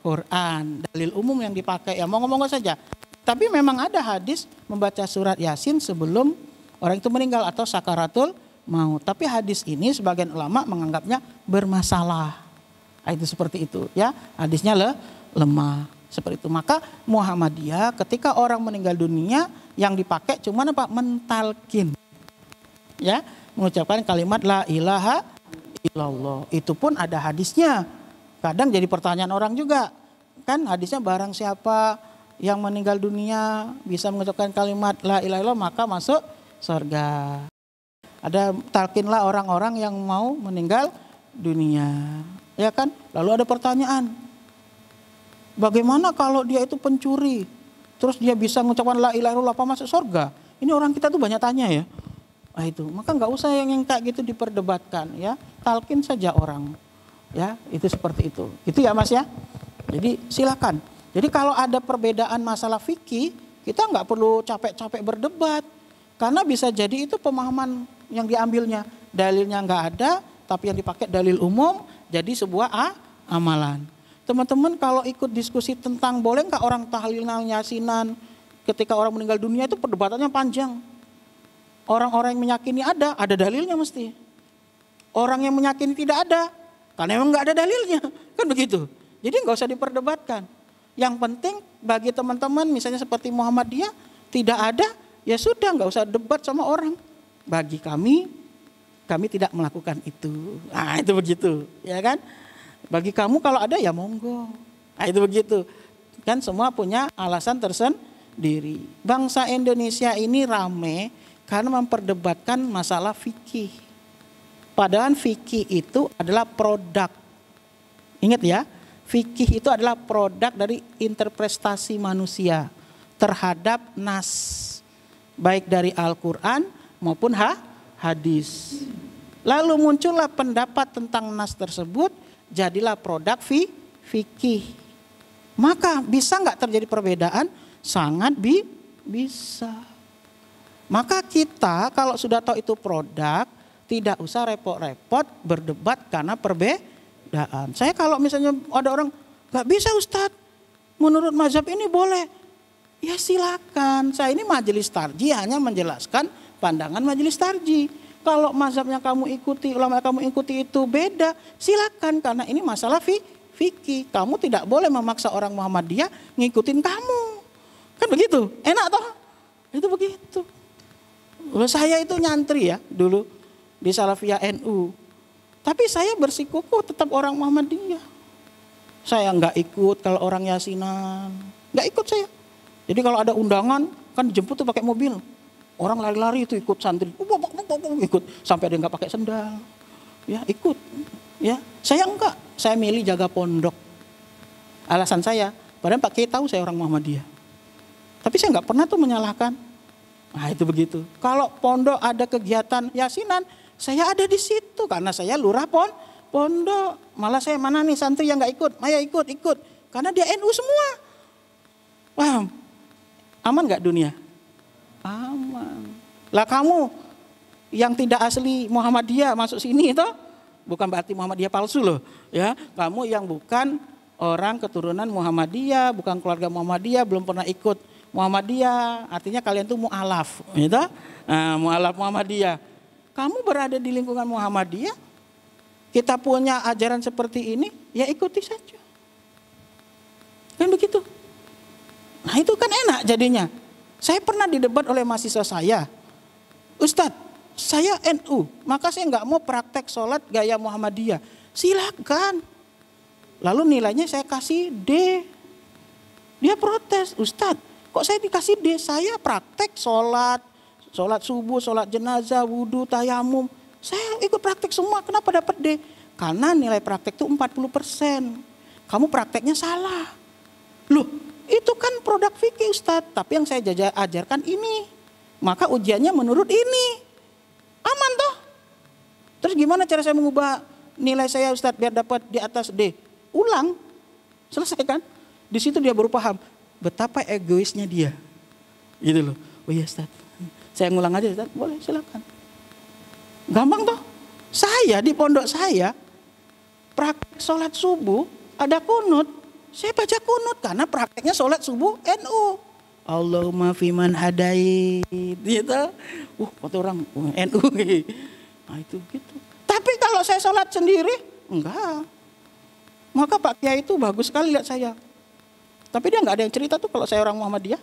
Quran, dalil umum yang dipakai. Ya monggo-monggo saja. Tapi memang ada hadis membaca surat Yasin sebelum orang itu meninggal atau sakaratul maut. Tapi hadis ini sebagian ulama menganggapnya bermasalah. Nah, itu seperti itu ya. Hadisnya lemah seperti itu. Maka Muhammadiyah ketika orang meninggal dunia yang dipakai cuma apa? Mentalkin. Ya, mengucapkan kalimat la ilaha illallah. Itu pun ada hadisnya. Kadang jadi pertanyaan orang juga. Kan hadisnya barang siapa yang meninggal dunia bisa mengucapkan kalimat la ilaha illallah maka masuk surga. Ada talkinlah orang-orang yang mau meninggal dunia. Ya kan? Lalu ada pertanyaan. Bagaimana kalau dia itu pencuri? Terus dia bisa mengucapkan la ilaha illallah apa masuk surga? Ini orang kita tuh banyak tanya ya. Nah itu, maka nggak usah yang kayak gitu diperdebatkan ya. Talkin saja orang. Ya, itu seperti itu. Itu ya Mas ya. Jadi silakan. Jadi kalau ada perbedaan masalah fikih, kita nggak perlu capek-capek berdebat. Karena bisa jadi itu pemahaman yang diambilnya. Dalilnya nggak ada, tapi yang dipakai dalil umum jadi sebuah amalan. Teman-teman kalau ikut diskusi tentang boleh nggak orang tahlilan yasinan ketika orang meninggal dunia itu perdebatannya panjang. Orang-orang yang meyakini ada dalilnya mesti. Orang yang meyakini tidak ada, karena memang nggak ada dalilnya, kan begitu. Jadi nggak usah diperdebatkan. Yang penting bagi teman-teman misalnya seperti Muhammadiyah tidak ada, ya sudah nggak usah debat sama orang. Bagi kami tidak melakukan itu. Nah itu begitu, ya kan? Bagi kamu kalau ada ya monggo. Nah itu begitu. Kan semua punya alasan tersendiri. Bangsa Indonesia ini rame karena memperdebatkan masalah fikih. Padahal fikih itu adalah produk. Ingat ya, fikih itu adalah produk dari interpretasi manusia terhadap nas. Baik dari Al-Quran maupun hadis. Lalu muncullah pendapat tentang nas tersebut, jadilah produk fikih. Maka bisa nggak terjadi perbedaan? Sangat bisa. Maka kita kalau sudah tahu itu produk, tidak usah repot-repot berdebat karena perbedaan. Saya kalau misalnya ada orang, gak bisa Ustadz, menurut mazhab ini boleh. Ya silakan, saya ini majelis tarji hanya menjelaskan pandangan majelis tarji. Kalau mazhabnya kamu ikuti, ulama kamu ikuti itu beda, silakan karena ini masalah fikih. Kamu tidak boleh memaksa orang Muhammadiyah ngikutin kamu. Kan begitu, enak toh? Itu begitu. Saya itu nyantri ya dulu di Salafiyah NU. Tapi saya bersikukuh tetap orang Muhammadiyah. Saya nggak ikut kalau orang yasinan, nggak ikut saya. Jadi kalau ada undangan kan dijemput tuh pakai mobil. Orang lari-lari itu ikut santri, ikut sampai dia nggak pakai sendal. Ya ikut. Ya saya enggak, saya milih jaga pondok. Alasan saya, padahal Pak Kiai tahu saya orang Muhammadiyah. Tapi saya nggak pernah tuh menyalahkan. Nah itu begitu. Kalau pondok ada kegiatan yasinan, saya ada di situ karena saya lurah pondok. Malah saya mana nih santri yang nggak ikut, ayo ikut. Karena dia NU semua. Paham? Aman nggak dunia? Aman. Lah kamu yang tidak asli Muhammadiyah masuk sini itu bukan berarti Muhammadiyah palsu loh, ya. Kamu yang bukan orang keturunan Muhammadiyah, bukan keluarga Muhammadiyah, belum pernah ikut Muhammadiyah, artinya kalian tuh mu'alaf, gitu? Nah, mu'alaf Muhammadiyah. Kamu berada di lingkungan Muhammadiyah, kita punya ajaran seperti ini, ya ikuti saja. Kan begitu. Nah itu kan enak jadinya. Saya pernah didebat oleh mahasiswa saya, Ustadz, saya NU, maka saya nggak mau praktek sholat gaya Muhammadiyah. Silakan. Lalu nilainya saya kasih D. Dia protes, Ustadz, kok saya dikasih D? Saya praktek sholat subuh, sholat jenazah, wudhu, tayamum. Saya ikut praktek semua, kenapa dapat D? Karena nilai praktek itu 40%. Kamu prakteknya salah. Loh, itu kan produk fikih Ustadz, tapi yang saya ajarkan ini. Maka ujiannya menurut ini. Aman toh? Terus gimana cara saya mengubah nilai saya Ustadz biar dapat di atas D? Ulang, selesai kan? Di situ dia baru paham betapa egoisnya dia. Gitu loh. Oh iya Ustadz, Saya ngulang aja Ustaz, boleh silakan. Gampang toh. Saya di pondok saya praktek sholat subuh ada kunut. Saya baca kunut karena prakteknya sholat subuh NU. Allahumma fiman hadait gitu. Kata orang NU. Nah itu gitu. Tapi kalau saya sholat sendiri enggak. Maka Pak Kiai itu bagus sekali lihat saya. Tapi dia nggak ada yang cerita tuh kalau saya orang Muhammadiyah.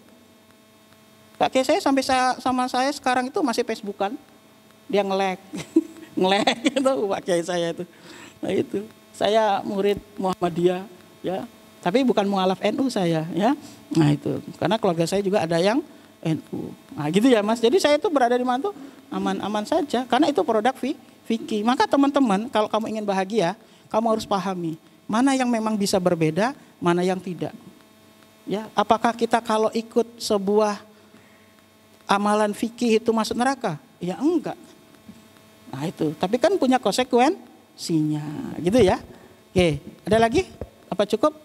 Pak Kiai saya sampai sama saya sekarang itu masih Facebookan. Dia nge-lag. Nge-lag itu Pak Kiai saya itu. Nah itu. Saya murid Muhammadiyah ya. Tapi bukan mualaf NU saya ya. Nah itu. Karena keluarga saya juga ada yang NU. Nah gitu ya Mas. Jadi saya itu berada di mana tuh aman-aman saja. Karena itu produk fikih. Maka teman-teman kalau kamu ingin bahagia, kamu harus pahami. Mana yang memang bisa berbeda, mana yang tidak. Ya, apakah kita kalau ikut sebuah amalan fikih itu masuk neraka? Ya enggak. Nah itu. Tapi kan punya konsekuensinya. Gitu ya. Oke. Ada lagi? Apa cukup?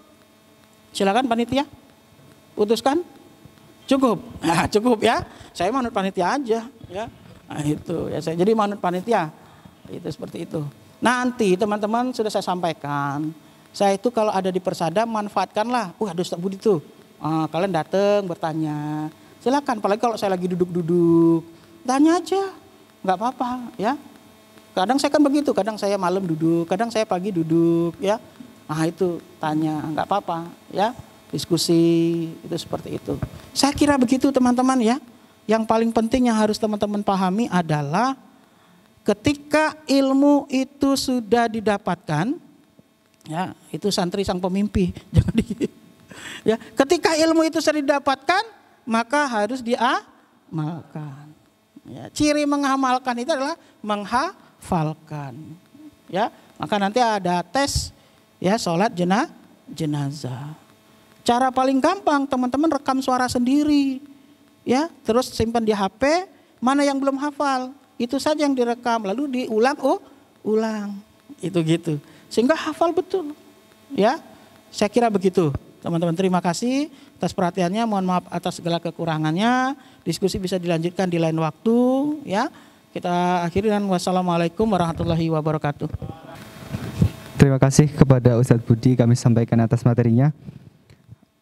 Silakan panitia. Putuskan. Cukup. Nah, cukup ya. Saya manut panitia aja ya. Nah, itu ya saya jadi manut panitia. Itu seperti itu. Nanti teman-teman sudah saya sampaikan. Saya itu kalau ada di Persada manfaatkanlah. Ada Ustaz Budi tuh. Kalian datang bertanya. Silakan apalagi kalau saya lagi duduk-duduk. Tanya aja. Enggak apa-apa ya. Kadang saya kan begitu, kadang saya malam duduk, kadang saya pagi duduk ya. Nah itu tanya, nggak apa-apa ya, diskusi itu seperti itu. Saya kira begitu teman-teman ya. Yang paling penting yang harus teman-teman pahami adalah ketika ilmu itu sudah didapatkan, ya itu santri sang pemimpi, jangan ya. Ketika ilmu itu sudah didapatkan, maka harus diamalkan. Ya, ciri mengamalkan itu adalah menghafalkan. Ya, maka nanti ada tes. Ya, sholat jenazah. Cara paling gampang teman-teman rekam suara sendiri. Ya, terus simpan di HP, mana yang belum hafal, itu saja yang direkam lalu diulang. Itu gitu. Sehingga hafal betul. Ya. Saya kira begitu. Teman-teman terima kasih atas perhatiannya, mohon maaf atas segala kekurangannya. Diskusi bisa dilanjutkan di lain waktu, ya. Kita akhiri dengan wassalamualaikum warahmatullahi wabarakatuh. Terima kasih kepada Ustadz Budi kami sampaikan atas materinya.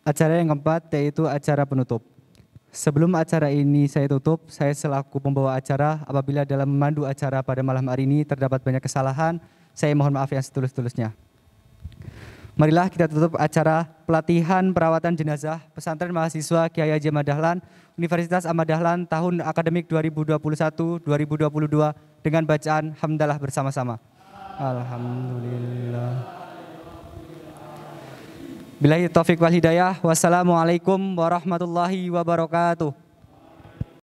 Acara yang keempat yaitu acara penutup. Sebelum acara ini saya tutup, saya selaku pembawa acara apabila dalam memandu acara pada malam hari ini terdapat banyak kesalahan, saya mohon maaf yang setulus-tulusnya. Marilah kita tutup acara pelatihan perawatan jenazah pesantren mahasiswa Kiai Haji Ahmad Dahlan Universitas Ahmad Dahlan tahun akademik 2021-2022 dengan bacaan hamdalah bersama-sama. Alhamdulillah. Billahi taufiq wal hidayah. Wassalamualaikum warahmatullahi wabarakatuh.